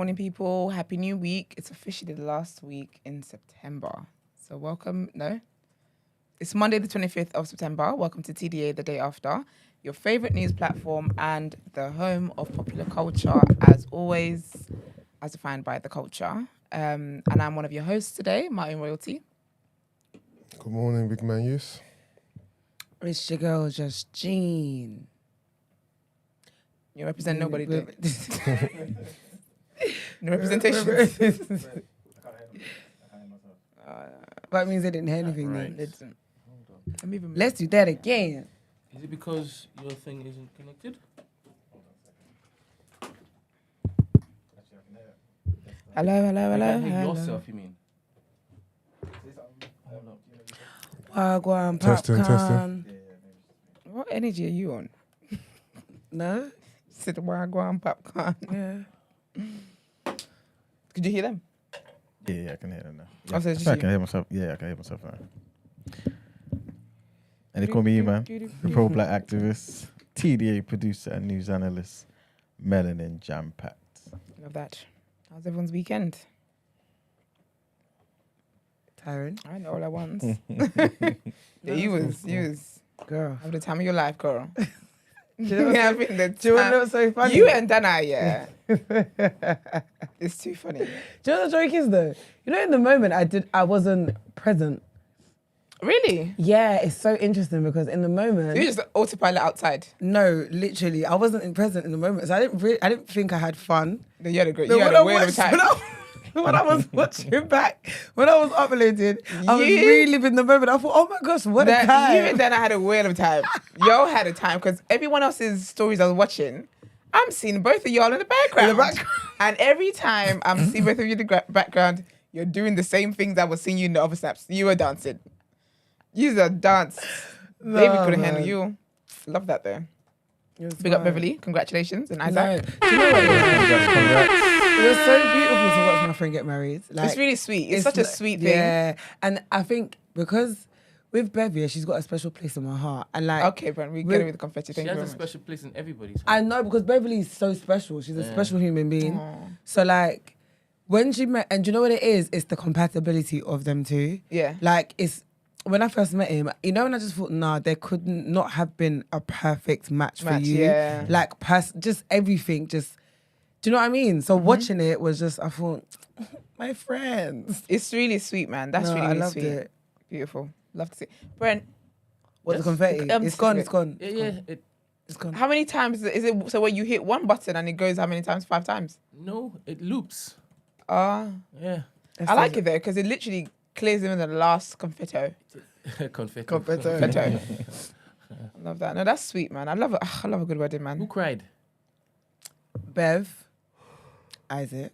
morning, people. Happy New Week. It's officially the last week in September. So welcome. No, it's Monday, the 25th of September. Welcome to TDA, the day after. Your favorite news platform and the home of popular culture, as always, as defined by the culture. And I'm one of your hosts today, Martin Royalty. Good morning, big man, yes. It's your girl, Just Jean. You represent nobody, do no representation. That means they didn't hear anything Right. then. Let's do that again. Is it because your thing isn't connected? Hello. You can hear yourself, you mean? Wagwan, Testing. popcorn. What energy are you on? No? Sit wagwan popcorn. Yeah. Could you hear them? Yeah, I can hear them now. Oh, so I it's think just I you. can hear myself. Yeah, I can hear myself now. And they call me man, the pro-black activist, TDA producer and news analyst, melanin jam-packed. Love that. How's everyone's weekend? Tyron. I know all at once. Yeah, you was Girl. having the time of your life, girl. Do you know what's Having the Do you want to know time. what's so funny? You and Dana, yeah. It's too funny. Do you know what the joke is though? You know, in the moment I wasn't present. Really? Yeah, it's so interesting because in the moment, You just autopilot outside. no, literally, I wasn't present in the moment, so I didn't think I had fun. No, you had a great. But You had when a whale of a time. when I was watching back, when I was uploading, I was You- reliving the moment. I thought, oh my gosh, what a You time! and Dana had a whale of time. Y'all had a time because everyone else's stories I was watching, I'm seeing both of y'all in the background. And every time I'm seeing both of you in the background, you're doing the same things I was seeing you in the other snaps. You were dancing. You were dance. Baby couldn't handle man. you. Love that though. It was Big up fine. Beverly. Congratulations. And No, Isaac. do you know what it was? It was so beautiful to watch my friend get married. Like, It's really sweet. It's such a sweet thing. Yeah, and I think because with Bevy, she's got a special place in my heart. And like, Okay, Brent, we get it with the confetti. She Thank you has a very much. special place in everybody's I heart. know because Beverly's so special. She's a Yeah. special human being. Aw. So like, when she met, and do you know what it is? It's the compatibility of them two. Yeah. Like it's when I first met him, you know, and I just thought, nah, there could not have been a perfect match for you. Yeah. Like, just everything, just. Do you know what I mean? So watching it was just, I thought, my friends. It's really sweet, man. That's No, really, I really loved sweet. it. Beautiful. Love to see. Brent, What the confetti? It's gone. It's gone. Yeah. It's gone. how many times is it? So when you hit one button and it goes how many times? 5 times. No, it loops. Ah, Yeah. I like it though because it literally clears them in the last confetto. Confetti. Confetto. I love that. No, that's sweet, man. I love it. I love a good wedding, Who man. cried? Bev, Isaac.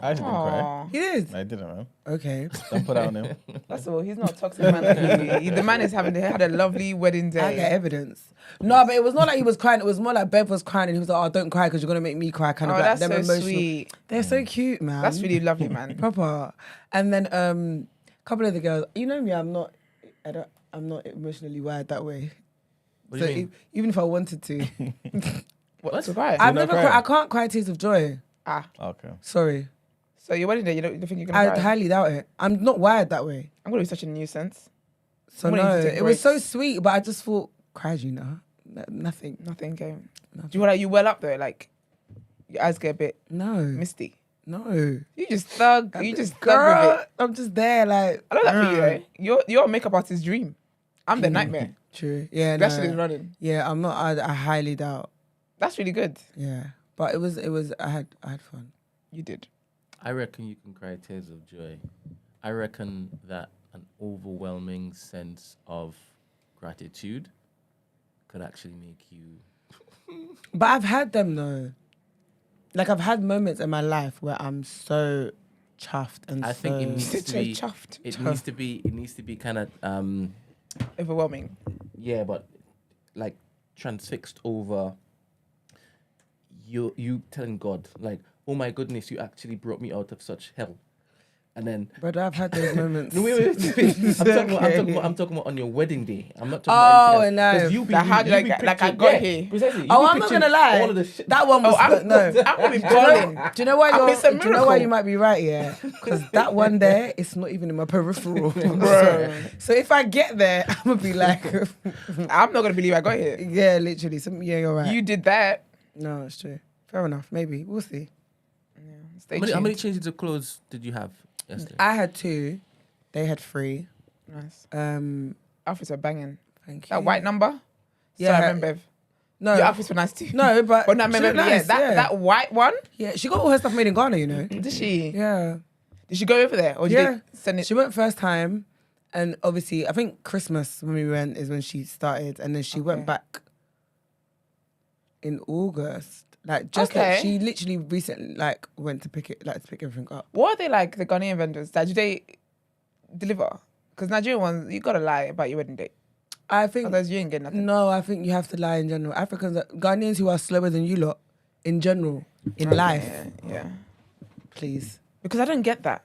I actually didn't cry. Aw, He did. I didn't, man. Okay. Don't put that on him. that's all. He's not a toxic man like you. The man is had a lovely wedding I get day. evidence. No, but it was not like he was crying. It was more like Bev was crying and he was like, oh, don't cry because you're going to make me cry. Kind Oh, of like that's them so emotional. sweet. They're so cute, man. That's really lovely, man. proper. And then a couple of the girls, you know me, I'm not emotionally wired that way. What So do you mean? even if I wanted to, What? To cry? I've not never cry? cried. I can't cry tears of joy. Ah, Okay. Sorry. so your wedding day, you don't think you're gonna I cry? highly doubt it. I'm not wired that way. I'm gonna be such a nuisance. So I'm gonna no, need to take it was so breaks. sweet, but I just thought, cried, you know? Nothing. Nothing okay. Nothing. Do you like you well up though? Like your eyes get a bit No. misty. No. You just thug. You just thug Girl, with it. I'm just there like. I love that for you. Though. You're a makeup artist's dream. I'm the nightmare. True. Yeah, That shit is no. running. Yeah, I'm not, I highly doubt. That's really good. Yeah. But it was, I had fun. You did. I reckon you can cry tears of joy. I reckon that an overwhelming sense of gratitude could actually make you. But I've had them though. Like I've had moments in my life where I'm so chuffed and I think it needs So to be. chuffed. It needs to be kind of Overwhelming. yeah, but like transfixed over. You telling God like, oh my goodness, you actually brought me out of such hell. And then But I've had those moments. no, wait. I'm talking about on your wedding day. I'm not talking Oh, about anything else. no. 'Cause you be, Like, how you did I be get- like, I picturing- got yeah, here? Precisely. You Oh, be I'm not gonna picturing lie. All of the shit. That one was no. I'm gonna be balling. Do you know why I mean, it's a do you know why miracle. you might be right? Yeah, because that one there, it's not even in my peripheral. Bro. So if I get there, I'm gonna be like, I'm not gonna believe I got here. yeah, literally. Yeah, you're right. You did that. No, it's true. Fair enough. Maybe we'll see. Stay How many tuned. changes of clothes did you have yesterday? I had 2. They had 3. Nice. Outfits are banging. Thank you. That white number. Yeah. Sorry, I remember. No, Your outfits were nice too. no, but But no, I she remember. looked Yeah, nice, that white one. yeah, she got all her stuff made in Ghana, you know. Did she? Yeah. Did she go over there or did Yeah. they send it? She went first time, and obviously, I think Christmas when we went is when she started, and then she Okay. went back in August. Like Okay. she literally recently went to pick everything up. What are they like, the Ghanaian vendors? That do they deliver? Because Nigerian ones, you gotta lie about your wedding date. I think Otherwise, you ain't getting nothing. no, I think you have to lie in general. Africans, Ghanaians who are slower than you lot in general in life, Yeah. please. Because I don't get that.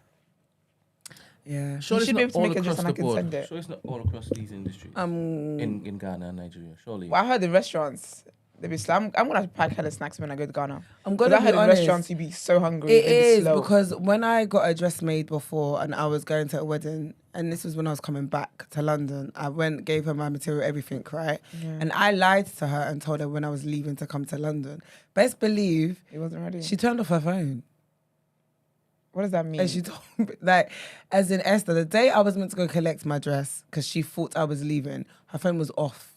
Yeah. Surely should be able it's to not make all a just across and the I can board. send it. Sure, it's not all across these industries in Ghana and Nigeria. Surely. Well, I heard the restaurants, they be slow. I'm gonna have to pack hella snacks when I go to Ghana. I'm Because gonna I be heard in honest. restaurants, you be so hungry. It they be is slow. because when I got a dress made before and I was going to a wedding, and this was when I was coming back to London, I gave her my material, everything, right? And I lied to her and told her when I was leaving to come to London. Best believe It wasn't ready. she turned off her phone. What does that mean? And she told me, as in Esther, the day I was meant to go collect my dress because she thought I was leaving, her phone was off.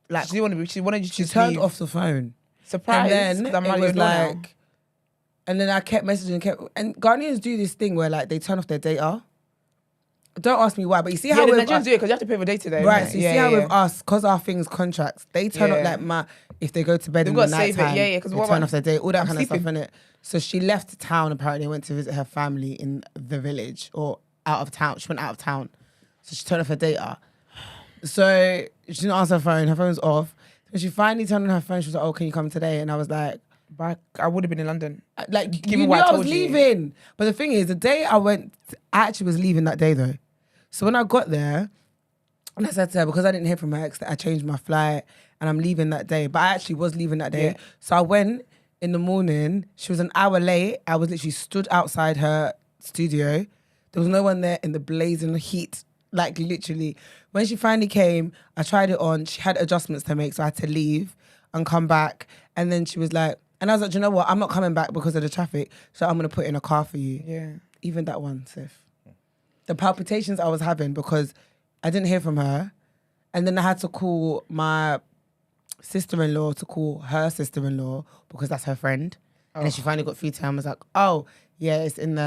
Like, she wanted you she to turned leave. off the phone. Surprise. And 'cause then I'm it not was your door now. like, and then I kept messaging, and Ghanaians do this thing where they turn off their data. Don't ask me why, but you see how the with Nigerians do it because you have to pay for data there. right? innit? So you see how with us, because our things contracts, they turn Yeah. up if they go to bed They've in got the to save it, night time, yeah, 'cause they what turn about- off their data, all that I'm kind of stuff, sleeping. innit? So she left town, apparently went to visit her family in the village or out of town. She went out of town, so she turned off her data. So she didn't answer her phone. Her phone was off. When she finally turned on her phone, she was like, "Oh, can you come today?" And I was like, But I would have been in London. "Like, Given you knew what I I was told you. leaving." But the thing is, the day I went, I actually was leaving that day though. So when I got there, and I said to her, because I didn't hear from my ex, that I changed my flight and I'm leaving that day. But I actually was leaving that day. Yeah. So I went in the morning. She was an hour late. I was literally stood outside her studio. There was no one there in the blazing heat. Like literally. When she finally came, I tried it on. She had adjustments to make, so I had to leave and come back. And then she was like, and I was like, "Do you know what? I'm not coming back because of the traffic. So I'm going to put in a car for you." Yeah. Even that one, Sif. The palpitations I was having because I didn't hear from her. And then I had to call my sister-in-law to call her sister-in-law because that's her friend. And then she finally got through to her and was like, "Oh, yeah, it's in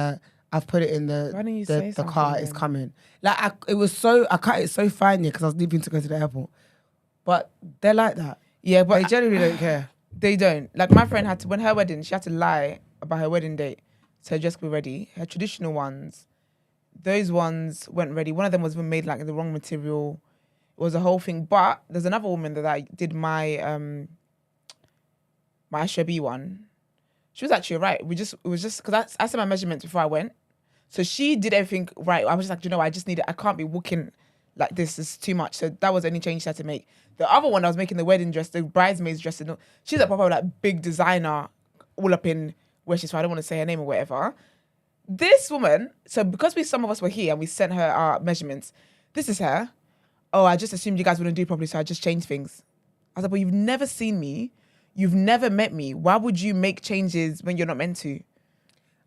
I've put it in Why didn't you say the car, something it's then? coming." Like, I cut it so fine, yeah, because I was leaving to go to the airport. But they're like that. Yeah, but They generally don't care. they don't. Like my friend had to, when her wedding, she had to lie about her wedding date so her dress could be ready. Her traditional ones, those ones weren't ready. One of them was even made like in the wrong material. It was a whole thing. But there's another woman that I did my my Ashobi one. She was actually right. It was just because I said my measurements before I went. So she did everything right. I was just like, "You know, I just need it. I can't be walking like this. It's too much." So that was the only change she had to make. The other one, I was making the wedding dress, the bridesmaid's dress. And she's a proper like big designer, all up in where she's from. I don't want to say her name or whatever. This woman, so because some of us were here and we sent her our measurements, this is her. "Oh, I just assumed you guys wouldn't do it properly, so I just changed things." I was like, "But you've never seen me. You've never met me. Why would you make changes when you're not meant to?"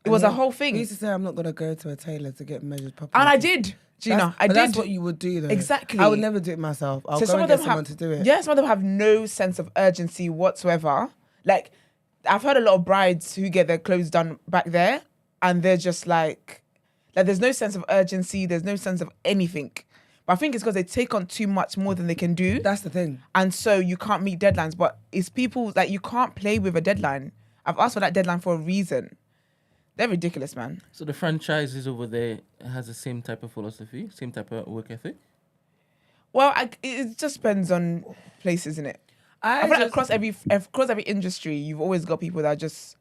It was a whole I thing. used to say I'm not going to go to a tailor to get measured properly. And I did, Gina. I did. That's what you would do though. Exactly. I would never do it myself. I'll So go some and of get them someone to do it. Yeah, some of them have no sense of urgency whatsoever. Like, I've heard a lot of brides who get their clothes done back there, and they're just like there's no sense of urgency. There's no sense of anything. But I think it's because they take on too much more than they can do. That's the thing. And so you can't meet deadlines. But it's people like you can't play with a deadline. I've asked for that deadline for a reason. They're ridiculous, man. So the franchises over there has the same type of philosophy, same type of work ethic. Well, it just depends on places, innit? I feel like across every industry, you've always got people that are just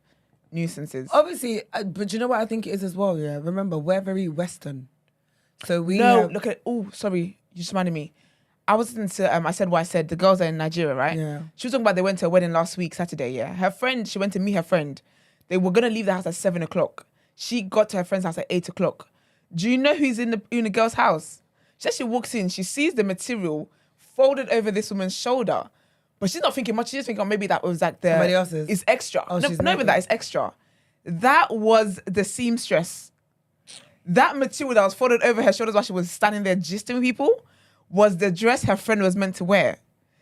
nuisances. Obviously, but you know what I think it is as well, yeah? Remember, we're very Western. So we No, have- look at sorry, you just reminded me. I was listening to I said what I said. The girls are in Nigeria, right? Yeah. She was talking about they went to a wedding last week, Saturday. Yeah, her friend. She went to meet her friend. They were gonna leave the house at 7:00. She got to her friend's house at 8:00. Do you know who's in the girl's house? She actually walks in. She sees the material folded over this woman's shoulder, but she's not thinking much. She's just thinking, oh, maybe that was like Somebody else's. It's extra. Oh, no, she's not even naked. that. It's extra. That was the seamstress. That material that was folded over her shoulders while she was standing there gisting with people was the dress her friend was meant to wear.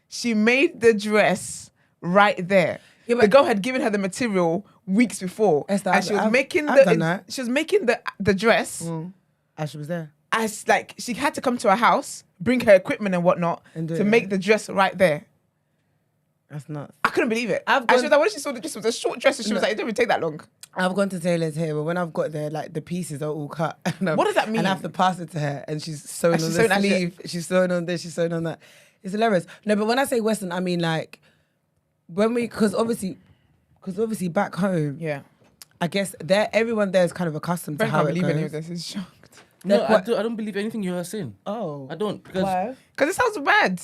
She made the dress right there. Yeah, the but- girl had given her the material weeks before, Esther, and she was I've making done that. she was making the dress Ash was there. as like she had to come to her house, bring her equipment and whatnot And do to it. make the dress right there. That's nuts. I couldn't believe it. I've And gone- she was like, when she saw the dress, it was a short dress, and she was like, it didn't even take that long. I've gone to tailor's hair, but when I've got there, like the pieces are all cut. What does that mean? And I have to pass it to her, and she's sewing And on she's the sewing that sleeve. She's sewing on this. She's sewing on that. It's hilarious. No, but when I say Western, I mean like when because obviously back home, Yeah. I guess everyone there is kind of accustomed to Brent how can't it believe any of goes. this. He's shocked. No, Like I, what- don't believe anything you are saying. Oh, I don't, because why? Because it sounds bad.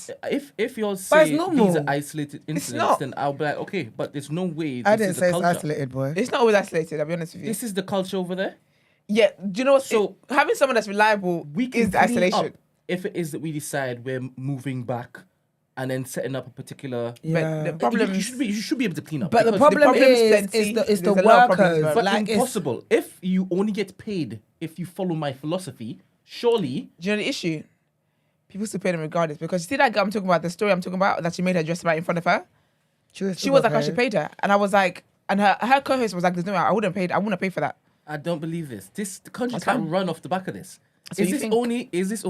if you all But say it's normal. these are isolated incidents, not. then I'll be like, okay, but there's no way. I This didn't is say the it's culture. isolated, boy. It's not always isolated, I'll be honest with you. This is the culture over there. Yeah, do you know what? So- Having someone that's reliable We can is the clean isolation. up if it is that we decide we're moving back and then setting up a particular. Yeah. the problem you should be able to clean up. But the because problem problem's is plenty. it's the There's a lot of problems, workers. but but like it's, impossible. If you only get paid if you follow my philosophy, surely Do you know the issue? People still pay them regardless, because you see that girl I'm talking about, the story I'm talking about, that she made her dress right in front of her. She was like, "How she paid her?" And I was like, and her co-host was like, "There's no way, I wouldn't pay for that." I don't believe this. The country Okay. can't run off the back of this. So Is you this think- only? Is this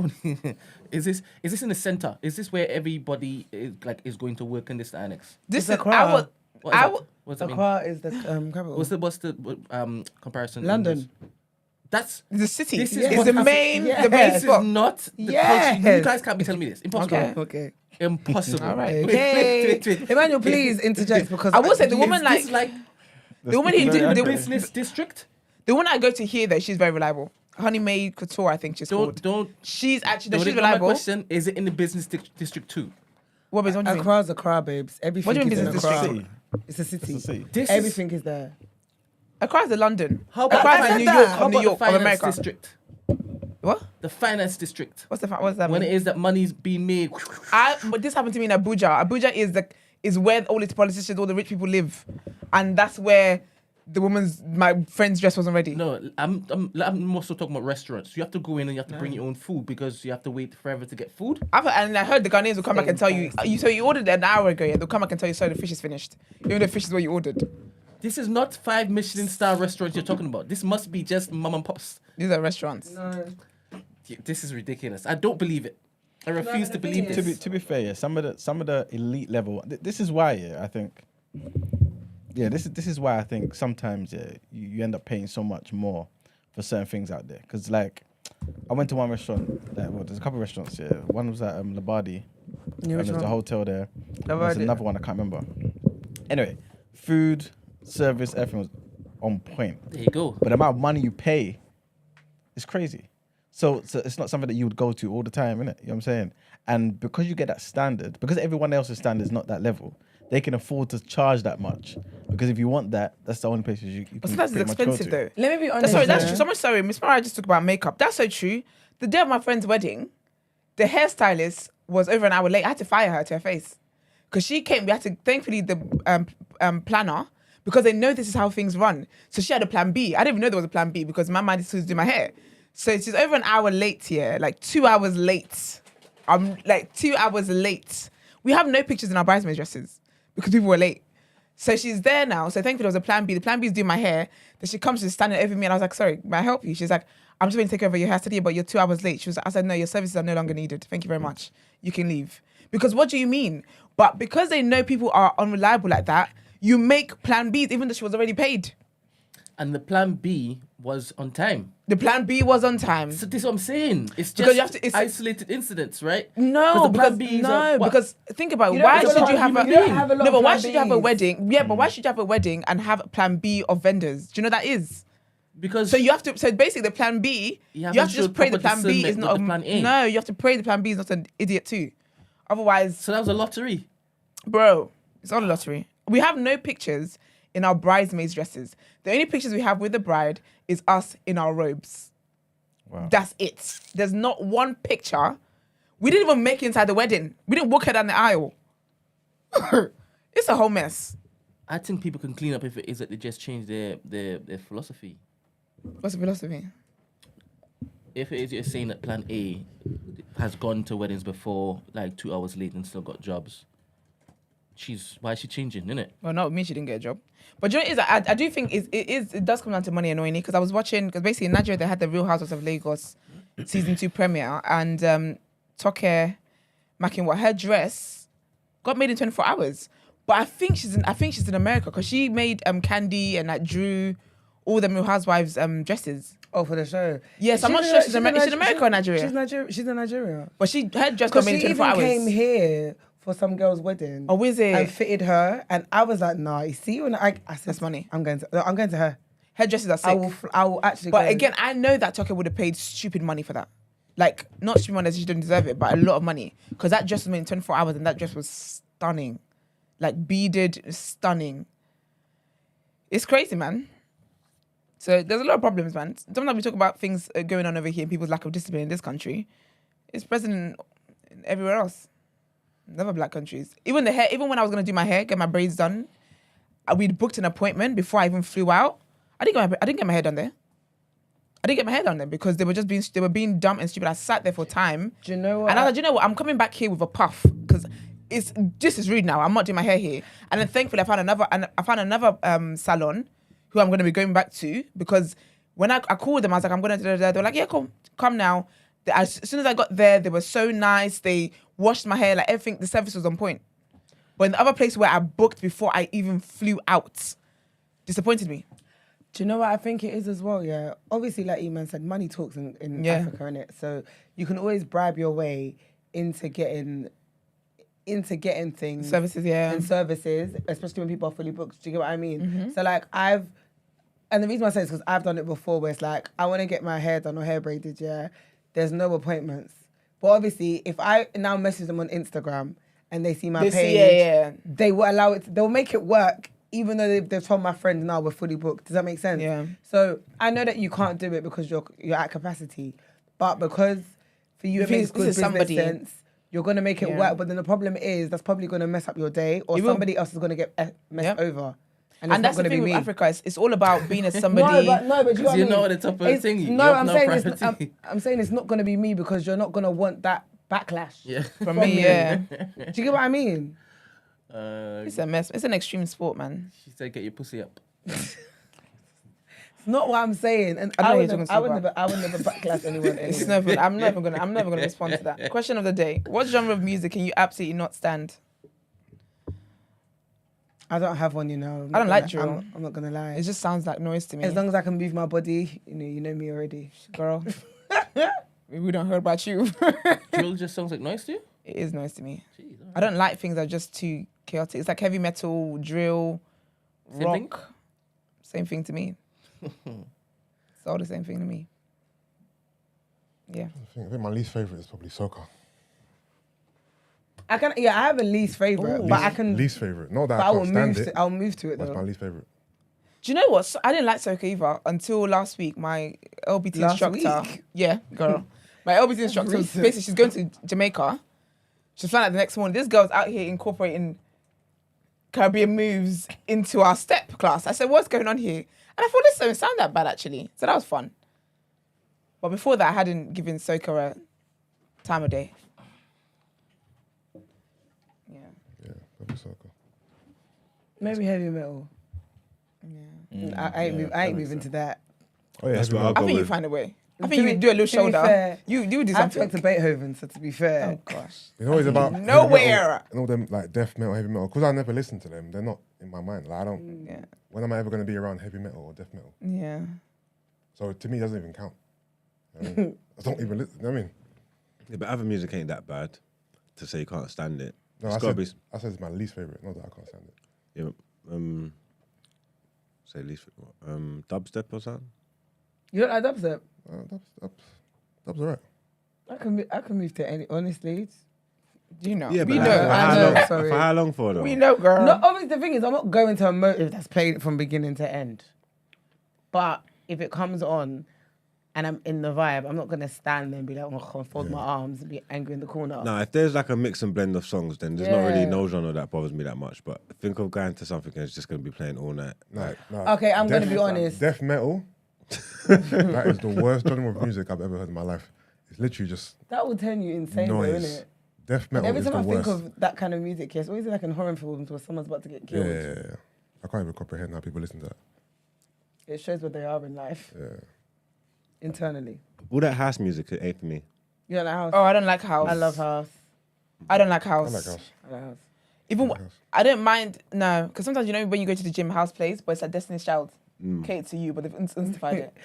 in the center? Is this where everybody is going to work in this annex? This It's is Accra. I was. What is I that? wa- What's that mean? Accra is the capital. What's the comparison? in London. this? That's the city. This is It's what the Afri- main Yes. the main this spot. is not the Yes. culture. You guys can't be telling me this. Impossible. Okay. Okay. Impossible. All right. Okay. Wait. Emmanuel, please interject because I will say the woman Is this like Let's the woman be who very did the, accurate. business district. the one I go to here though, she's very reliable. Honey May Couture, I think she's called. Don't. She's actually no, Don't she's ignore my reliable. question. Is it in the business district too? What do you mean? Accra's Accra, babes. Everything What do you mean is in business Accra. district? It's a city. It's a city. This Everything is there. Accra's the London. How about Accra's I the New said York that. How of New about York the of finance America. district? What? The finance district. What does that When mean? it is that money's being made. But this happened to me in Abuja. Abuja is where all the politicians, all the rich people live, and that's where my friend's dress wasn't ready. No, I'm also talking about restaurants. You have to go in and you have to bring your own food because you have to wait forever to get food. And I heard the Ghanaians will come back and tell you. Same So you ordered an hour ago. Yeah, they'll come back and tell you, sorry, the fish is finished. Even though the fish is what you ordered. This is not 5 Michelin star restaurants you're talking about. This must be just mom and pops. These are restaurants. No. This is ridiculous. I don't believe it. I refuse the to thing believe is- this. To be fair, yeah, some of the elite level. This is why, I think. Yeah, this is why I think sometimes you end up paying so much more for certain things out there. Because like, I went to one restaurant. There's a couple of restaurants here. One was at Labadi. Yeah, which There's one? a hotel there. There's Labadi. another one I can't remember. Anyway, food, service, everything was on point. There you go. But the amount of money you pay is crazy. So it's not something that you would go to all the time, innit? You know what I'm saying? And because you get that standard, because everyone else's standard is not that level, they can afford to charge that much. Because if you want that, that's the only places you But can sometimes it's pretty much go expensive to. though. Let me be honest. That's yeah. true. So much sorry. Miss Mara just talked about makeup. That's so true. The day of my friend's wedding, the hairstylist was over an hour late. I had to fire her to her face. Because she came, we had to, thankfully, the planner, because they know this is how things run. So she had a plan B. I didn't even know there was a plan B because my mind is to do my hair. So she's over an hour late here, like 2 hours late. I'm like 2 hours late. We have no pictures in our bridesmaid dresses because people were late. So she's there now. So thankfully there was a plan B. The plan B is doing my hair. Then she comes, she's standing over me and I was like, sorry, may I help you? She's like, I'm just going to take over your hair. I said, yeah, but you're 2 hours late. I said, no, your services are no longer needed. Thank you very much. You can leave. Because what do you mean? But because they know people are unreliable like that, you make plan Bs even though she was already paid. And the plan B was on time. The plan B was on time. So this is what I'm saying. It's Because just you have to- it's- isolated incidents, right? No, the plan because B is because think about it. You Why don't have should a you lot- have a you don't have a lot no? of But why plan should you have a Bs. wedding? Yeah, but why should you have a wedding and have a plan B of vendors? Do you know what that is? Because So you have to. So basically, the plan B. You have to haven't just showed pray the proper plan B is discernment not with the plan A. No, you have to pray the plan B is not an idiot too. Otherwise, So that was a lottery. bro, it's all a lottery. We have no pictures in our bridesmaids' dresses. The only pictures we have with the bride is us in our robes. Wow. That's it. There's not one picture. We didn't even make it inside the wedding. We didn't walk her down the aisle. It's a whole mess. I think people can clean up if it is that they just change their philosophy. What's the philosophy? If it is you're saying that plan A has gone to weddings before, like 2 hours late and still got jobs, why is she changing, innit? Well, not with me, she didn't get a job. But you know, what it is, I do think it does come down to money annoyingly, because I was watching, because basically in Niger they had the Real Housewives of Lagos season 2 premiere, and Toke Makinwa, her dress got made in 24 hours. But I think she's in America, because she made Candy and like Drew all the Real Housewives dresses. Oh, for the show. Yes, I'm not sure she's in America or Nigeria. She's in Nigeria. But her dress got Because made she in 24 even hours. came here for some girl's wedding. Oh, is it? And fitted her, and I was like, nah. You see, when I said, That's money. I'm going to her. Her dresses are sick. I will actually. But go. again, I know that Tucker would have paid stupid money for that. Like, not stupid money that she didn't deserve it, but a lot of money. Because that dress was made in 24 hours, and that dress was stunning. Like, beaded, stunning. It's crazy, man. So there's a lot of problems, man. Sometimes we talk about things going on over here and people's lack of discipline in this country. It's present everywhere else. Never black countries. Even the hair, even when I was going to do my hair, get my braids done, we'd booked an appointment before I even flew out. I didn't get my hair done there. I didn't get my hair done there because they were being dumb and stupid. I sat there for time. Do you know what? And I was like, do you know what? I'm coming back here with a puff because this is rude now. I'm not doing my hair here. And then thankfully I found another salon who I'm going to be going back to, because when I called them, I was like, I'm going to, they were like, yeah, come now. As soon as I got there, they were so nice. They washed my hair, like everything, the service was on point. But in the other place where I booked before I even flew out, disappointed me. Do you know what I think it is as well? Yeah, obviously, like Eman said, money talks in Africa, innit? So you can always bribe your way into getting things, Services, yeah. and services, especially when people are fully booked. Do you get what I mean? So like and the reason why I say it is because I've done it before, where it's like I want to get my hair done or hair braided. Yeah, there's no appointments, but obviously if I now message them on Instagram and they see my page, they will allow it. They'll make it work. Even though they've told my friends now we're fully booked. Does that make sense? Yeah. So I know that you can't do it because you're at capacity, but because for you it makes good business sense, you're gonna make it work. But then the problem is that's probably gonna mess up your day, or somebody else is gonna get messed over. And that's the thing with Africa. It's all about being as somebody. No, but Because you're not at the top of the thing. No, I'm saying it's not gonna be me, because you're not gonna want that backlash. Yeah. From me, yeah. Do you get what I mean? It's a mess. It's an extreme sport, man. She said, "Get your pussy up." It's not what I'm saying, and I know I what would you're never backlash anyone. It's Anyway. I'm never gonna respond to that. Question of the day: what genre of music can you absolutely not stand? I don't have one, you know. I don't like drill. I'm not gonna lie. It just sounds like noise to me. As long as I can move my body, you know me already. Girl, we don't hear about you. Drill just sounds like noise to you. It is noise to me. Jeez, all right. I don't like things that are just too chaotic. It's like heavy metal, drill, Same thing? rock. Same thing to me. It's all the same thing to me. Yeah. I think my least favourite is probably soca. I have a least favorite, but I can. Least favourite. Not that But I can't stand it. I'll move to it That's my though. least favourite. Do you know what? So I didn't like soca either until last week. My LBT Last instructor. week? Yeah, girl. My LBT instructor was recent. basically, she's going to Jamaica. She's flying out the next morning. This girl's out here incorporating Caribbean moves into our step class. I said, what's going on here? And I thought, this doesn't sound that bad, actually. So that was fun. But before that, I hadn't given soca a time of day. Yeah. Yeah, probably soca. Maybe heavy metal. Yeah. I ain't moving to that. Oh yeah, That's heavy what I'll metal. I think you with. find a way. I To think you be- do a little to be shoulder. fair, You do I something. talked to Beethoven, so to be fair. Oh, gosh. You know, it's about Nowhere. heavy metal and all them like death metal, heavy metal. Because I never listen to them. They're not in my mind. Like I don't. Yeah. when am I ever going to be around heavy metal or death metal? Yeah. So to me, it doesn't even count. I mean, I don't even listen. I mean, Yeah, but other music ain't that bad to say you can't stand it. no, It's I gotta said, I said it's my least favorite. Not that I can't stand it. Yeah, say least dubstep or something. You don't like dubstep? Dub's alright. I can move to any. Honestly, You know. Yeah, we but know. for I how know, long? sorry. For how long for though? We know, girl. no. Obviously, the thing is, I'm not going to a motive that's played from beginning to end. But if it comes on, and I'm in the vibe, I'm not gonna stand there and be like, oh, fold my arms and be angry in the corner. No, if there's like a mix and blend of songs, then there's not really Yeah. no genre that bothers me that much. But think of going to something and it's just going to be playing all night. No. Okay, I'm gonna be honest. Death metal, that is the worst genre of music I've ever heard in my life. It's literally just That would turn you insane, though, noise. innit? Death And metal every is time the I think worst. of that kind of music, yes, always like in horror films where someone's about to get Yeah, killed. I can't even comprehend how people listen to that. It shows where they are in life, Yeah. internally. All that house music ain't for me. You don't like house? Oh, I don't like house. I love house. I don't like I house. like house. I like house. Even I like house. I don't mind, no, because sometimes you know when you go to the gym, house plays, but it's like Destiny's Child. Mm. Cater to you, but they've instified it.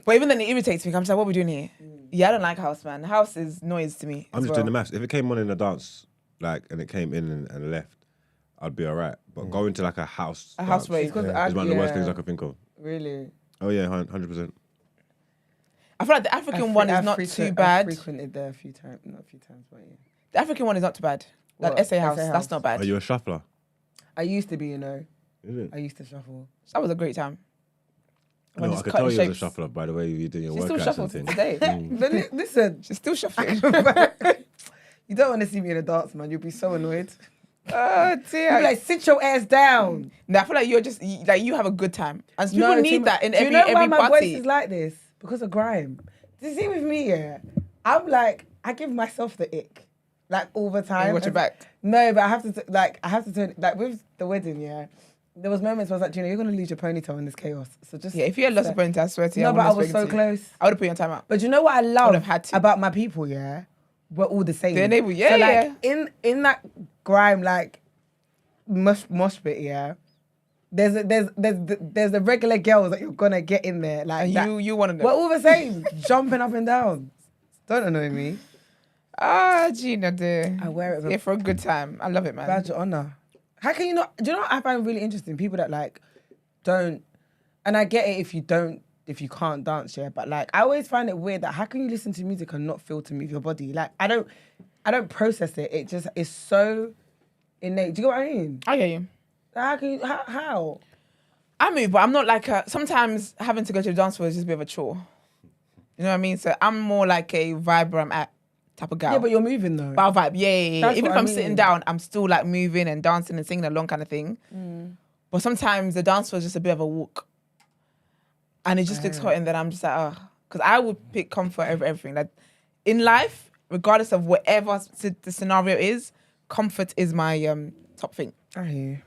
But even then, it irritates me. I'm just like, what are we doing here? Yeah, I don't like house, man. House is noise to me. I'm as just doing the well. maths. If it came on in a dance, like, and it came in and left, I'd be all right. But going to like a house A house dance rave. is Because one of the worst things I could think of. Really? Oh yeah, 100%. I feel like the African one is not too bad. I've frequented there a few times, not a few times, but yeah. The African one is not too bad. Like What? SA House, SA that's House? not bad. Are you a shuffler? I used to be, you know. Is it? I used to shuffle. That was a great time. When No, I just could cutting tell you was a shapes. shuffler by the way you did your She still workouts shuffles and to things. today. But listen, She's still shuffling. you don't want to see me in a dance, man. You'll be so annoyed. Oh You'll dear. be like, sit your ass down. Nah, I feel like you're just like you have a good time, and people No, need that in do you every know why every my voice party. is like this? Because of grime. You see with me, yeah, I'm like, I give myself the ick, like all the time. You watch your back. No, but I have to turn, like with the wedding, yeah. There was moments where I was like, Gina, you're gonna lose your ponytail in this chaos. So just Yeah, if you had lost a ponytail, I swear to you. No, but I wouldn't was have so spoken to you. close. I would have put you on timeout. But you know what I would love have had to. about my people, yeah? We're all the same. They enable- yeah, so like, yeah. In that grime, like mosh pit, yeah. There's the regular girls that you're gonna get in there, like And that. you one of them. We're all the same, jumping up and down. Don't annoy me. Ah, Gina, dear. I wear it with Yeah, for a good time. I love it, man. badge of honor. How can you not? Do you know what I find really interesting? People that like don't, and I get it if you can't dance, yeah. But like, I always find it weird that how can you listen to music and not feel to move your body? Like, I don't process it. It just is so innate. Do you get what I mean? I get you. How can you? How? I move, but I'm not like sometimes having to go to the dance floor is just a bit of a chore. You know what I mean? So I'm more like a vibe where I'm at type of gal. Yeah, but you're moving though. But I'll vibe, yeah. That's Even what if I'm I sitting mean. down, I'm still like moving and dancing and singing along kind of thing. But sometimes the dance floor is just a bit of a walk. And it just looks hot and then I'm just like, oh. Because I would pick comfort over everything. Like in life, regardless of whatever the scenario is, comfort is my top thing. I hear you.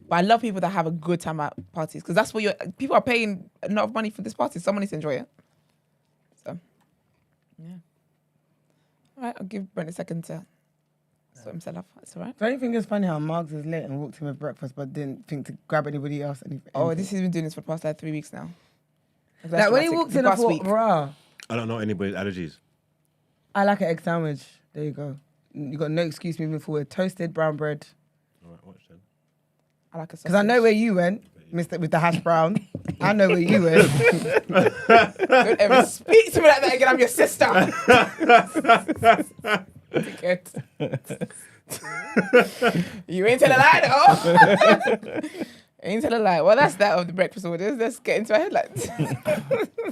But I love people that have a good time at parties because that's what people are paying a lot of money for this party. Someone needs to enjoy it. So, yeah. All right, I'll give Brent a second to sort himself off. That's all right. Don't you think it's funny how Margs is late and walked in with breakfast, but didn't think to grab anybody else? Oh, this he's been doing this for the past like 3 weeks now. Like when he walked in, I thought, week. bruh, I don't know anybody's allergies. I like an egg sandwich. There you go. You got no excuse moving forward. Toasted brown bread. All right, watch then. I like a Because I know where you went, Mr. with the hash brown. I know where you went. Don't ever speak to me like that again. I'm your sister. You ain't tell a lie though. Ain't tell a lie. Well, that's that of the breakfast orders. Let's get into our headlines.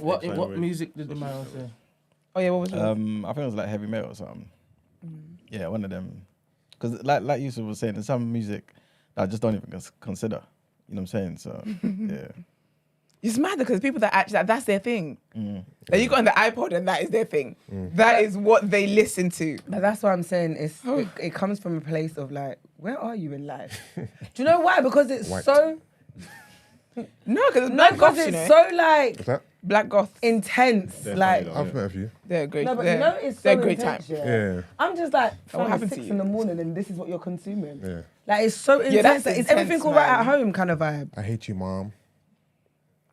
What music did the man say? Oh yeah, what was it? I think it was like heavy metal or something. Yeah, one of them. Because like Yusuf was saying, there's some music that I just don't even consider. You know what I'm saying? So yeah. It's mad because people that actually that's their thing. Like you got on the iPod and that is their thing. That is what they listen to. But that's what I'm saying. It comes from a place of like, where are you in life? Do you know why? Because it's White. so... No, because it's No, not because gosh, you it's know. so like... What's that? Black goth. intense. They're Like, funny though. I've met a few. They're great. no, but they're, you know it's they're so great intense. time. Yeah. I'm just like, what from happened to 6 you? in the morning, and this is what you're consuming. Yeah. Like, it's so intense. that's Like, is intense, everything all right man. at home kind of vibe? I hate you, mom.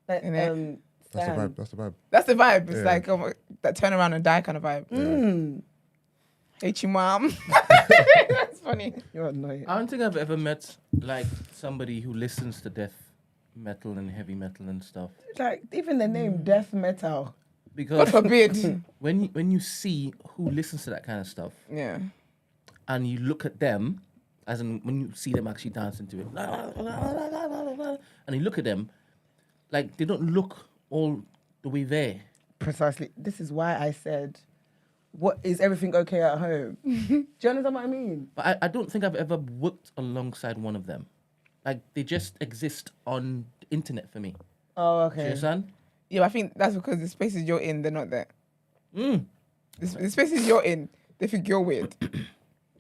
Like, Innit? That's the Stan. vibe. That's the vibe. That's the vibe. It's Yeah. like that turn around and die kind of vibe. Mm. Hate you, mom. That's funny. You're annoying. I don't think I've ever met like somebody who listens to death metal and heavy metal and stuff. Like, even the name death metal. God Because forbid. when you see who listens to that kind of stuff Yeah. and you look at them, as in when you see them actually dancing to it, and you look at them, like they don't look all the way there. Precisely. This is why I said, what is everything okay at home? Do you understand what I mean? But I don't think I've ever worked alongside one of them. Like they just exist on the internet for me. Oh, Do you okay. understand? Yeah, I think that's because the spaces you're in, they're not there. Mm. The spaces you're in, they think you're weird.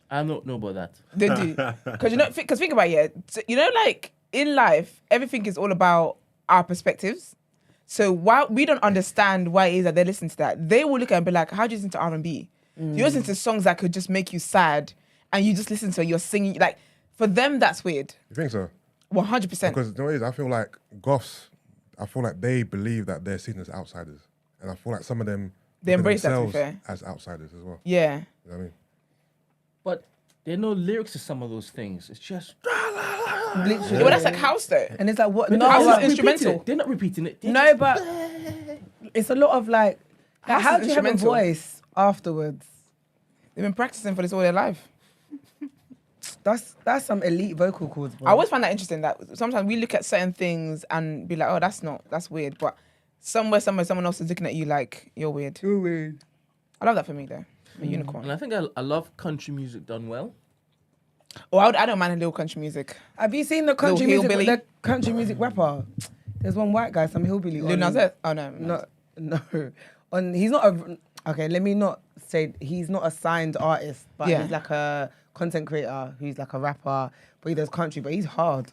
I don't know about that. They do. Because because think about it, yeah. So, you know, like in life, everything is all about our perspectives. So while we don't understand why it is that they listen to that, they will look at it and be like, how do you listen to R&B? You listen to songs that could just make you sad and you just listen to it, you're singing. Like, for them, that's weird. You think so? 100%. Because you know what it is? I feel like goths, I feel like they believe that they're seen as outsiders. And I feel like some of them They look at embrace that, to be themselves fair. as outsiders as well. Yeah. You know what I mean? But there are no lyrics to some of those things. It's just Literally. Well, that's like house, though. And it's like, what? the No, house is but- in- instrumental. They're not repeating it. They're no, just- but it's a lot of like, House how is do you have a instrumental. voice afterwards? They've been practicing for this all their life. That's some elite vocal cords, bro. I always find that interesting that sometimes we look at certain things and be like, oh, that's weird. But somewhere, someone else is looking at you like, you're weird. You're weird. I love that for me, though. I'm a unicorn. And I think I love country music done well. Oh, I don't mind a little country music. Have you seen the country Little music? hillbilly. The country music rapper. There's one white guy, some hillbilly. Lil on- Nas X? Oh, no. No. He's not a. Okay, let me not say he's not a signed artist, but Yeah. he's like a content creator who's like a rapper, but he does country, but he's hard.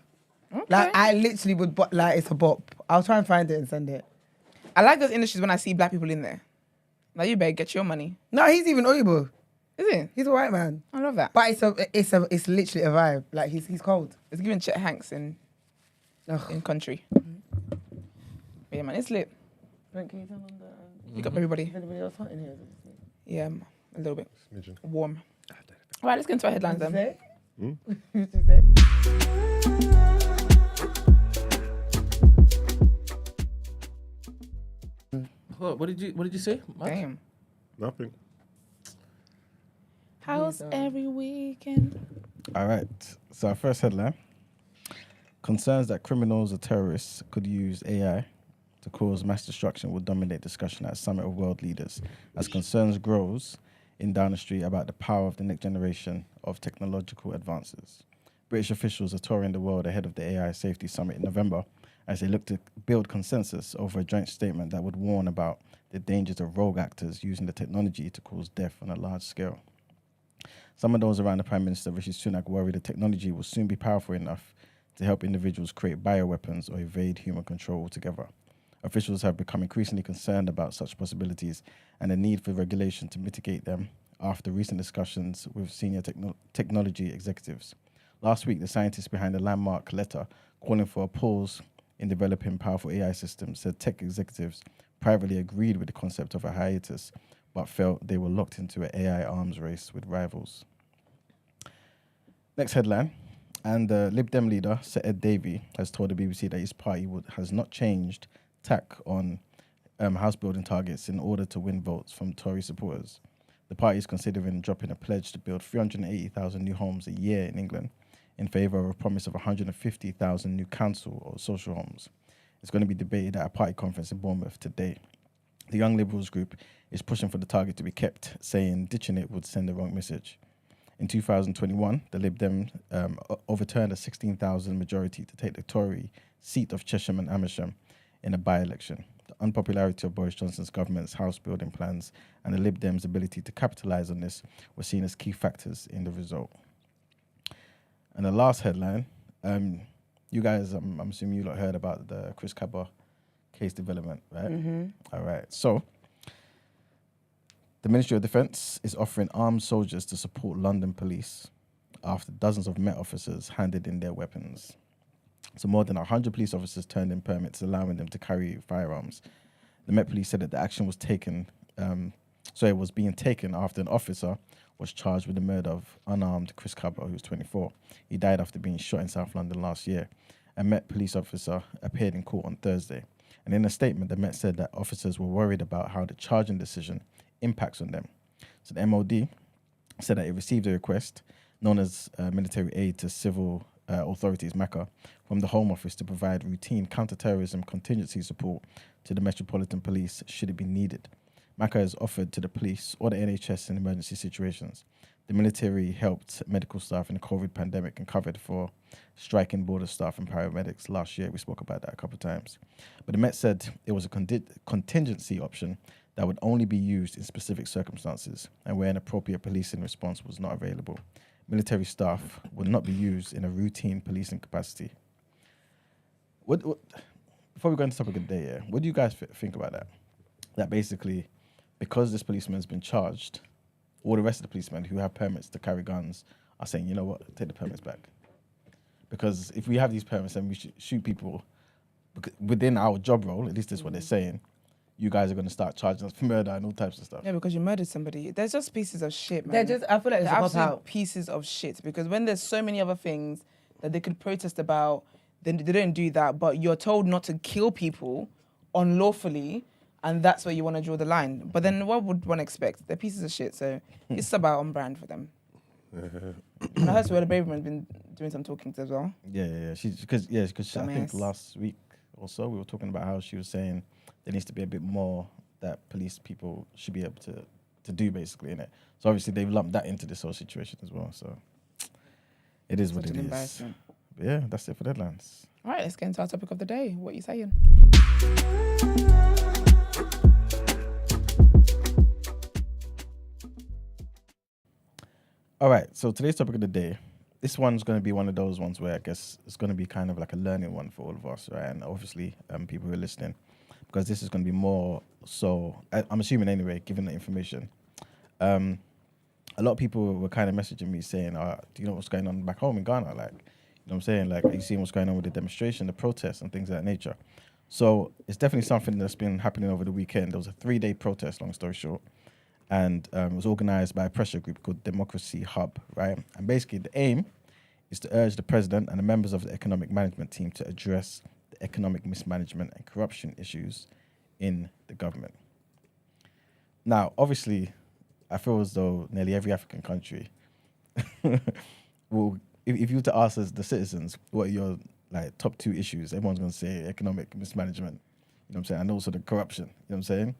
Okay. Like I literally would, like it's a bop. I'll try and find it and send it. I like those industries when I see black people in there. Like, you better get your money. No, he's even Oyibo. Is it? He's a white man, I love that. but it's literally a vibe. Like he's cold. It's giving Chet Hanks in Ugh. country. But yeah, man, it's lit. Can you turn on the? Pick up everybody. Is anybody else hot in here? Yeah, a little bit Smidgen. warm. All right, let's get into our headlines then. Say? Hmm? Who's to say? What did you say? Matt? Damn. Nothing. House every weekend. All right. So our first headline: concerns that criminals or terrorists could use AI to cause mass destruction will dominate discussion at Summit of World Leaders as concerns grows in Downing Street about the power of the next generation of technological advances. British officials are touring the world ahead of the AI Safety Summit in November as they look to build consensus over a joint statement that would warn about the dangers of rogue actors using the technology to cause death on a large scale. Some of those around the Prime Minister, Rishi Sunak, worry the technology will soon be powerful enough to help individuals create bioweapons or evade human control altogether. Officials have become increasingly concerned about such possibilities and the need for regulation to mitigate them after recent discussions with senior technology executives. Last week, the scientists behind the landmark letter calling for a pause in developing powerful AI systems said tech executives privately agreed with the concept of a hiatus, but felt they were locked into an AI arms race with rivals. Next headline. And the Lib Dem leader, Sir Ed Davey, has told the BBC that his party has not changed tack on house building targets in order to win votes from Tory supporters. The party is considering dropping a pledge to build 380,000 new homes a year in England in favour of a promise of 150,000 new council or social homes. It's going to be debated at a party conference in Bournemouth today. The Young Liberals group is pushing for the target to be kept, saying ditching it would send the wrong message. In 2021, the Lib Dem overturned a 16,000 majority to take the Tory seat of Chesham and Amersham in a by-election. The unpopularity of Boris Johnson's government's house building plans and the Lib Dems' ability to capitalise on this were seen as key factors in the result. And the last headline, you guys, I'm assuming you lot heard about the Chris Cabba case development, right? All right. So, the Ministry of Defence is offering armed soldiers to support London police after dozens of Met officers handed in their weapons. So more than 100 police officers turned in permits allowing them to carry firearms. The Met Police said that the action was being taken after an officer was charged with the murder of unarmed Chris Cabot, who was 24. He died after being shot in South London last year. A Met police officer appeared in court on Thursday. And in a statement, the Met said that officers were worried about how the charging decision impacts on them. So the MOD said that it received a request known as military aid to civil authorities, MACA, from the Home Office to provide routine counter-terrorism contingency support to the Metropolitan Police should it be needed. MACA is offered to the police or the NHS in emergency situations. The military helped medical staff in the COVID pandemic and covered for striking border staff and paramedics last year. We spoke about that a couple of times. But the Met said it was a contingency option that would only be used in specific circumstances and where an appropriate policing response was not available. Military staff would not be used in a routine policing capacity. What before we go into the topic of the day, yeah, what do you guys think about that? That basically, because this policeman's been charged, all the rest of the policemen who have permits to carry guns are saying, you know what, take the permits back. Because if we have these permits and we shoot people within our job role, at least that's what they're saying, you guys are going to start charging us for murder and all types of stuff. Yeah, because you murdered somebody. There's just pieces of shit, man. They're just, I feel like it's They're a absolute cop-out. pieces of shit. Because when there's so many other things that they could protest about, then they don't do that. But you're told not to kill people unlawfully, and that's where you want to draw the line. But then what would one expect? They're pieces of shit, so it's about on brand for them. And I heard the Babyman's been doing some talking as well. Yeah. Because I think last week or so we were talking about how she was saying there needs to be a bit more that police people should be able to do basically in it. So obviously they've lumped that into this whole situation as well. So it is what it is. But yeah, that's it for the headlines. All right, let's get into our topic of the day. What are you saying? All right, so today's topic of the day, this one's going to be one of those ones where I guess it's going to be kind of like a learning one for all of us, right? And obviously people who are listening, because this is going to be more so, I'm assuming anyway, given the information. A lot of people were kind of messaging me saying, do you know what's going on back home in Ghana? Like, you know what I'm saying? Like, are you seeing what's going on with the demonstration, the protests and things of that nature? So it's definitely something that's been happening over the weekend. There was a 3-day protest, long story short. And it was organized by a pressure group called Democracy Hub, right? And basically the aim is to urge the president and the members of the economic management team to address the economic mismanagement and corruption issues in the government. Now, obviously, I feel as though nearly every African country will, if you were to ask us, the citizens, what are your top 2 issues, everyone's going to say economic mismanagement, you know what I'm saying, and also the corruption, you know what I'm saying?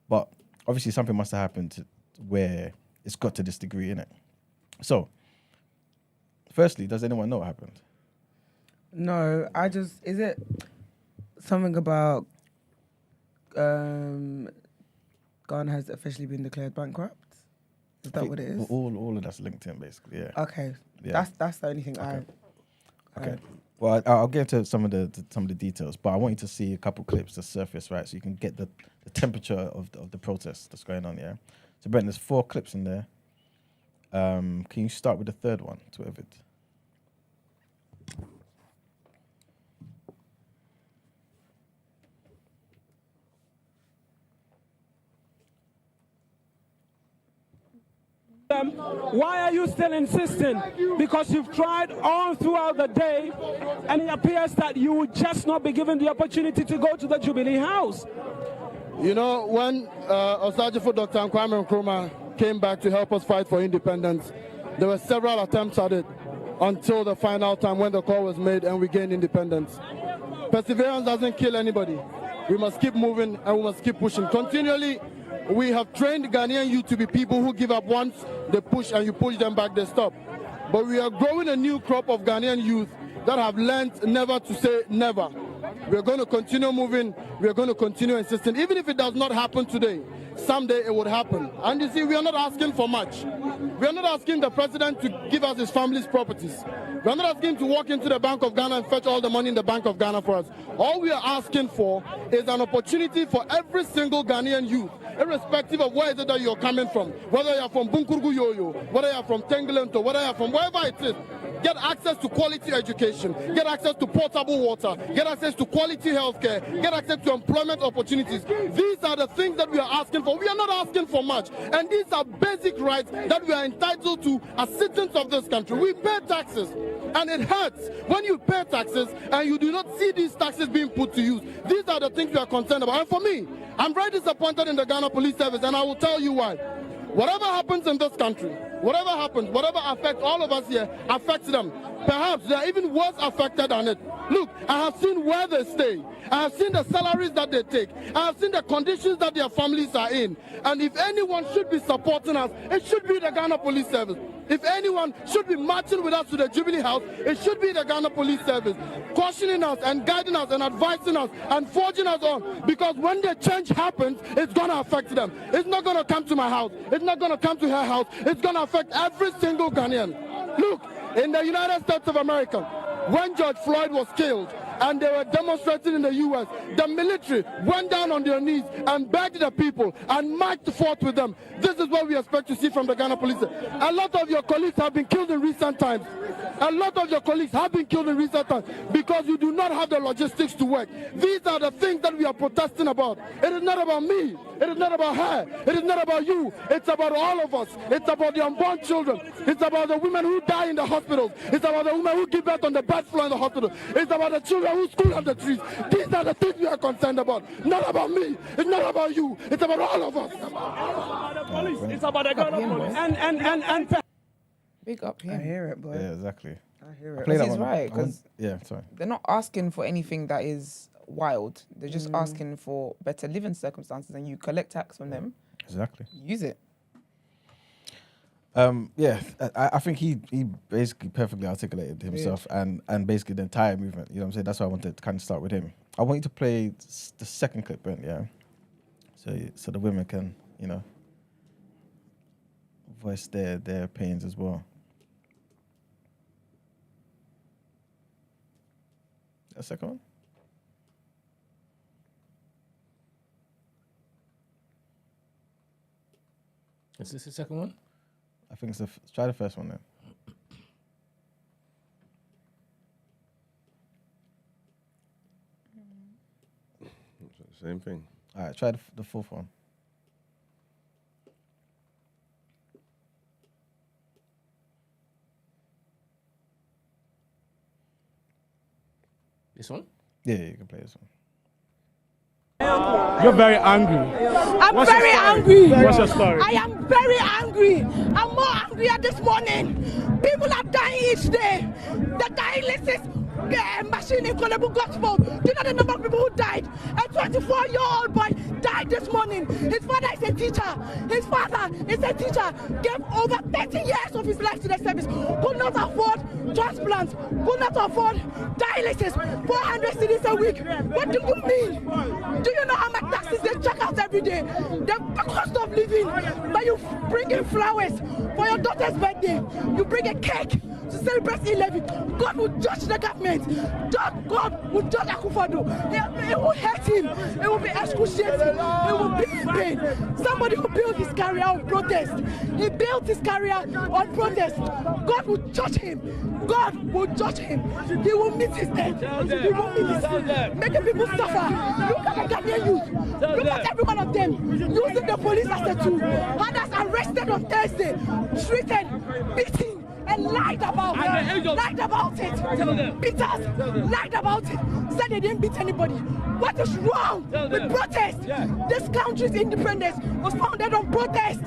But obviously, something must have happened where it's got to this degree, innit? So, firstly, does anyone know what happened? No, is it something about Ghana has officially been declared bankrupt? Is that what it is? All of that's linked in, basically, yeah. Okay, Yeah. that's the only thing Okay. Well, I'll get into some of the details, but I want you to see a couple clips to surface, right, so you can get the temperature of the protest that's going on, yeah? So, Brent, there's 4 clips in there. Can you start with the third one, to Evid? Why are you still insisting? Because you've tried all throughout the day, and it appears that you would just not be given the opportunity to go to the Jubilee House. You know, when Osajifo Dr. Kwame Nkrumah came back to help us fight for independence, there were several attempts at it until the final time when the call was made and we gained independence. Perseverance doesn't kill anybody. We must keep moving and we must keep pushing. Continually, we have trained Ghanaian youth to be people who give up once they push and you push them back, they stop. But we are growing a new crop of Ghanaian youth that have learned never to say never. We are going to continue moving. We are going to continue insisting. Even if it does not happen today, someday it would happen. And you see, we are not asking for much. We are not asking the president to give us his family's properties. We are not asking him to walk into the Bank of Ghana and fetch all the money in the Bank of Ghana for us. All we are asking for is an opportunity for every single Ghanaian youth, irrespective of where is it that you're coming from, whether you're from Bunkurgu Yoyo, whether you're from Tengelento, whether you're from wherever it is, get access to quality education, get access to potable water, get access to quality healthcare, get access to employment opportunities. These are the things that we are asking for. We are not asking for much. And these are basic rights that we are entitled to as citizens of this country. We pay taxes. And it hurts when you pay taxes and you do not see these taxes being put to use. These are the things we are concerned about. And for me, I'm very disappointed in the Ghana Police Service, and I will tell you why. Whatever happens in this country, whatever happens, whatever affects all of us here, affects them. Perhaps they are even worse affected than it. Look, I have seen where they stay. I have seen the salaries that they take. I have seen the conditions that their families are in. And if anyone should be supporting us, it should be the Ghana Police Service. If anyone should be marching with us to the Jubilee House, it should be the Ghana Police Service, cautioning us and guiding us and advising us and forging us on. Because when the change happens, it's going to affect them. It's not going to come to my house. It's not going to come to her house. It's going to affect every single Ghanaian. Look, in the United States of America, when George Floyd was killed and they were demonstrating in the U.S., the military went down on their knees and begged the people and marched forth with them. This is what we expect to see from the Ghana Police. A lot of your colleagues have been killed in recent times. A lot of your colleagues have been killed in recent times because you do not have the logistics to work. These are the things that we are protesting about. It is not about me. It is not about her. It is not about you. It's about all of us. It's about the unborn children. It's about the women who die in the hospitals. It's about the women who give birth on the bed floor in the hospital. It's about the children who school on the trees. These are the things we are concerned about. Not about me. It's not about you. It's about all of us. It's about the police. It's about the Ghana police. And Big up I him. hear it, boy. Yeah, exactly. I hear it. Play that He's one. right, 'cause yeah, sorry. They're not asking for anything that is wild. They're just asking for better living circumstances, and you collect tax from them, Exactly. use it. Yeah, I think he basically perfectly articulated himself and basically the entire movement. You know what I'm saying? That's why I wanted to kind of start with him. I want you to play the second clip, Brent, yeah? So the women can, you know, voice their opinions as well. A second one? Is this the second one? I think it's try the first one then. Same thing. All right, try the fourth one. This one? Yeah, you can play this one. you're very angry. I'm What's your very story? angry. What's your story? I am very angry. I'm more angrier this morning. People are dying each day. The dying list is machine in Kolebu Gospel. Do you know the number of people who died? A 24-year-old boy died this morning. His father is a teacher. His father is a teacher. Gave over 30 years of his life to the service. Could not afford transplants. Could not afford dialysis. 400 cedis a week. What do you mean? Do you know how much taxes they check out every day? The cost of living. But you bring in flowers for your daughter's birthday. You bring a cake to celebrate 11. God will judge the government. God will judge Akufo-Addo. It will hurt him. It will be excruciating. It will be in pain. Somebody who built his career on protest. He built his career on protest. God will judge him. God will judge him. He will meet his end. He will meet his end. Making people suffer. Look at the Ghanaian youth. Look at every one of them using the police as a tool. Others arrested on Thursday, treated, beaten, and lied about it. Lied about it. Beat us. Lied about it. Said they didn't beat anybody. What is wrong with protest? This country's independence was founded on protest.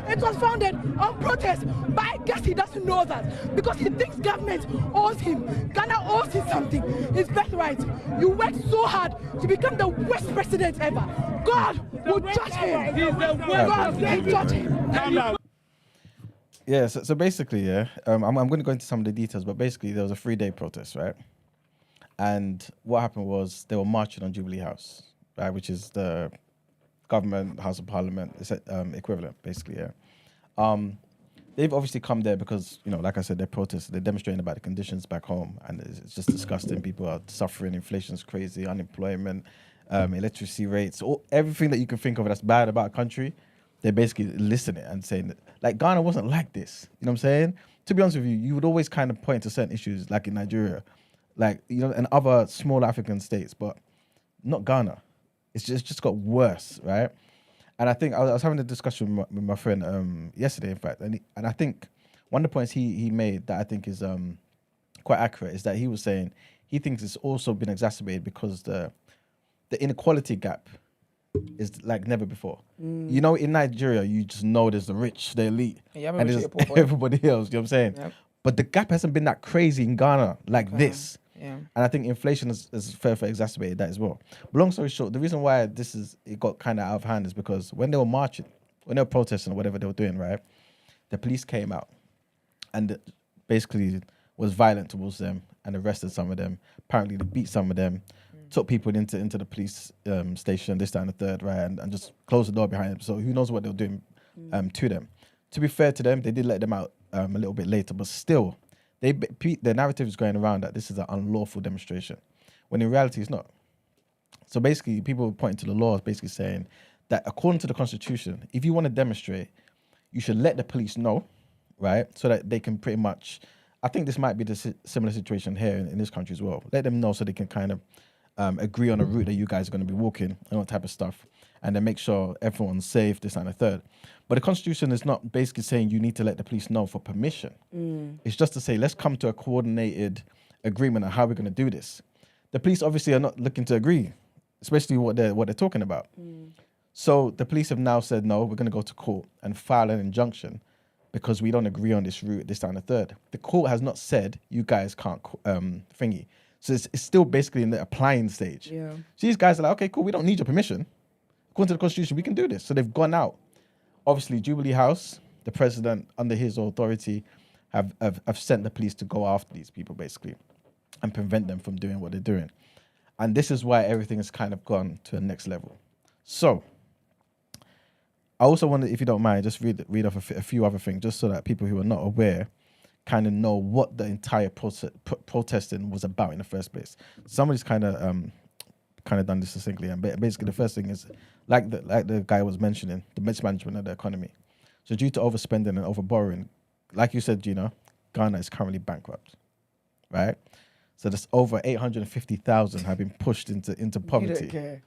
It was founded on protest. But I guess he doesn't know that because he thinks government owes him. Ghana owes him something. His birthright. You worked so hard to become the worst president ever. God will judge him. God will judge him. Yeah, so basically, yeah, I'm going to go into some of the details, but basically there was a 3-day protest, right? And what happened was they were marching on Jubilee House, right, which is the government, House of Parliament, it's equivalent, basically, yeah. They've obviously come there because, like I said, they're protesting, they're demonstrating about the conditions back home, and it's just disgusting. People are suffering, inflation's crazy, unemployment, electricity rates, everything that you can think of that's bad about a country, they're basically listing it and saying that, like, Ghana wasn't like this. You know what I'm saying? To be honest with you, you would always kind of point to certain issues, like in Nigeria, like, and other small African states, but not Ghana. It's just got worse, right? And I think I was having a discussion with my friend yesterday, in fact, and I think one of the points he made that I think is quite accurate is that he was saying he thinks it's also been exacerbated because the inequality gap is like never before. In Nigeria, you just know there's the rich, the elite, and there's everybody else. You know what I'm saying? Yep. But the gap hasn't been that crazy in Ghana like this. Yeah. And I think inflation has further exacerbated that as well. But long story short, the reason why it got kind of out of hand is because when they were marching, when they were protesting or whatever they were doing, right, the police came out and basically was violent towards them and arrested some of them. Apparently they beat some of them, took people into the police station, this, that, and the third, right, and just closed the door behind them. So who knows what they were doing to them. To be fair to them, they did let them out a little bit later, but still, the narrative is going around that this is an unlawful demonstration, when in reality it's not. So basically, people pointing to the law is basically saying that according to the Constitution, if you want to demonstrate, you should let the police know, right, so that they can pretty much, I think this might be the similar situation here in this country as well. Let them know so they can kind of agree on a route that you guys are going to be walking and all type of stuff, and then make sure everyone's safe, this and the third. But the Constitution is not basically saying you need to let the police know for permission. It's just to say, let's come to a coordinated agreement on how we're going to do this. The police obviously are not looking to agree, especially what they're talking about. So the police have now said, no, we're going to go to court and file an injunction because we don't agree on this route, this, that, and the third. The court has not said you guys can't thingy. So it's still basically in the applying stage. Yeah. So these guys are like, okay, cool, we don't need your permission. According to the Constitution, we can do this. So they've gone out. Obviously, Jubilee House, the president, under his authority, have sent the police to go after these people, basically, and prevent them from doing what they're doing. And this is why everything has kind of gone to the next level. So I also wanted, if you don't mind, just read off a few other things, just so that people who are not aware kind of know what the entire protesting was about in the first place. Somebody's kind of done this succinctly, and basically the first thing is, like the guy was mentioning, the mismanagement of the economy. So due to overspending and overborrowing, like you said, Gina, Ghana is currently bankrupt, right? So there's over 850,000 have been pushed into poverty. You don't care.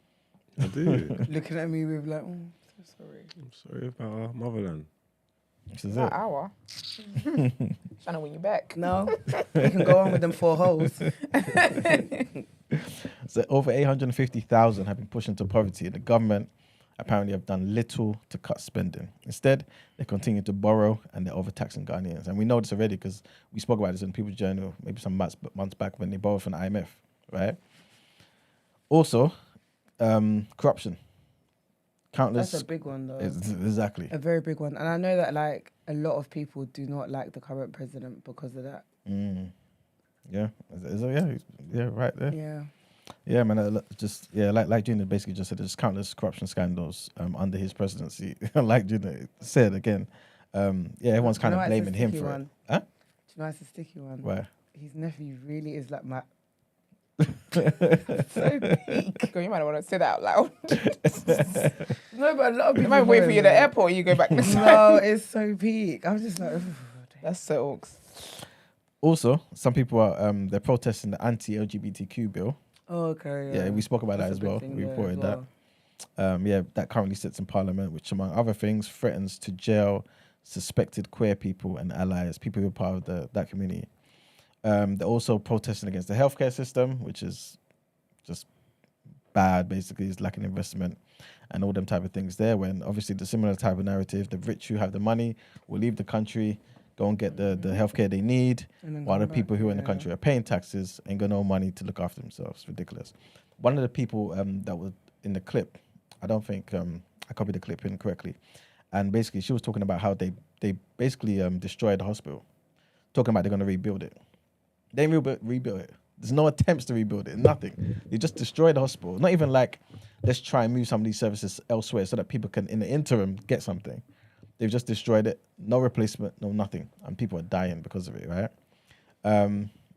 I do. Looking at me with like, I'm so sorry. I'm sorry about our motherland. This is That it. hour. Trying to win you back. No, you can go on with them 4 holes. So over 850,000 have been pushed into poverty, and the government apparently have done little to cut spending. Instead, they continue to borrow and they're overtaxing Ghanaians. And we know this already because we spoke about this in People's Journal maybe some months back when they borrowed from the IMF, right? Also, corruption. Countless. That's a big one, though. Exactly. A very big one. And I know that, like, a lot of people do not like the current president because of that. Yeah. Yeah, right there. Yeah. Yeah, man. Like Gina basically just said, there's countless corruption scandals under his presidency. Like Gina said again, everyone's kind of blaming him for it. Huh? Do you know it's a sticky one? Why? His nephew really is like my... So peak. Girl, you might not want to say that out loud. No, but a lot of people... You might wait for you at the airport, you go back this time. No, it's so peak. I'm just like... That's so orcs. Also, some people are they're protesting the anti-LGBTQ bill. Oh, okay. Yeah, we spoke about that as well. We reported that. That currently sits in Parliament, which, among other things, threatens to jail suspected queer people and allies, people who are part of that community. They're also protesting against the healthcare system, which is just bad, basically. It's lacking investment and all them type of things there, when obviously the similar type of narrative, the rich who have the money will leave the country, go and get the healthcare they need, while the people who are in the country are paying taxes and got no money to look after themselves. It's ridiculous. One of the people that was in the clip, I don't think I copied the clip incorrectly, and basically she was talking about how they basically destroyed the hospital, talking about they're going to rebuild it. They didn't rebuild it. There's no attempts to rebuild it, nothing. They just destroyed the hospital. Not even like let's try and move some of these services elsewhere so that people can, in the interim, get something. They've just destroyed it. No replacement, no nothing. And people are dying because of it, right?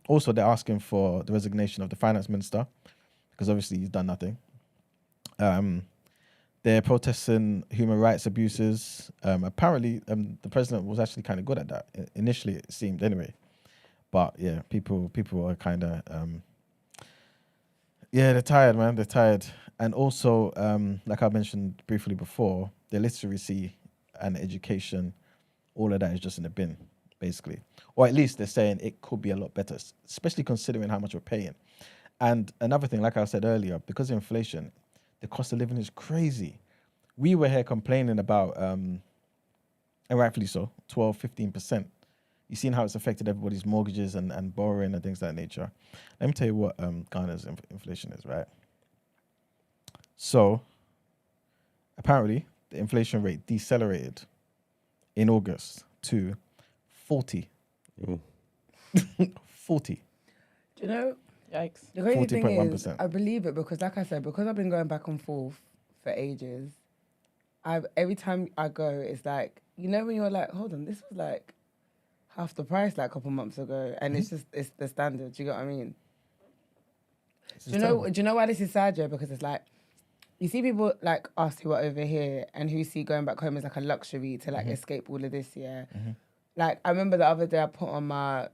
Also, they're asking for the resignation of the finance minister because obviously he's done nothing. They're protesting human rights abuses. Apparently, the president was actually kind of good at that. Initially, it seemed anyway. But yeah, people are kind of, they're tired, man. They're tired. And also, like I mentioned briefly before, the literacy and education, all of that is just in the bin, basically. Or at least they're saying it could be a lot better, especially considering how much we're paying. And another thing, like I said earlier, because of inflation, the cost of living is crazy. We were here complaining about, and rightfully so, 12, 15%. You've seen how it's affected everybody's mortgages and borrowing and things of that nature. Let me tell you what Ghana's inflation is, right? So, apparently, the inflation rate decelerated in August to 40. 40. Do you know? Yikes. The crazy thing is, 40.1%. I believe it because, like I said, because I've been going back and forth for ages, every time I go, it's like, you know when you're like, hold on, this was like half the price like a couple months ago, and it's the standard. Do you get what I mean? Do you know why this is sad, Joe? Because it's like, you see people like us who are over here and who see going back home as like a luxury to like escape all of this, yeah. Like, I remember the other day I put on my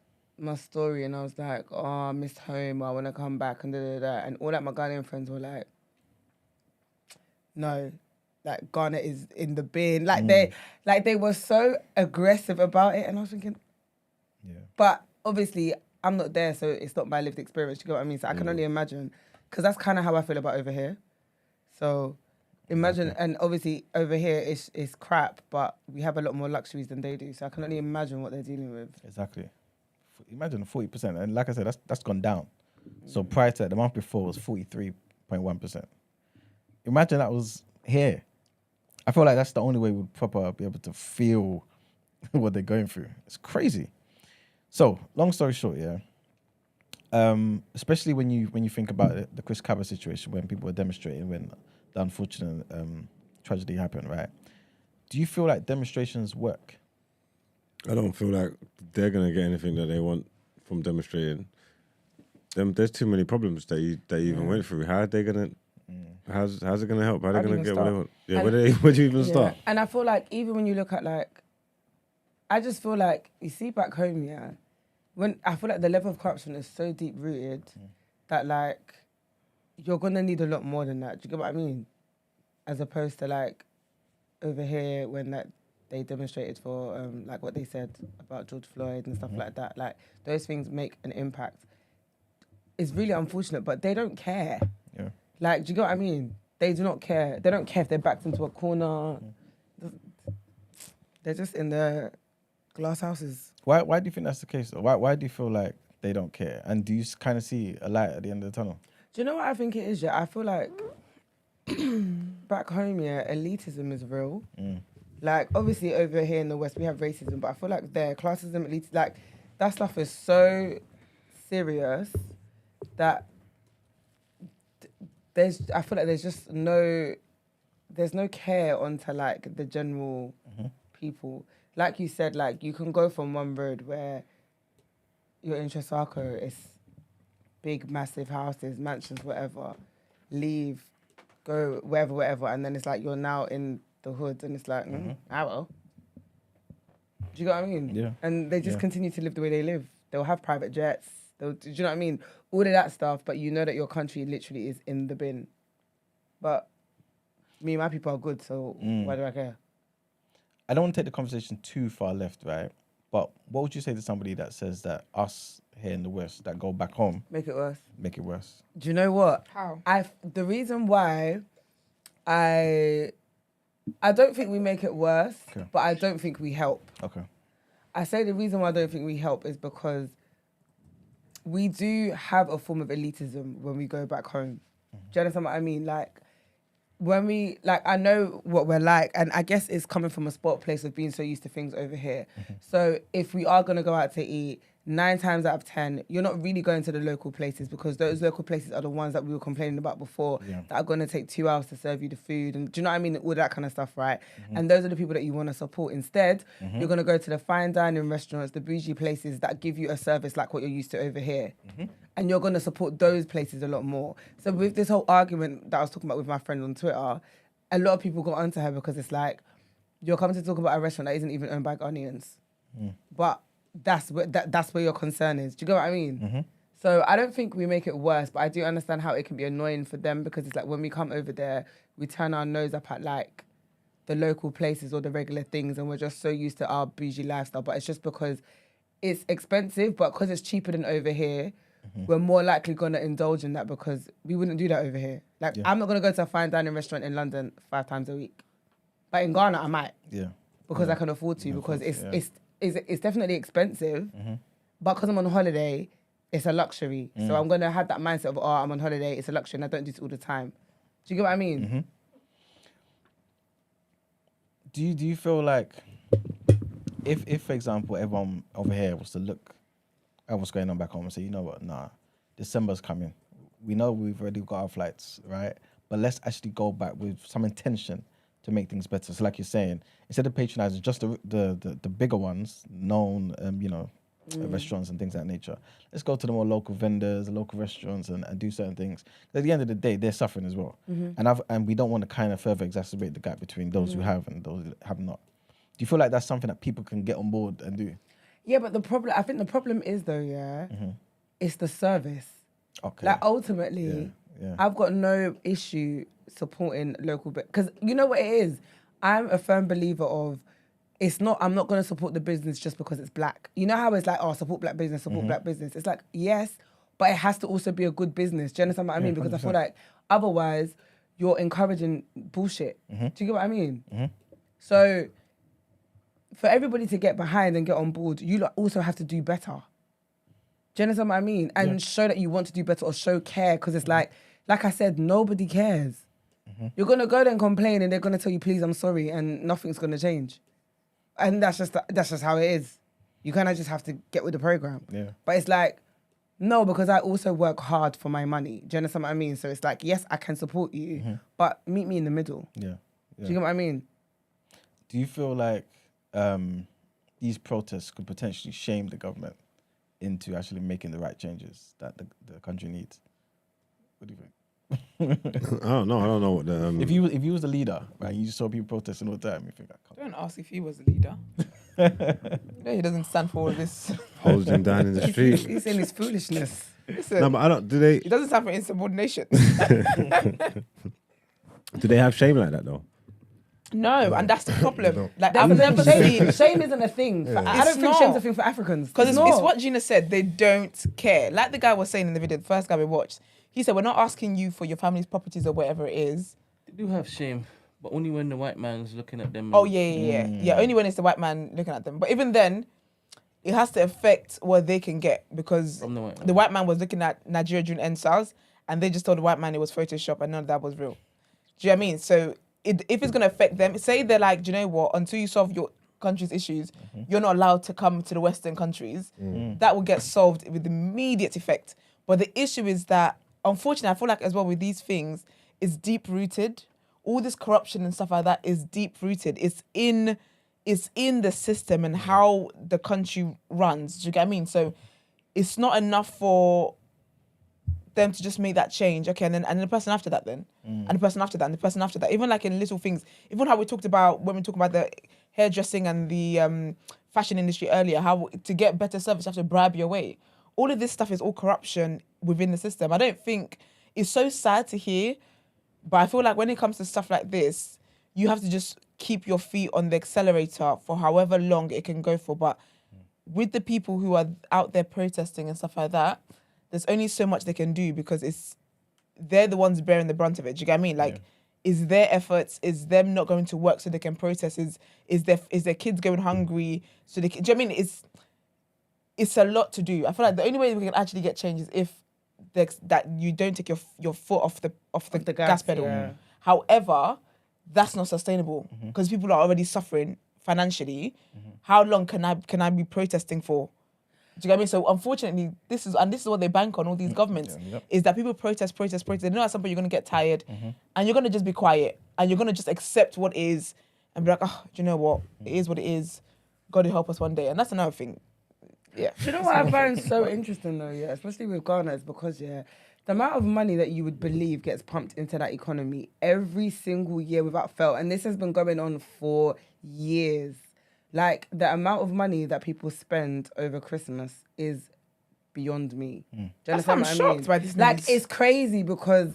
story and I was like, oh, I missed home, or I want to come back, and and all like my Ghanaian friends were like, no, like Ghana is in the bin. Like they were so aggressive about it, and I was thinking, but obviously I'm not there, so it's not my lived experience. You get what I mean? So I can only imagine, because that's kind of how I feel about over here. So imagine, and obviously over here it's crap, but we have a lot more luxuries than they do. So I can only imagine what they're dealing with. Exactly. Imagine 40%, and like I said, that's gone down. So prior to that, the month before was 43.1%. Imagine that was here. I feel like that's the only way we'd proper be able to feel what they're going through. It's crazy. So, long story short, especially when you think about it, the Chris Cabba situation, when people were demonstrating when the unfortunate tragedy happened, right? Do you feel like demonstrations work? I don't feel like they're gonna get anything that they want from demonstrating. There's too many problems that you even went through. How are they gonna? How's it gonna help? How are they gonna get what they want? Yeah, where do you even start? And I feel like even when you look at like, I just feel like you see back home, when I feel like the level of corruption is so deep rooted that like you're gonna need a lot more than that. Do you get what I mean? As opposed to like over here when like they demonstrated for like what they said about George Floyd and stuff like that. Like those things make an impact. It's really unfortunate, but they don't care. Yeah. Like, do you get what I mean? They do not care. They don't care if they're backed into a corner. They're just in the glass houses. Why do you think that's the case? Though? Why do you feel like they don't care? And do you kind of see a light at the end of the tunnel? Do you know what I think it is? Yeah, I feel like back home, elitism is real. Like, obviously over here in the West, we have racism, but I feel like there, classism, like, that stuff is so serious that I feel like there's no care onto, like, the general people. Like you said, like, you can go from one road where you're in Trasacco, it's big, massive houses, mansions, whatever, leave, go wherever, and then it's like you're now in the hood, and it's like, well. Do you get what I mean? Yeah. And they just continue to live the way they live. They'll have private jets. Do you know what I mean? All of that stuff, but you know that your country literally is in the bin. But me and my people are good, so why do I care? I don't want to take the conversation too far left, right? But what would you say to somebody that says that us here in the West that go back home Make it worse. make it worse? Do you know what? How? The reason why I don't think we make it worse, but I don't think we help. Okay. I say the reason why I don't think we help is because we do have a form of elitism when we go back home. Do you understand what I mean? Like, when we, like, I know what we're like, and I guess it's coming from a spot place of being so used to things over here. So if we are going to go out to eat, 9 times out of 10, you're not really going to the local places because those local places are the ones that we were complaining about before that are going to take 2 hours to serve you the food. And do you know what I mean? All that kind of stuff, right? And those are the people that you want to support. Instead, you're going to go to the fine dining restaurants, the bougie places that give you a service like what you're used to over here. And you're going to support those places a lot more. So with this whole argument that I was talking about with my friend on Twitter, a lot of people got onto her because it's like, you're coming to talk about a restaurant that isn't even owned by Ghanaians. But that's where your concern is. Do you get what I mean? So I don't think we make it worse, but I do understand how it can be annoying for them because it's like when we come over there, we turn our nose up at like the local places or the regular things and we're just so used to our bougie lifestyle. But it's just because it's expensive, but because it's cheaper than over here, we're more likely going to indulge in that because we wouldn't do that over here. Like I'm not going to go to a fine dining restaurant in London 5 times a week. But in Ghana, I might. Because I can afford to because it's definitely expensive, but because I'm on holiday, it's a luxury. So I'm going to have that mindset of, I'm on holiday, it's a luxury, and I don't do this all the time. Do you get what I mean? Do you feel like if for example, everyone over here was to look at what's going on back home and say, you know what, nah, December's coming. We know we've already got our flights, right? But let's actually go back with some intention to make things better. So like you're saying, instead of patronizing just the bigger ones, known, restaurants and things of that nature, let's go to the more local vendors, the local restaurants and do certain things. At the end of the day, they're suffering as well. And we don't want to kind of further exacerbate the gap between those who have and those that have not. Do you feel like that's something that people can get on board and do? Yeah, but I think the problem is though, it's the service. Okay. Like ultimately, I've got no issue supporting local, because you know what it is? I'm a firm believer of, I'm not going to support the business just because it's black. You know how it's like, support black business, support black business. It's like, yes, but it has to also be a good business. Do you understand what I mean? Because 100%. I feel like otherwise you're encouraging bullshit. Do you get what I mean? So for everybody to get behind and get on board, you also have to do better. Do you understand what I mean? And show that you want to do better or show care, because it's like I said, nobody cares. You're going to go there and complain and they're going to tell you, please, I'm sorry, and nothing's going to change. And that's just how it is. You kind of just have to get with the program. Yeah. But it's like, no, because I also work hard for my money. Do you understand what I mean? So it's like, yes, I can support you, but meet me in the middle. Yeah. Do you get what I mean? Do you feel like these protests could potentially shame the government into actually making the right changes that the country needs? What do you think? I don't know what the. If you was the leader, right, you just saw people protesting all the time, you think, Don't ask if he was the leader. No, he doesn't stand for all this. Holds him down in the street. He's saying his foolishness. Listen, No, but I don't. Do they? he doesn't stand for insubordination. Do they have shame like that though? No, and that's the problem. Like, I've I've never seen. Shame isn't a thing. I don't think shame's a thing for Africans. Because it's what Gina said, they don't care. Like the guy was saying in the video, the first guy we watched, he said, we're not asking you for your family's properties or whatever it is. They do have shame, but only when the white man's looking at them. Oh, yeah, only when it's the white man looking at them. But even then, it has to affect what they can get, because From the white man. the white man was looking at Nigeria during EndSARS, and they just told the white man it was Photoshop and none of that was real. Do you know what I mean? So if it's going to affect them, say they're like, do you know what, until you solve your country's issues, you're not allowed to come to the Western countries, that will get solved with immediate effect. But the issue is that, unfortunately, I feel like as well with these things, it's deep-rooted. All this corruption and stuff like that is deep-rooted. It's in the system and how the country runs. Do you get what I mean? So it's not enough for them to just make that change. Okay, and then the person after that then. And the person after that, and the person after that. Even like in little things, even how we talked about, when we talk about the hairdressing and the fashion industry earlier, how to get better service, you have to bribe your way. All of this stuff is all corruption within the system. I don't think, it's so sad to hear, but I feel like when it comes to stuff like this, you have to just keep your feet on the accelerator for however long it can go for. But with the people who are out there protesting and stuff like that, there's only so much they can do, because they're the ones bearing the brunt of it. Do you get what I mean? Like, is their efforts, is them not going to work so they can protest, is their kids going hungry so they can, do you know what I mean? It's a lot to do. I feel like the only way we can actually get change is if that you don't take your foot off the gas pedal. Yeah. However, that's not sustainable, because people are already suffering financially. How long can I be protesting for? Do you get me? So unfortunately, this is what they bank on, all these governments, is that people protest. They know at some point you're going to get tired and you're going to just be quiet and you're going to just accept what is and be like, oh, do you know what? It is what it is. God will help us one day. And that's another thing. Yeah. Do you know what I find so interesting though, yeah, especially with Ghana, is because, yeah, the amount of money that you would believe gets pumped into that economy every single year without fail, and this has been going on for years. Like, the amount of money that people spend over Christmas is beyond me. Do you understand what I mean? Shocked by this Like, news. it's crazy because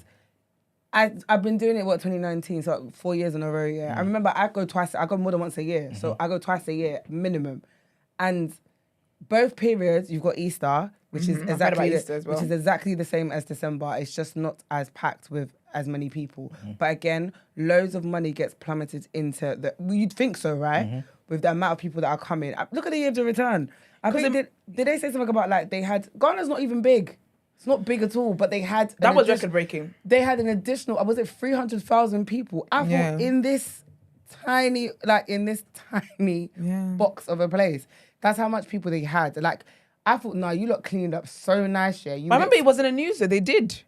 I've been doing it, 2019, so 4 years in a row, yeah. I remember I go more than once a year, so I go twice a year, minimum. And both periods, you've got Easter, which is exactly which is exactly the same as December. It's just not as packed with as many people. But again, loads of money gets plummeted into the. You'd think so, right? With the amount of people that are coming. Look at the year of the return. I think did they say something about like they had Ghana's not even big. It's not big at all. But they had that was record breaking. They had an additional. Was it 300,000 people? I thought in this tiny box of a place. That's how much people they had. Like, I thought, no, you lot cleaned up so nice, yeah. I remember it wasn't a news, though. They did.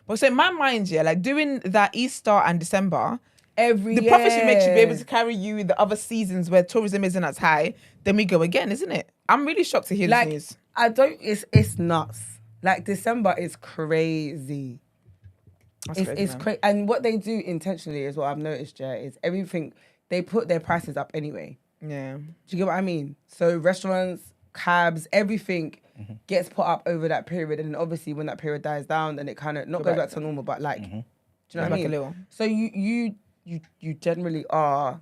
But so in my mind, yeah, like doing that Easter and December, the profits you make should be able to carry you in the other seasons where tourism isn't as high. Then we go again, isn't it? I'm really shocked to hear this news. It's nuts. Like, December is crazy. It's crazy. And what they do intentionally is what I've noticed, yeah, is everything, they put their prices up anyway. Yeah. Do you get what I mean? So restaurants, cabs, everything gets put up over that period. And obviously when that period dies down, then it kind of goes back to normal, but like, do you know what I mean? A little. So you generally are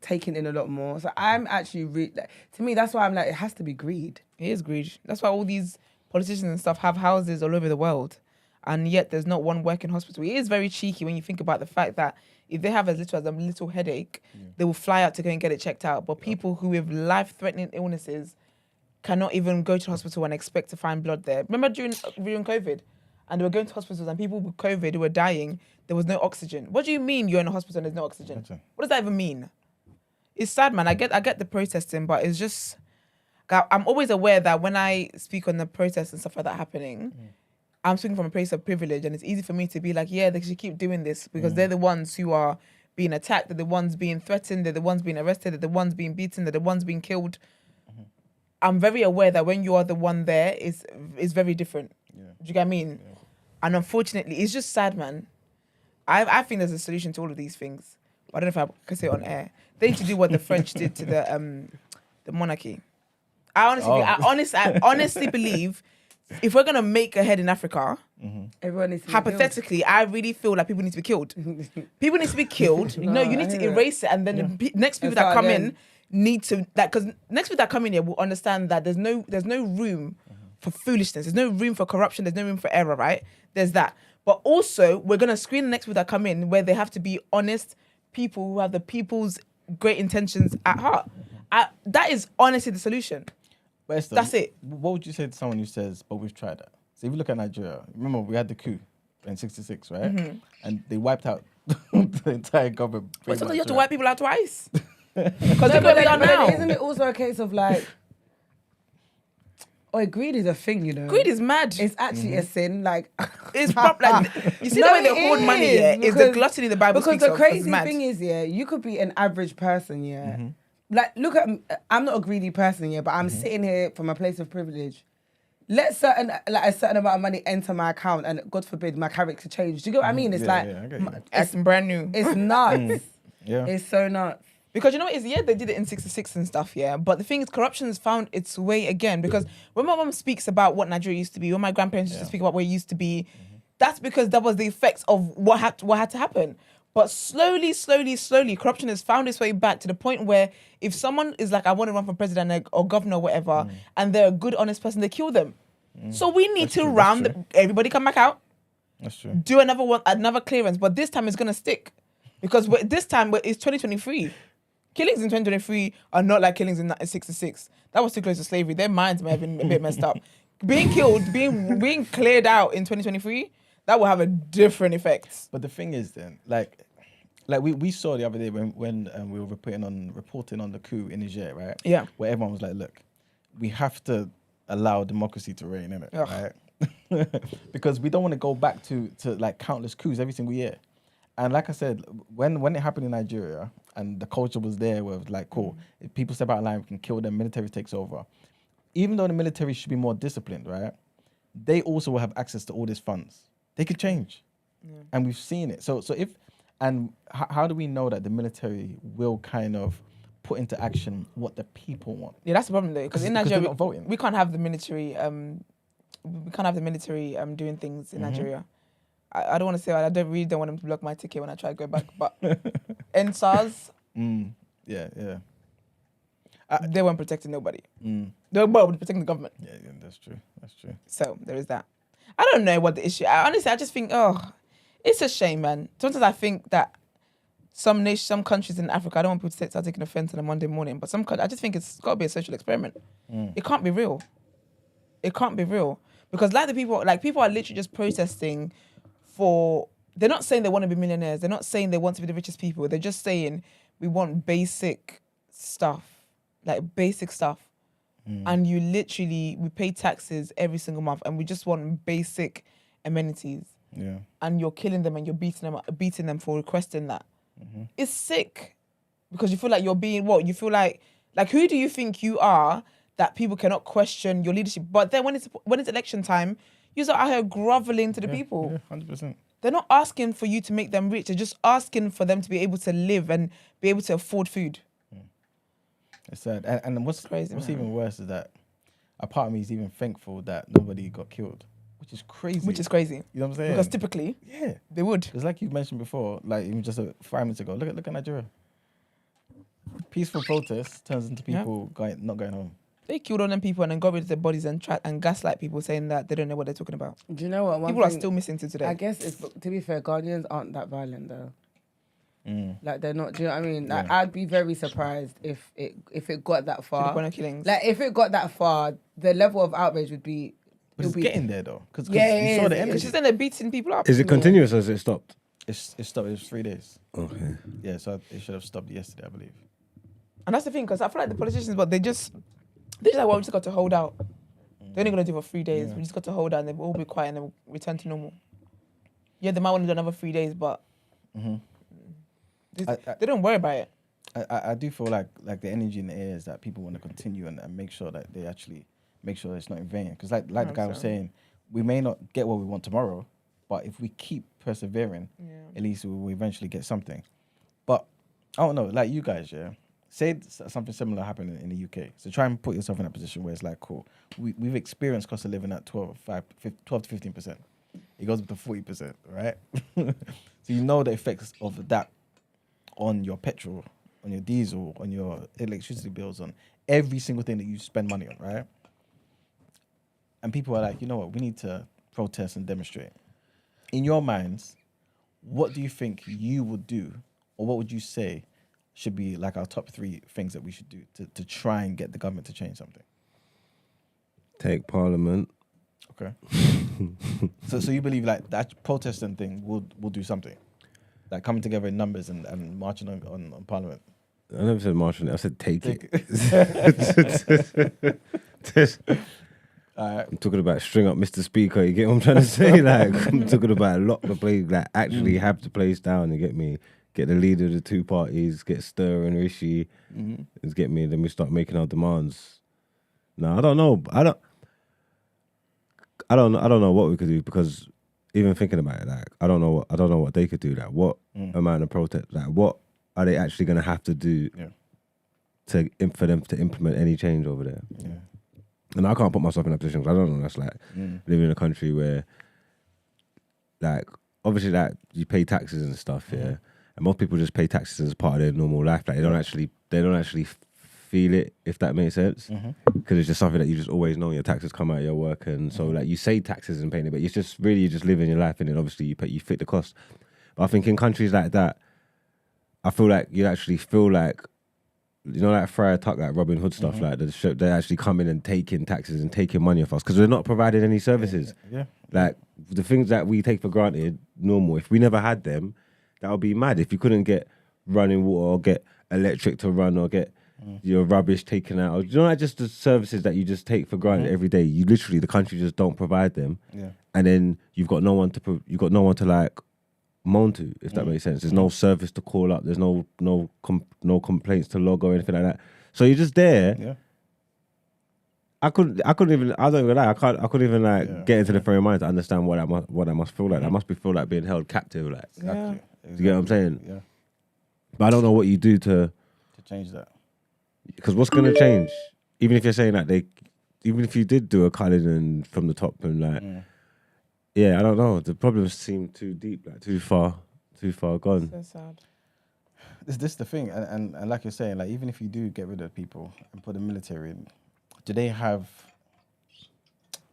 taking in a lot more. So I'm actually, to me, that's why I'm like, it has to be greed. It is greed. That's why all these politicians and stuff have houses all over the world. And yet there's not one working hospital. It is very cheeky when you think about the fact that if they have as little as a little headache, they will fly out to go and get it checked out. But people who with life-threatening illnesses cannot even go to the hospital and expect to find blood there. Remember during COVID, and they were going to hospitals and people with COVID who were dying, there was no oxygen. What do you mean you're in a hospital and there's no oxygen? What does that even mean? It's sad, man. I get the protesting, but it's just... I'm always aware that when I speak on the protests and stuff like that happening... I'm speaking from a place of privilege, and it's easy for me to be like, yeah, they should keep doing this because they're the ones who are being attacked, they're the ones being threatened, they're the ones being arrested, they're the ones being beaten, they're the ones being killed. I'm very aware that when you are the one there, it's very different. Do you get what I mean? Yeah. And unfortunately, it's just sad, man. I think there's a solution to all of these things. I don't know if I can say it on air. They need to do what the French did to the monarchy. I honestly believe if we're gonna make a head in Africa, everyone needs to hypothetically, I really feel like people need to be killed. People need to be killed. You need to erase it, and then the next people that come in need to because next people that come in here will understand that there's no room for foolishness. There's no room for corruption. There's no room for error. Right? There's that. But also, we're gonna screen the next people that come in where they have to be honest people who have the people's great intentions at heart. That is honestly the solution. But Esther, that's it. What would you say to someone who says, but we've tried that? So if you look at Nigeria, remember we had the coup in 66, right? And they wiped out the entire government. But sometimes you have to wipe people out twice. Because look where we are now. Isn't it also a case of like, greed is a thing, you know? Greed is mad. It's actually a sin. Like, it's like you see the way they hoard money. Yeah, is the gluttony the Bible speaks of. Because the crazy thing is, yeah, you could be an average person, yeah. Like, look at, I'm not a greedy person, yeah, but I'm sitting here from a place of privilege. Let a certain amount of money enter my account, and God forbid my character change. Do you get what I mean? It's it's brand new. It's nuts. It's so nuts. Because you know what it is? Yeah, they did it in 66 and stuff, yeah. But the thing is, corruption has found its way again. Because when my mum speaks about what Nigeria used to be, when my grandparents used to speak about what it used to be, that's because that was the effects of what had to happen. But slowly, corruption has found its way back to the point where if someone is like, I want to run for president or governor or whatever, and they're a good, honest person, they kill them. So we need to everybody come back out. That's true. Do another clearance, but this time it's going to stick. Because this time it's 2023. Killings in 2023 are not like killings in 66. That was too close to slavery. Their minds may have been a bit messed up. Being killed, being cleared out in 2023, that will have a different effect. But the thing is then, like we saw the other day when we were reporting on the coup in Niger, right? Yeah. Where everyone was like, look, we have to allow democracy to reign, innit? Ugh. Right? Because we don't want to go back to like countless coups every single year. And like I said, when it happened in Nigeria and the culture was there where it was like, cool, if people step out of line, we can kill them, military takes over. Even though the military should be more disciplined, right? They also will have access to all these funds. They could change. Yeah. And we've seen it. So if, and how do we know that the military will kind of put into action what the people want? Yeah, that's the problem though. Because in Nigeria, not voting. we can't have the military, doing things in Nigeria. I don't want to say, I really don't want them to block my ticket when I try to go back, but NSAS, yeah. They weren't protecting nobody. They were protecting the government. Yeah, that's true. So there is that. I don't know what the issue. Honestly, I just think, it's a shame, man. Sometimes I think that some countries in Africa, I don't want people to start taking offense on a Monday morning, but I just think it's got to be a social experiment. It can't be real. It can't be real because people are literally just protesting they're not saying they want to be millionaires. They're not saying they want to be the richest people. They're just saying we want basic stuff. And we pay taxes every single month and we just want basic amenities. Yeah. And you're killing them and you're beating them for requesting that. It's sick because you feel like you're being you feel like who do you think you are that people cannot question your leadership? But then when it's election time, you're out here groveling to the people. Yeah, 100%. They're not asking for you to make them rich. They're just asking for them to be able to live and be able to afford food. It's sad. And what's crazy, what's man. even worse is that a part of me is even thankful that nobody got killed, which is crazy. You know what I'm saying? Because typically, they would. Because like you mentioned before, like even just 5 minutes ago, look at Nigeria. Peaceful protest turns into people not going home. They killed all them people and then got rid of their bodies and gaslight people saying that they don't know what they're talking about. Do you know what? People are still missing to today. I guess, to be fair, Guardians aren't that violent though. Like they're not. Do you know what I mean? Like I'd be very surprised if it got that far. To the point of killings. Like if it got that far, the level of outrage would be. But it's getting there though, because you saw the energy. Because she's then they're beating people up. Is it continuous or has it stopped? It stopped. It was 3 days. Okay. Yeah, so it should have stopped yesterday, I believe. And that's the thing, because I feel like the politicians, but they just like, well, we just got to hold out. They're only going to do it for 3 days. We just got to hold out and they'll all be quiet and then return to normal. Yeah, they might want to do another 3 days, but they don't worry about it. I do feel like the energy in the air is that people want to continue and make sure that they actually make sure it's not in vain. Because like the guy was saying, we may not get what we want tomorrow, but if we keep persevering, at least we will eventually get something. But I don't know, like you guys, say something similar happened in the UK. So try and put yourself in a position where it's like, cool, we've experienced cost of living at 12 to 15%. It goes up to 40%, right? So you know the effects of that on your petrol, on your diesel, on your electricity bills, on every single thing that you spend money on, right? And people are like, you know what, we need to protest and demonstrate. In your minds, what do you think you would do, or what would you say should be like our top 3 things that we should do to try and get the government to change something? Take Parliament. Okay. so you believe like that protesting thing will do something? Like coming together in numbers and marching on Parliament? I never said marching, I said take it. I'm talking about string up Mr. Speaker, you get what I'm trying to say? Like, I'm talking about lock the place, like actually have the place down and get the leader of the 2 parties, get Stir and Rishi, and get me, then we start making our demands. No, I don't know. I don't know what we could do, because even thinking about it, like I don't know what they could do. Like what amount of protest, like what are they actually gonna have to do for them to implement any change over there? Yeah. And I can't put myself in that position, because I don't know. That's like living in a country where, like, obviously, like you pay taxes and stuff, and most people just pay taxes as part of their normal life. Like they don't actually feel it, if that makes sense, because it's just something that you just always know. Your taxes come out of your work, and so like you say taxes and paying it, but it's just really you just living your life, and then obviously you fit the cost. But I think in countries like that, I feel like you actually feel like, you know, like Friar Tuck, like Robin Hood stuff, like they actually come in and taking taxes and taking money off us because they're not providing any services. Yeah. Like the things that we take for granted, normal. If we never had them, that would be mad. If you couldn't get running water or get electric to run or get your rubbish taken out. You know, like just the services that you just take for granted every day. You literally, the country just don't provide them. Yeah. And then you've got no one to like moan to, if that makes sense. There's no service to call up. There's no complaints to log or anything like that. So you're just there. Yeah. I couldn't even. I don't even lie. I couldn't even like get into the frame of mind to understand what I must feel like. I must be feel like being held captive. Like, Exactly. do you get what I'm saying? Yeah. But I don't know what you do to change that. Because what's gonna change? Even if you're saying that even if you did do a culling and from the top and like, I don't know. The problems seem too deep, like too far gone. So sad. This is the thing, and like you're saying, like even if you do get rid of people and put the military in, do they have?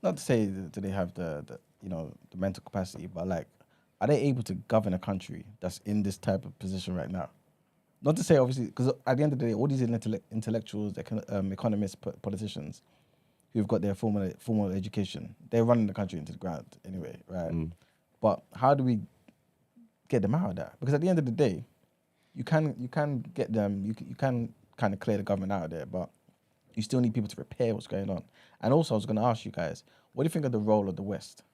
Not to say do they have the the mental capacity, but like, are they able to govern a country that's in this type of position right now? Not to say obviously, because at the end of the day, all these intellectuals, economists, politicians, who've got their formal education, they're running the country into the ground anyway, right? But how do we get them out of that? Because at the end of the day, you can get them, you can kind of clear the government out of there, but you still need people to repair what's going on. And also, I was going to ask you guys, what do you think of the role of the West?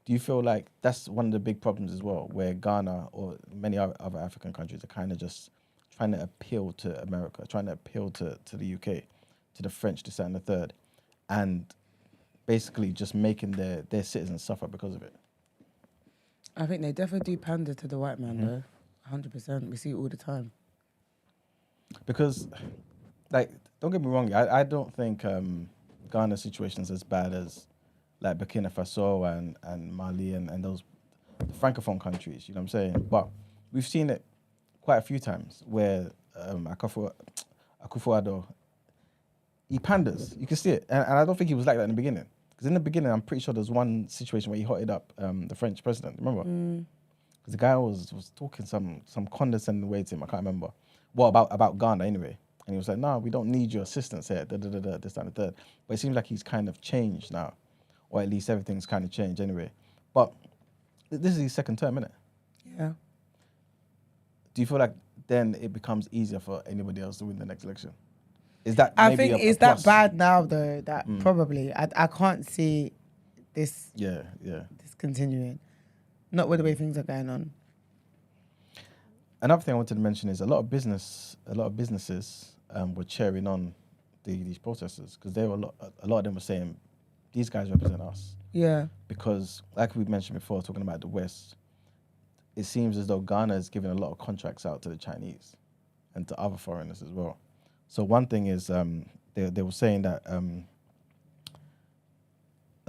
Do you feel like that's one of the big problems as well, where Ghana or many other African countries are kind of just trying to appeal to America, trying to appeal to the UK, to the French, this, that, and the third, and basically just making their citizens suffer because of it? I think they definitely do pander to the white man, though. 100%. We see it all the time. Because, like, don't get me wrong, I don't think Ghana's situation is as bad as like Burkina Faso and Mali and those francophone countries, you know what I'm saying? But we've seen it quite a few times where Akufo-Addo, he panders. You can see it. And I don't think he was like that in the beginning. Because in the beginning, I'm pretty sure there's one situation where he hotted up the French president, remember? Because the guy was talking some condescending way to him, I can't remember. Well, about Ghana anyway. And he was like, no, we don't need your assistance here, this, that, and the third. But it seems like he's kind of changed now. Or at least everything's kind of changed anyway. But this is his second term, isn't it? Yeah. Do you feel like then it becomes easier for anybody else to win the next election? Is that I maybe think a is plus? that bad now though? That probably I can't see this this continuing. Not with the way things are going on. Another thing I wanted to mention is a lot of businesses were cheering on these protesters because a lot of them were saying these guys represent us. Yeah. Because like we mentioned before, talking about the West, it seems as though Ghana is giving a lot of contracts out to the Chinese and to other foreigners as well. So one thing is they were saying that a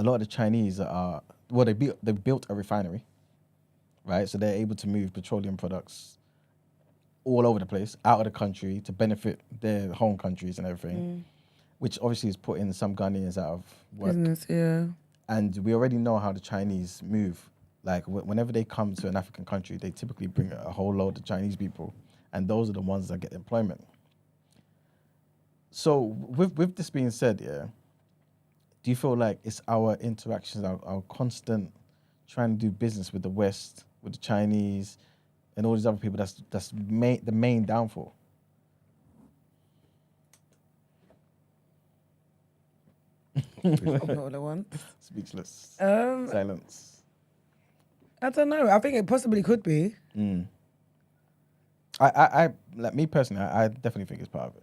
lot of the Chinese they built a refinery, right? So they're able to move petroleum products all over the place, out of the country to benefit their home countries and everything, which obviously is putting some Ghanaians out of work. Business, yeah. And we already know how the Chinese move. Like whenever they come to an African country, they typically bring a whole load of Chinese people, and those are the ones that get employment. So with this being said, do you feel like it's our interactions, our constant trying to do business with the West, with the Chinese, and all these other people that's the main downfall? Not all at once. Speechless. Um, Silence. I don't know. I think it possibly could be. I like me personally, I definitely think it's part of it.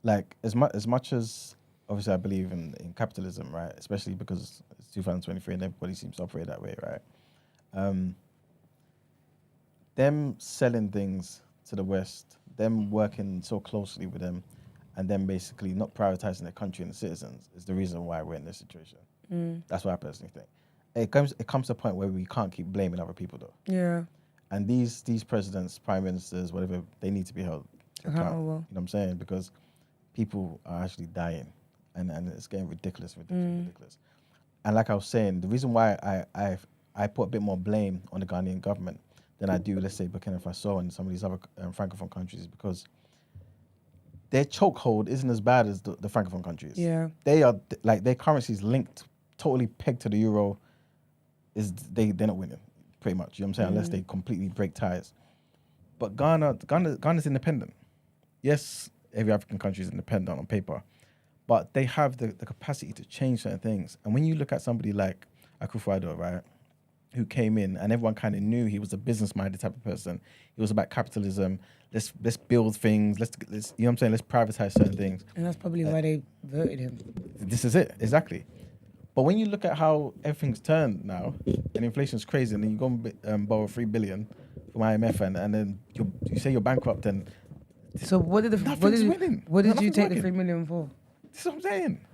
Like as much as obviously I believe in capitalism, right? Especially because it's 2023 and everybody seems to operate that way, right? Them selling things to the West, them working so closely with them, and them basically not prioritizing their country and the citizens is the reason why we're in this situation. That's what I personally think. It comes to a point where we can't keep blaming other people though. Yeah. And these presidents, prime ministers, whatever, they need to be held accountable. You know what I'm saying? Because people are actually dying, and it's getting ridiculous. And like I was saying, the reason why I put a bit more blame on the Ghanaian government than I do, let's say, Burkina Faso and some of these other francophone countries is because their chokehold isn't as bad as the francophone countries. Yeah. They are like their currency is linked, totally pegged to the euro. They're not winning, pretty much. You know what I'm saying? Unless they completely break ties. But Ghana's independent. Yes, every African country is independent on paper, but they have the capacity to change certain things. And when you look at somebody like Akufo-Addo, right, who came in and everyone kind of knew he was a business-minded type of person. He was about capitalism. Let's build things. Let's you know what I'm saying? Let's privatize certain things. And that's probably why they voted him. This is it, exactly. But when you look at how everything's turned now, and inflation's crazy, and then you go and borrow $3 billion from IMF, and then you say you're bankrupt, and So what did winning. What did you Nothing's take the working. $3 million for? This is what I'm saying.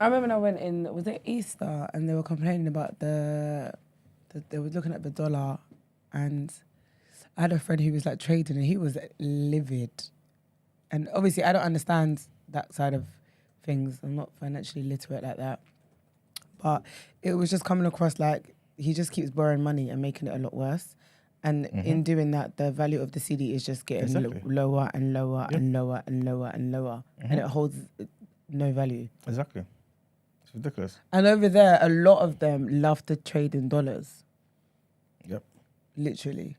I remember when I went in, was it Easter, and they were complaining about they were looking at the dollar, and I had a friend who was like trading, and he was livid. And obviously, I don't understand that side of things. I'm not financially literate like that. But it was just coming across like he just keeps borrowing money and making it a lot worse. And in doing that, the value of the CD is just getting lower and lower and lower and lower and lower. And it holds no value. Exactly. It's ridiculous. And over there, a lot of them love to trade in dollars. Yep. Literally.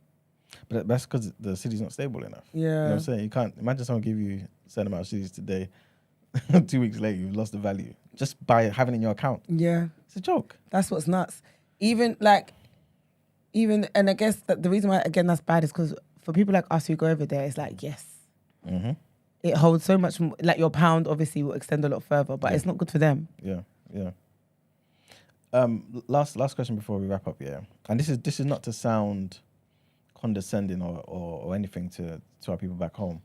But that's because the city's not stable enough. Yeah. You know what I'm saying? You can't imagine someone give you a certain amount of cities today. 2 weeks later, you've lost the value just by having it in your account. Yeah. It's a joke. That's what's nuts. And I guess that the reason why, again, that's bad is because for people like us who go over there, it's like, yes. It holds so much more, like your pound obviously will extend a lot further, but it's not good for them. Yeah. Last question before we wrap up, yeah. And this is not to sound condescending or anything to our people back home.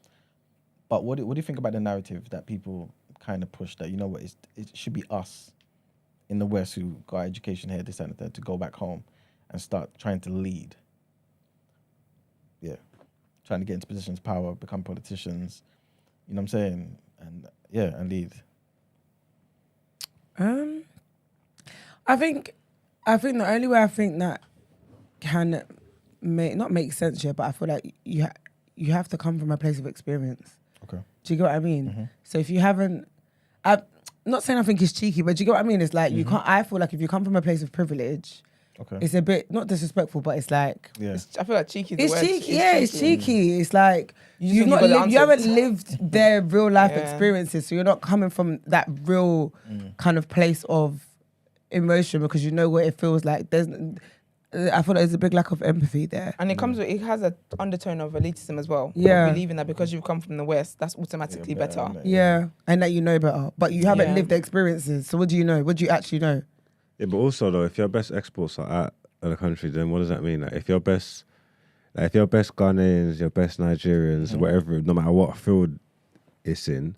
But what do you think about the narrative that people kind of push that, you know what, it should be us in the West who got education here, this and that, to go back home and start trying to lead? Yeah. Trying to get into positions of power, become politicians, you know what I'm saying? And lead. I think the only way I think that can not make sense here, but I feel like you have to come from a place of experience. Okay. Do you get what I mean? So if you haven't, I'm not saying I think it's cheeky, but do you get what I mean? It's like you can't. I feel like if you come from a place of privilege, it's a bit not disrespectful, but it's like I feel like cheeky. It's cheeky. It's cheeky. It's like you haven't lived their real life experiences, so you're not coming from that real kind of place of emotion because you know what it feels like. I feel like there's a big lack of empathy there. And it has an undertone of elitism as well. Yeah. Believing that because you've come from the West, that's automatically better. Yeah. And that you know better. But you haven't lived the experiences. So what do you know? What do you actually know? Yeah, but also though, if your best exports are out of the country, then what does that mean? Like if your best Ghanaians, your best Nigerians, whatever, no matter what field it's in,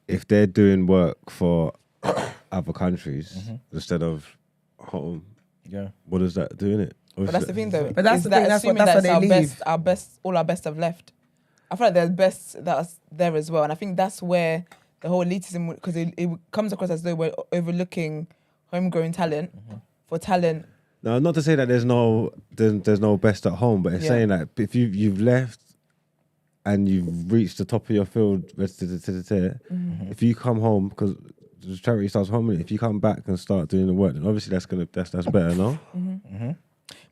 if they're doing work for other countries instead of home, what does that do in it? But that's the thing though. But that's the thing, that's what they leave. All our best have left. I feel like there's best that's there as well. And I think that's where the whole elitism, because it comes across as though we're overlooking homegrown talent for talent. No, not to say that there's no best at home, but it's saying that if you've left and you've reached the top of your field, if you come home, because the charity starts home, if you come back and start doing the work, then obviously that's better, no?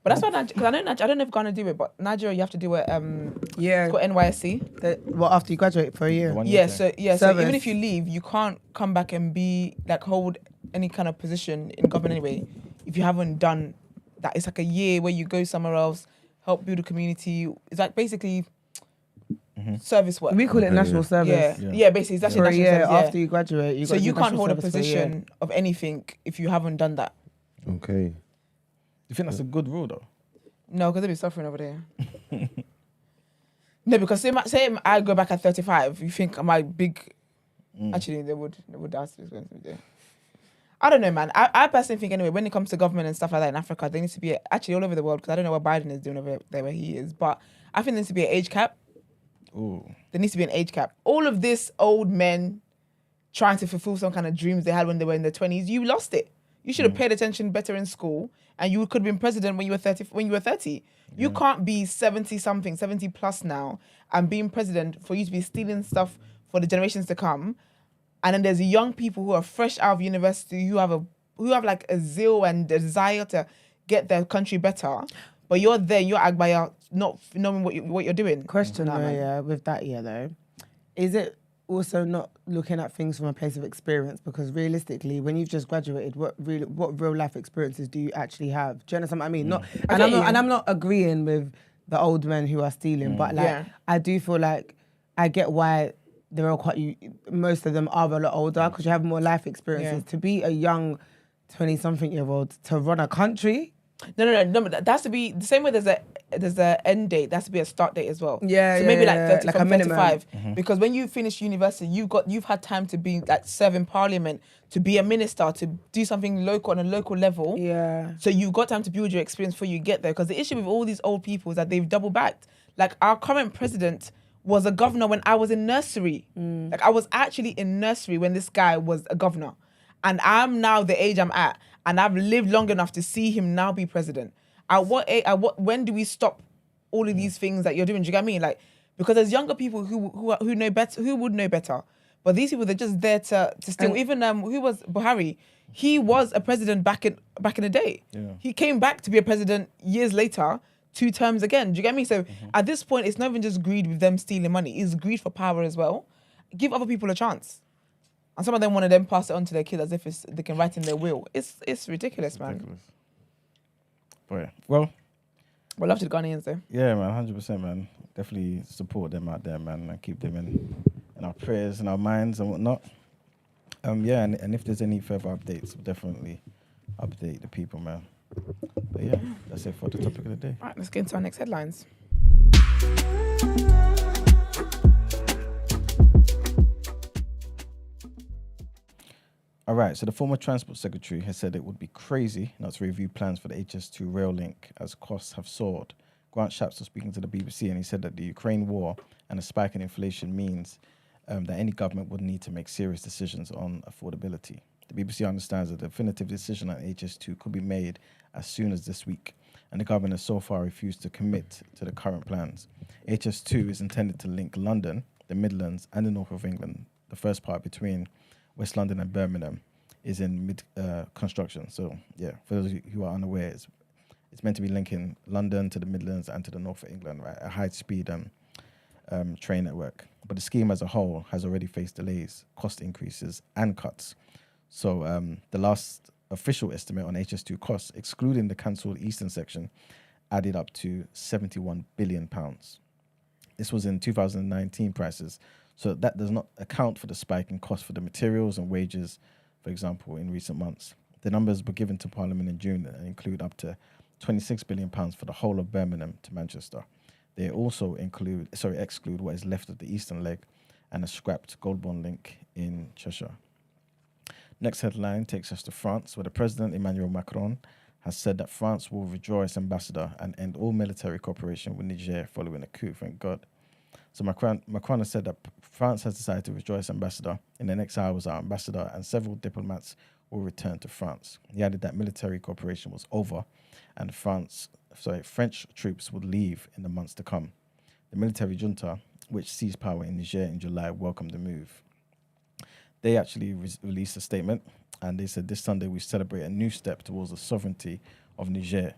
But that's why because I don't know if Ghana do it, but Niger you have to do it. It's called NYSC. After you graduate for a year. So even if you leave, you can't come back and be like hold any kind of position in government anyway if you haven't done that. It's like a year where you go somewhere else, help build a community. It's like basically service work. We call it national service. Yeah, basically it's actually for a national year service. after you graduate. You can't hold a position of anything if you haven't done that. Okay. You think that's a good rule though? No, because they'll be suffering over there. No, because say I go back at 35, you think my big... Actually, they would ask this going to be there. I don't know, man. I personally think anyway, when it comes to government and stuff like that in Africa, there needs to be, actually all over the world, because I don't know what Biden is doing over there where he is, but I think there needs to be an age cap. Ooh. There needs to be an age cap. All of this old men trying to fulfill some kind of dreams they had when they were in their 20s, you lost it. You should have paid attention better in school, and you could have been president when you were 30. You can't be 70-something, 70 plus now, and being president for you to be stealing stuff for the generations to come. And then there's young people who are fresh out of university who have like a zeal and a desire to get their country better. But you're there, you're Agbaya, not knowing what you're doing. Question with that though, is it also not looking at things from a place of experience, because realistically, when you've just graduated, what real life experiences do you actually have? Do you understand what I mean? Not, and I'm not agreeing with the old men who are stealing, but like I do feel like I get why they're all most of them are a lot older, because you have more life experiences. To be a young 20-something-year-old to run a country. No. But that has to be the same way. There's a end date. That has to be a start date as well. So maybe like 30, like from a minimum. 35. Because when you finish university, you've had time to be like serve in parliament, to be a minister, to do something local on a local level. Yeah. So you've got time to build your experience before you get there. Because the issue with all these old people is that they've double backed. Like our current president was a governor when I was in nursery. Like I was actually in nursery when this guy was a governor. And I'm now the age I'm at. And I've lived long enough to see him now be president. When do we stop all of these things that you're doing? Do you get what I mean? Like, because there's younger people who know better, who would know better. But these people, they're just there to steal. Even who was Buhari? He was a president back in the day. Yeah. He came back to be a president years later, 2 terms again. Do you get me? So at this point, it's not even just greed with them stealing money. It's greed for power as well. Give other people a chance. And some of them want to then pass it on to their kids as if they can write in their will. It's ridiculous, man. But yeah, well, love to the Ghanaians though. Yeah, man, 100%, man. Definitely support them out there, man, and keep them in our prayers and our minds and whatnot. Yeah, and if there's any further updates, we'll definitely update the people, man. But yeah, that's it for the topic of the day. All right, let's get into our next headlines. All right, so the former Transport Secretary has said it would be crazy not to review plans for the HS2 rail link as costs have soared. Grant Shapps was speaking to the BBC and he said that the Ukraine war and a spike in inflation means that any government would need to make serious decisions on affordability. The BBC understands that the definitive decision on HS2 could be made as soon as this week, and the government has so far refused to commit to the current plans. HS2 is intended to link London, the Midlands and the north of England. The first part between West London and Birmingham is in mid-construction. So, yeah, for those who are unaware, it's meant to be linking London to the Midlands and to the north of England, right? A high-speed train network. But the scheme as a whole has already faced delays, cost increases, and cuts. So the last official estimate on HS2 costs, excluding the cancelled eastern section, added up to £71 billion. This was in 2019 prices. So that does not account for the spike in cost for the materials and wages, for example, in recent months. The numbers were given to Parliament in June and include up to £26 billion for the whole of Birmingham to Manchester. They also exclude what is left of the eastern leg and a scrapped Goldbond link in Cheshire. Next headline takes us to France, where the President Emmanuel Macron has said that France will withdraw its ambassador and end all military cooperation with Niger following a coup, thank God. So Macron has said that France has decided to withdraw its ambassador. In the next hours, our ambassador and several diplomats will return to France. He added that military cooperation was over and French troops would leave in the months to come. The military junta, which seized power in Niger in July, welcomed the move. They actually released a statement, and they said this Sunday we celebrate a new step towards the sovereignty of Niger.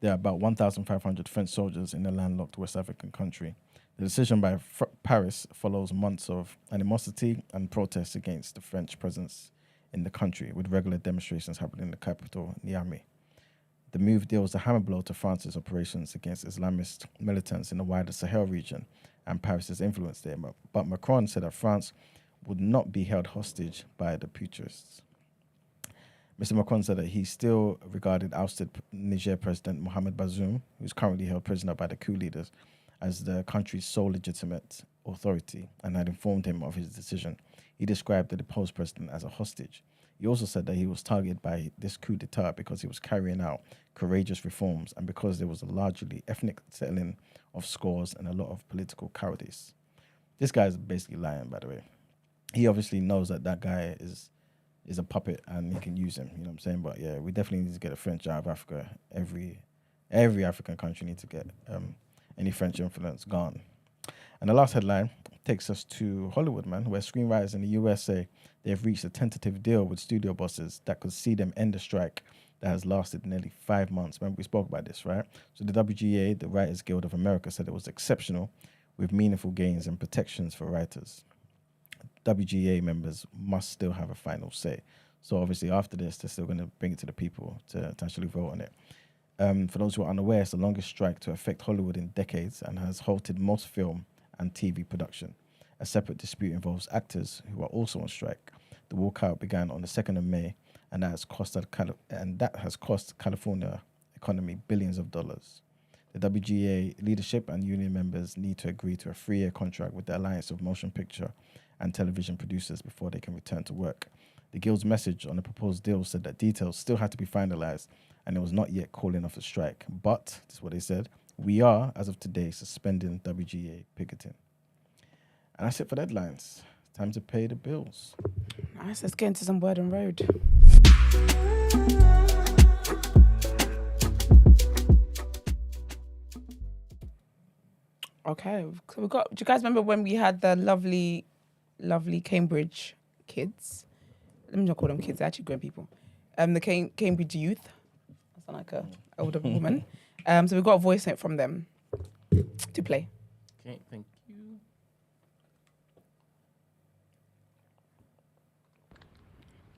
There are about 1,500 French soldiers in the landlocked West African country. The decision by Paris follows months of animosity and protests against the French presence in the country, with regular demonstrations happening in the capital, Niamey. The move deals a hammer blow to France's operations against Islamist militants in the wider Sahel region and Paris's influence there. But Macron said that France would not be held hostage by the putschistas. Mr. Macron said that he still regarded ousted Niger President Mohamed Bazoum, who's currently held prisoner by the coup leaders, as the country's sole legitimate authority and had informed him of his decision. He described the deposed president as a hostage. He also said that he was targeted by this coup d'etat because he was carrying out courageous reforms and because there was a largely ethnic settling of scores and a lot of political cowardice. This guy is basically lying, by the way. He obviously knows that guy is a puppet and he can use him, you know what I'm saying? But yeah, we definitely need to get the French out of Africa. Every African country needs to get any French influence gone. And the last headline takes us to Hollywood, man, where screenwriters in the US say they have reached a tentative deal with studio bosses that could see them end a strike that has lasted nearly 5 months. Remember, we spoke about this, right? So the WGA, the Writers Guild of America, said it was exceptional with meaningful gains and protections for writers. WGA members must still have a final say. So obviously after this, they're still going to bring it to the people to actually vote on it. For those who are unaware, it's the longest strike to affect Hollywood in decades and has halted most film and TV production. A separate dispute involves actors who are also on strike. The walkout began on the 2nd of May, and that has cost California economy billions of dollars. The WGA leadership and union members need to agree to a 3-year contract with the Alliance of Motion Picture and Television Producers before they can return to work. The Guild's message on the proposed deal said that details still had to be finalized and it was not yet calling off the strike. But, this is what they said, we are, as of today, suspending WGA picketing. And that's it for deadlines. Time to pay the bills. Nice, let's get into some word on road. Okay, so do you guys remember when we had the lovely Cambridge kids? Let me not call them kids, they're actually grown people. The Cambridge youth. I sound like a older woman. So we got a voice note from them to play. Okay, thank you.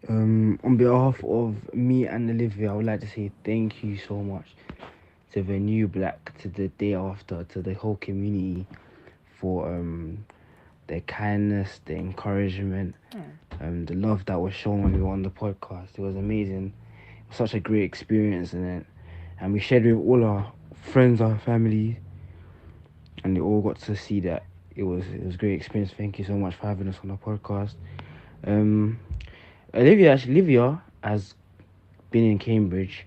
On behalf of me and Olivia, I would like to say thank you so much to the New Black, to the Day After, to the whole community for their kindness, the encouragement, the love that was shown when we were on the podcast. It was amazing. It was such a great experience, and we shared with all our friends, our family, and they all got to see that it was a great experience. Thank you so much for having us on the podcast. Olivia has been in Cambridge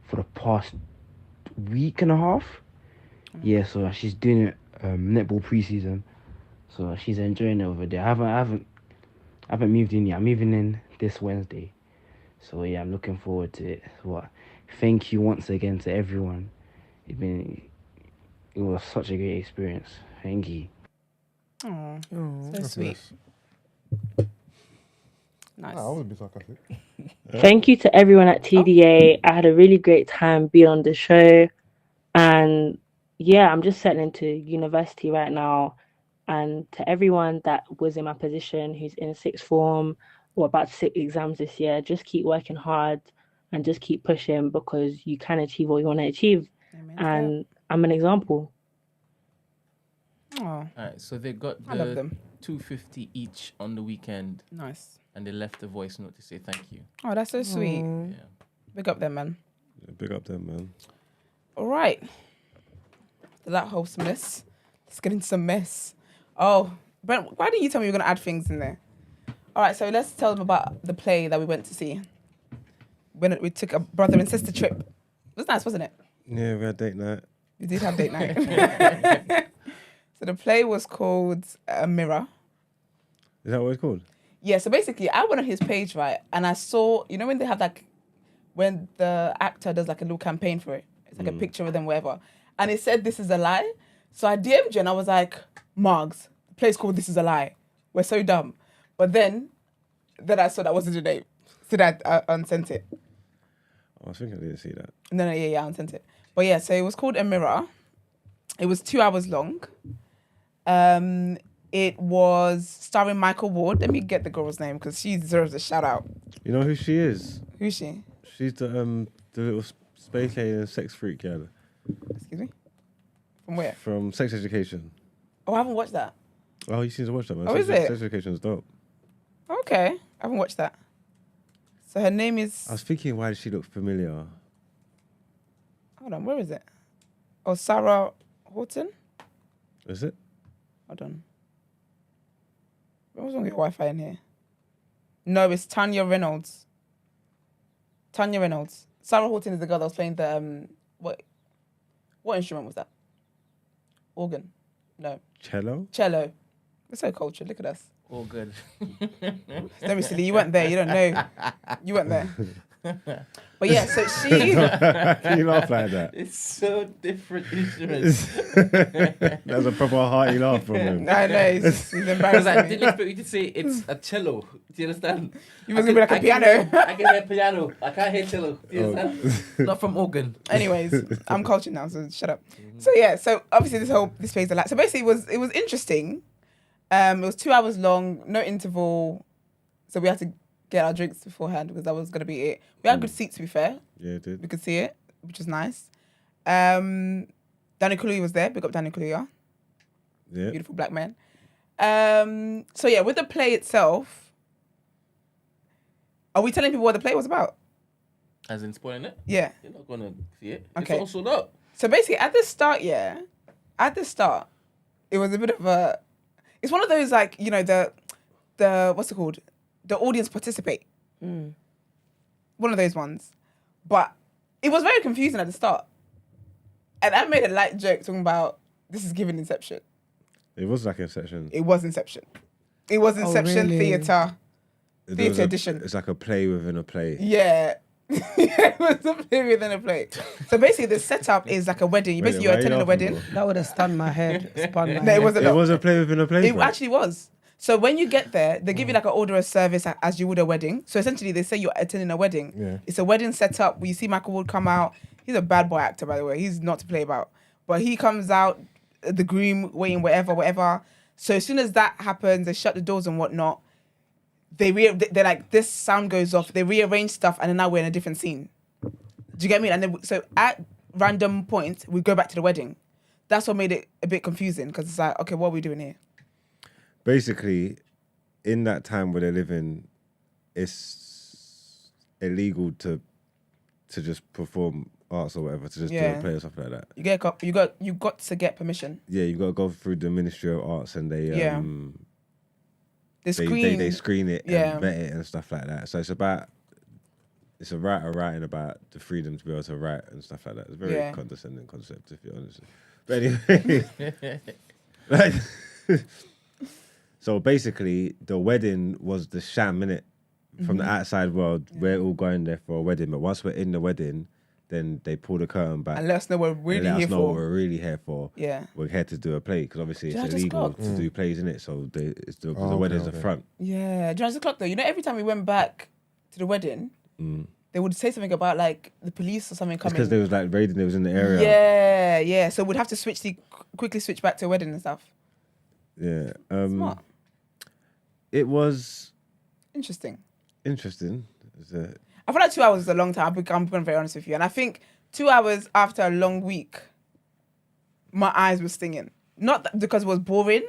for the past week and a half. Yeah, so she's doing it netball preseason. So she's enjoying it over there. I haven't moved in yet. I'm moving in this Wednesday. So yeah, I'm looking forward to it. Thank you once again to everyone. It was such a great experience. Thank you. Oh, so sweet. Nice. I would be sarcastic. Thank you to everyone at TDA. I had a really great time being on the show. And yeah, I'm just settling into university right now. And to everyone that was in my position, who's in sixth form or about to sit exams this year, just keep working hard and just keep pushing, because you can achieve what you want to achieve. Amen. And I'm an example. Oh, All right, so they got I love the them. $250 each on the weekend, Nice. and they left a voice note to say thank you. Oh, that's so sweet. Yeah. Big up them, man. Yeah, big up them, man. All right. After that wholesomeness, let's get into some mess. Oh, Brent, why didn't you tell me you were going to add things in there? All right, so let's tell them about the play that we went to see. When we took a brother and sister trip. It was nice, wasn't it? Yeah, we had date night. We did have date night. So the play was called A Mirror. Is that what it's called? Yeah, so basically I went on his page, right, and I saw, you know when they have like, when the actor does like a little campaign for it, it's like a picture of them, whatever, and it said This Is a Lie. So I DM'd you and I was like, Margs, the play's called This Is a Lie. We're so dumb. But then I saw that wasn't your name. So that I unsent it. Oh, I think I didn't see that. No, yeah, I unsent it. But yeah, so it was called A Mirror. It was 2 hours long. It was starring Micheal Ward. Let me get the girl's name because she deserves a shout out. You know who she is? Who's she? She's the little space alien sex freak girl. Excuse me? From where? From Sex Education. Oh, I haven't watched that. Oh, you seem to watch that, man. Oh, is it? Sex Education is dope. Okay. I haven't watched that. So her name is... I was thinking, why does she look familiar? Hold on, where is it? Oh, Sarah Horton? Is it? Hold on. What's wrong with your Wi-Fi in here? No, it's Tanya Reynolds. Tanya Reynolds. Sarah Horton is the girl that was playing the... What instrument was that? Organ? No. Cello? Cello. We're so cultured. Look at us. All good. Don't be silly. You weren't there. You don't know. You weren't there. But yeah, so she... Can you laugh like that? It's so different instruments. That's a proper hearty laugh from him. I know. He's Because I embarrassing didn't me. expect you to say it's a cello. Do you understand? You was going to be like a piano. I can hear piano. I can't hear cello. Do you understand? Not from organ. Anyways, I'm cultured now, so shut up. So yeah, so obviously this plays a lot. So basically it was interesting. It was 2 hours long, no interval. So we had to get our drinks beforehand because that was going to be it. We had good seats, to be fair. Yeah, it did. We could see it, which was nice. Danny Kaluuya was there. Big up Danny Kaluuya. Yeah. Beautiful black man. So yeah, with the play itself, are we telling people what the play was about? As in spoiling it? Yeah. You're not going to see it. Okay. It's all sold out. So basically, at the start, it was a bit of a. It's one of those like the what's it called? The audience participate. One of those ones, but it was very confusing at the start, and I made a light joke talking about this is giving Inception. It was like Inception. It was Inception. It was Inception really? theater It was edition. It's like a play within a play. Yeah. It was a play within a play. So basically, the setup is like a wedding. You're Wait, why are you attending a laughing, wedding. bro? That would have stunned my head. Spun my No, head. it wasn't. It was a play within a play. It bro. actually was. So when you get there, they give you like an order of service as you would a wedding. So essentially, they say you're attending a wedding. Yeah. It's a wedding setup where you see Micheal Ward come out. He's a bad boy actor, by the way. He's not to play about. But he comes out, the groom waiting, whatever. So as soon as that happens, they shut the doors and whatnot. They're like, this sound goes off. They rearrange stuff, and then now we're in a different scene. Do you get me? And then so at random points, we go back to the wedding. That's what made it a bit confusing because it's like, okay, what are we doing here? Basically, in that time where they live in, it's illegal to just perform arts or whatever, to just do a play or stuff like that. You got to get permission. Yeah, you got to go through the Ministry of Arts and they They screen. they screen it Yeah. and vet it and stuff like that. So it's a writer writing about the freedom to be able to write and stuff like that. It's a very condescending concept, if you're honest. But anyway, like, so basically, the wedding was the sham, innit? From the outside world, we're all going there for a wedding. But once we're in the wedding, then they pull the curtain back And let us know what we're and really let here us know what for. we're really here for. Yeah. We're here to do a play because obviously Do you it's know, I just illegal clocked? to do plays, innit? So the Oh, wedding's okay. the front. Yeah. Do you know the clock though? You know, every time we went back to the wedding, they would say something about like the police or something It's coming. because they was like raiding, they was in the area. Yeah. So we'd have to quickly switch back to a wedding and stuff. Yeah. Smart. It was Interesting. interesting. I feel like 2 hours is a long time. I'm being very honest with you. And I think 2 hours after a long week, my eyes were stinging. Not because it was boring,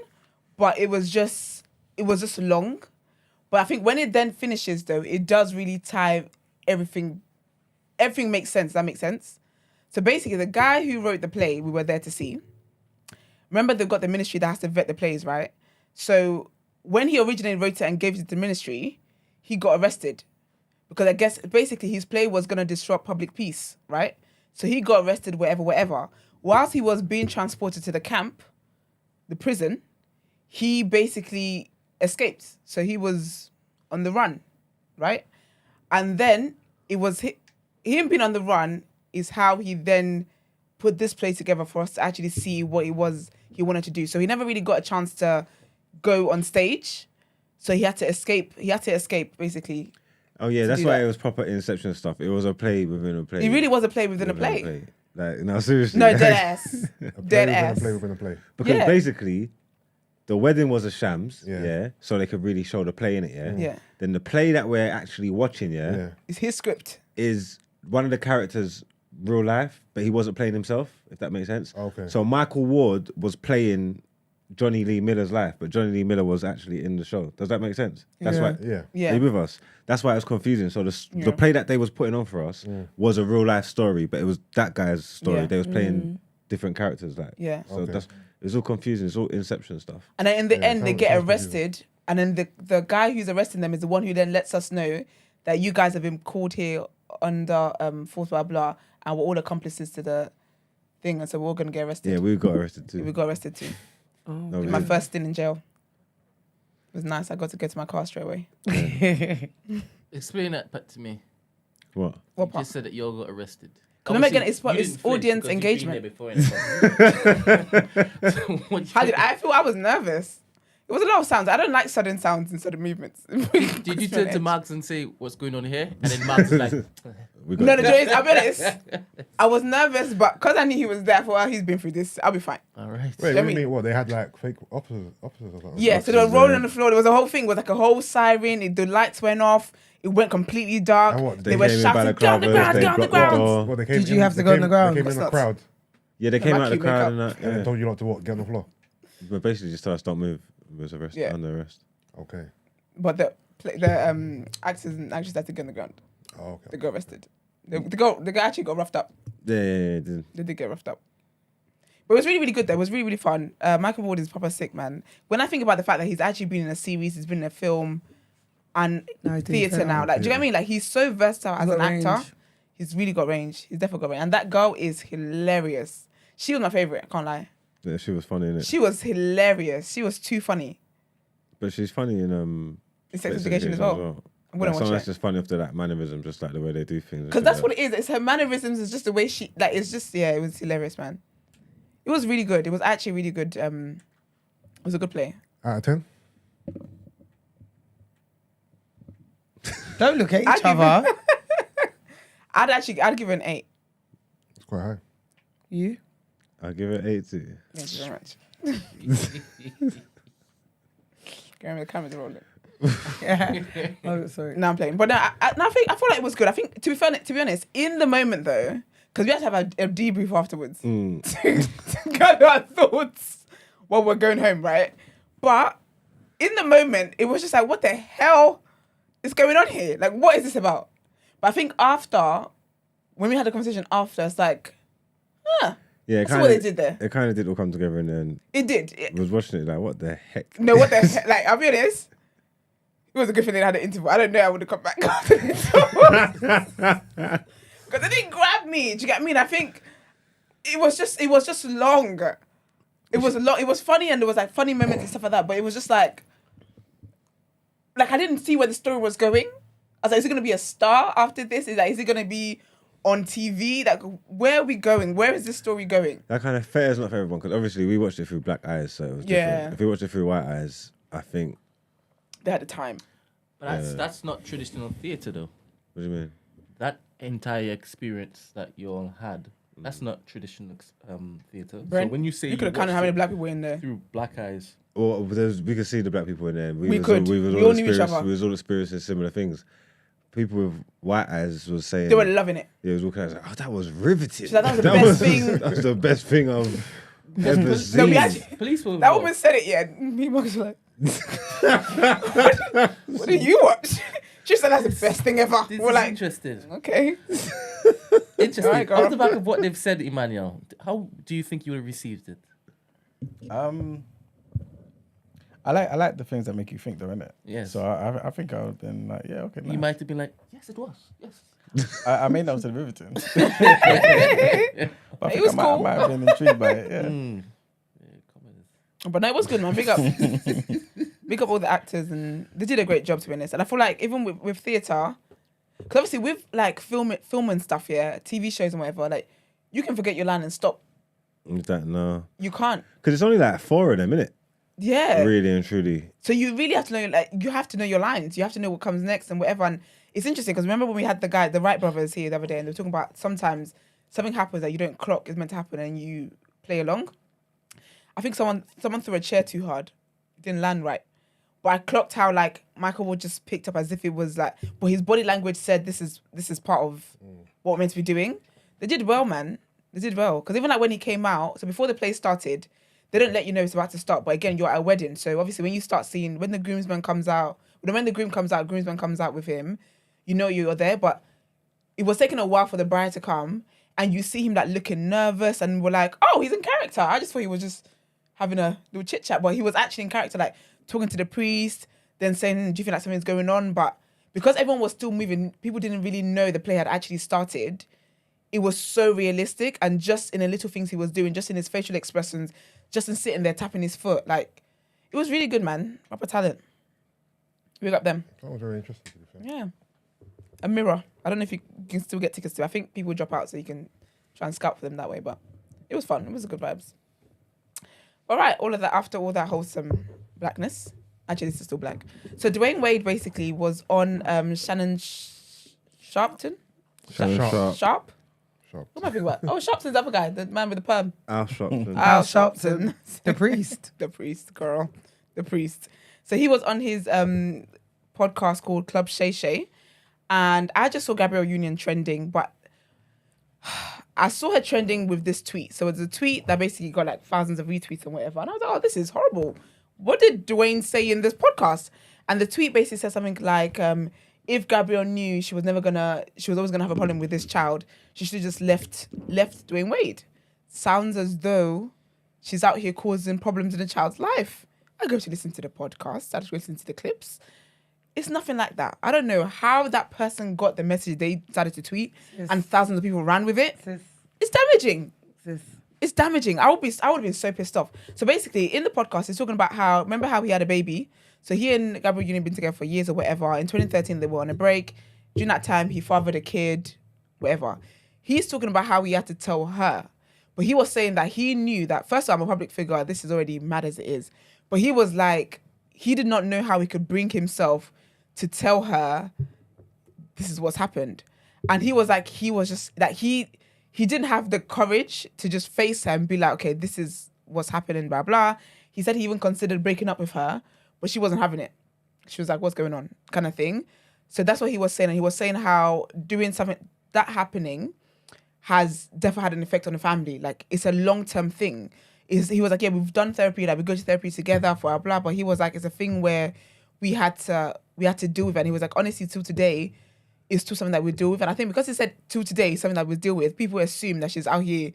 but it was just long. But I think when it then finishes, though, it does really tie everything. Everything makes sense. That makes sense. So basically, the guy who wrote the play, we were there to see. Remember, they've got the ministry that has to vet the plays, right? So when he originally wrote it and gave it to the ministry, he got arrested. Because I guess basically his play was going to disrupt public peace, right? So he got arrested wherever. Whilst he was being transported to the camp, the prison, he basically escaped. So he was on the run, right? And then it was him being on the run is how he then put this play together for us to actually see what it was he wanted to do. So he never really got a chance to go on stage. So he had to escape. He had to escape, basically. Oh yeah, that's why it was proper Inception stuff. It was a play within a play. It really was a play within a play. Like, no, seriously. No, dead ass. Dead ass. A play within a play. Because basically, the wedding was a shams, so they could really show the play in it, Yeah. Then the play that we're actually watching, is his script. Is one of the characters real life, but he wasn't playing himself, if that makes sense. Okay. So Micheal Ward was playing Johnny Lee Miller's life, but Johnny Lee Miller was actually in the show. Does that make sense? That's why. Yeah. Are you with us? That's why it was confusing. So the play that they was putting on for us was a real life story, but it was that guy's story. Yeah. They was playing different characters, like. Yeah. So it's all confusing. It's all Inception stuff. And then in the end, they get arrested. And then the guy who's arresting them is the one who then lets us know that you guys have been called here under force blah blah, and we're all accomplices to the thing, and so we're all gonna get arrested. Yeah, we got arrested too. We got arrested too. No, My first stint in jail. It was nice. I got to go to my car straight away. Explain that back to me. What? What You part? just said that you all got arrested. No, Meagan, it's You didn't flinch audience because you've been engagement. here before, innit? So what How did I feel? I was nervous. It was a lot of sounds. I don't like sudden sounds and sudden movements. Did you turn to Marks and say, what's going on here? And then Marks is like, We got No, Joyce, I'll be honest. I was nervous, but because I knew he was there for while he's been through this, I'll be fine. All right. Wait, Let what do me- you mean? What, they had like fake officers or something? Yeah, so they were rolling on the floor. There was a whole thing. It was like a whole siren. The lights went off. It went completely dark. And what, They were came in by shouting, the "Get on the crowd, ground, they get on the blocked the ground." door. Well, they came Did you have to go on the ground? They came in the What's crowd Yeah, they came out of the Vacuum crowd makeup. and and that. told you not to what, get on the floor. But basically just told us don't move. It was Yeah. under arrest. Okay. But the actors and actresses had to get on the ground. Oh, okay. They got arrested. The girl actually got roughed up. Yeah, it did. They did get roughed up. But it was really, really good though. It was really, really fun. Micheal Ward is proper sick, man. When I think about the fact that he's actually been in a series, he's been in a film and No, he's doing theatre film. now. Like, do you get what I mean? Like, he's so versatile as He's an got actor. range. He's really got range. He's definitely got range. And that girl is hilarious. She was my favourite, I can't lie. Yeah, she was funny in it. She was hilarious. She was too funny. But she's funny in In Sex Education as well. I wouldn't Some watch that's it. just funny after that mannerism, just like the way they do things. Because that's what it is. It's her mannerisms. It's just the way she, like, it's just, yeah, it was hilarious, man. It was really good. It was actually really good. It was a good play. Out of 10? Don't look at I'd each give other. I'd give it an 8. It's quite high. You? I'll give it 8 too. Thank you very much. The camera's rolling. Yeah. Oh, sorry. No, I'm playing. But no, I feel like it was good. I think, to be honest, in the moment though, because we had to have a debrief afterwards to gather our thoughts while we're going home, right? But in the moment, it was just like, what the hell is going on here? Like, what is this about? But I think after, when we had a conversation after, it's like, Yeah, that's what they did there. It kind of did all come together, and then It did. I was watching it like, what the heck? No, what the heck? Like, I'll be honest. It was a good thing they had an interval. I don't know I would have come back after the interval. Because they didn't grab me. Do you get what I mean? I think it was just long. It was long. It was funny and there was like funny moments and stuff like that. But it was just like I didn't see where the story was going. I was like, is it going to be a star after this? Is it going to be on TV? Like, where are we going? Where is this story going? That kind of fair is not for everyone, because obviously we watched it through black eyes, so it was Yeah. different. If we watched it through white eyes, I think. They had the time. But that's not traditional theatre, though. What do you mean? That entire experience that you all had, that's not traditional theatre. So Brent, when you say you could have counted how many black people were in there. through black eyes, Well, we could see the black people in there. We could. We all knew each other. We was all experiencing similar things. People with white eyes was saying They were loving it. Yeah, it was walking out like, oh, that was riveting. She's like, that was the best thing. That was the best thing I've ever No, seen. we actually, police were that woman said it, yeah. Me and Marcus were like, what did you watch? She said that's the best thing ever. This We're is like, interesting. okay. Interesting. Alright, girl. Off the back of what they've said, Emmanuel, how do you think you would have received it? I like the things that make you think, though, innit? Yes. So I think I would have been like, yeah, okay. You Nice. might have been like, yes, it was. Yes. I may not have said riveting. But I think was I might, cool. I might have been intrigued by it. Yeah. But no, it was good, man. Big up all the actors, and they did a great job, to be honest. And I feel like even with theatre, because obviously with like film and stuff, yeah, TV shows and whatever, like you can forget your line and stop. No. You can't. Because it's only like 4 of them, innit? Yeah. Really and truly. So you really have to know, like, you have to know your lines. You have to know what comes next and whatever. And it's interesting because remember when we had the Wright brothers here the other day, and they were talking about sometimes something happens that you don't clock is meant to happen, and you play along. I think someone threw a chair too hard. It didn't land right. But I clocked how like Micheal Ward just picked up as if it was like, but his body language said this is part of what we're meant to be doing. They did well, man. They did well. Because even like when he came out, so before the play started, they don't let you know it's about to start. But again, you're at a wedding. So obviously when you start seeing, when the groomsman comes out, when the groomsman comes out with him, you know you're there. But it was taking a while for the bride to come. And you see him like looking nervous, and we're like, oh, he's in character. I just thought he was just having a little chit chat, but he was actually in character, like talking to the priest, then saying, do you feel like something's going on? But because everyone was still moving, people didn't really know the play had actually started. It was so realistic, and just in the little things he was doing, just in his facial expressions, just in sitting there tapping his foot, like it was really good, man. Proper talent. Big up them. That was very interesting, to be fair. Yeah. A mirror. I don't know if you can still get tickets to. I think people drop out so you can try and scout for them that way, but it was fun. It was good vibes. All right, all of that, after all that wholesome blackness. Actually, this is still black. So Dwayne Wade basically was on Shannon Sharpton. Sharp. Sharp? Sharp. What am I thinking about? Oh, Shapps is the other guy, the man with the perm. Al Sharpton. Al Sharpton. The priest. The priest, girl. The priest. So he was on his podcast called Club Shay Shay. And I just saw Gabrielle Union trending, but I saw her trending with this tweet. So it's a tweet that basically got like thousands of retweets and whatever. And I was like, oh, this is horrible. What did Dwayne say in this podcast? And the tweet basically said something like, if Gabrielle knew she was always gonna have a problem with this child, she should have just left Dwayne Wade. Sounds as though she's out here causing problems in a child's life. I go to listen to the podcast. I just listen to the clips. It's nothing like that. I don't know how that person got the message they decided to tweet, and thousands of people ran with it. It's damaging. It's damaging. I would have been so pissed off. So basically, in the podcast, he's talking about remember how he had a baby? So he and Gabrielle Union been together for years or whatever. In 2013, they were on a break. During that time, he fathered a kid, whatever. He's talking about how he had to tell her. But he was saying that he knew that, first of all, I'm a public figure. This is already mad as it is. But he was like, he did not know how he could bring himself to tell her this is what's happened. And he was like, he didn't have the courage to just face her and be like, okay, this is what's happening, blah, blah. He said he even considered breaking up with her, but she wasn't having it. She was like, what's going on? Kind of thing. So that's what he was saying. And he was saying how doing something, that happening has definitely had an effect on the family. Like, it's a long-term thing. He was like, yeah, we've done therapy, like we go to therapy together for blah, blah. But he was like, it's a thing where we had to deal with it. And he was like, honestly, till today, it's still something that we deal with. And I think because he said till today, something that we deal with, people assume that she's out here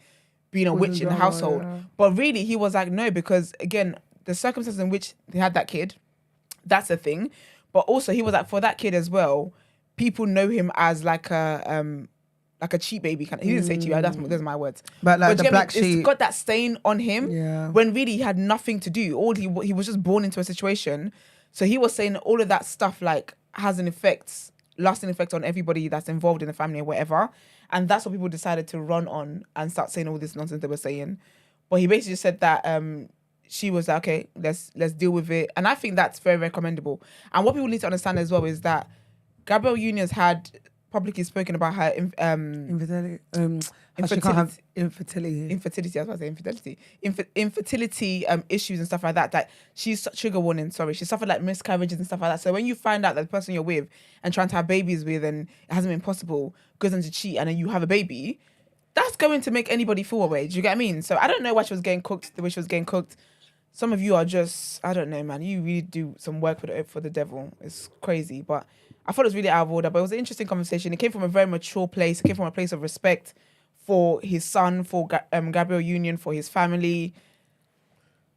being a witch in the household. Yeah. But really, he was like, no, because again, the circumstances in which they had that kid, that's a thing. But also, he was like, for that kid as well, people know him as like a cheap baby kind of. He didn't say cheap. Those are my words. But like the black sheep, it's got that stain on him. Yeah. When really he had nothing to do. He was just born into a situation. So he was saying all of that stuff like has an effect, lasting effect on everybody that's involved in the family or whatever. And that's what people decided to run on and start saying all this nonsense they were saying. But he basically just said that she was like, okay, let's deal with it. And I think that's very, very commendable. And what people need to understand as well is that Gabrielle Union's had publicly spoken about her infertility. Infertility. I was about to say infidelity. Infertility issues and stuff like that. Like trigger warning. Sorry, she suffered like miscarriages and stuff like that. So when you find out that the person you're with and trying to have babies with and it hasn't been possible, goes on to cheat, and then you have a baby, that's going to make anybody feel away. Do you get what I mean? So I don't know why she was getting cooked the way she was getting cooked. Some of you are just, I don't know, man. You really do some work for the devil. It's crazy, but I thought it was really out of order. But it was an interesting conversation. It came from a very mature place. It came from a place of respect for his son, for Gabrielle Union, for his family.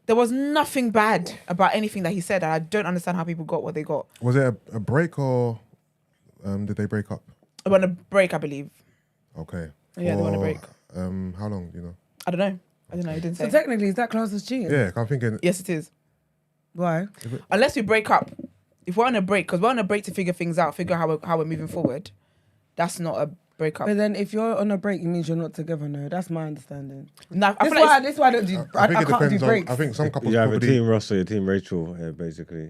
There was nothing bad about anything that he said. And I don't understand how people got what they got. Was it a break or did they break up? They were on a break, I believe. Okay. Yeah, they were on a break. How long, do you know? I don't know. He didn't say. So technically, is that class as cheating? Yeah, I'm thinking. Yes, it is. Why? Unless we break up. If we're on a break, because we're on a break to figure things out, figure out how we're moving forward, that's not a breakup. But then if you're on a break, it means you're not together, no? That's my understanding. No, this is why I don't do, I can't do breaks. I think some couples you have a team Ross or your team Rachel here, basically.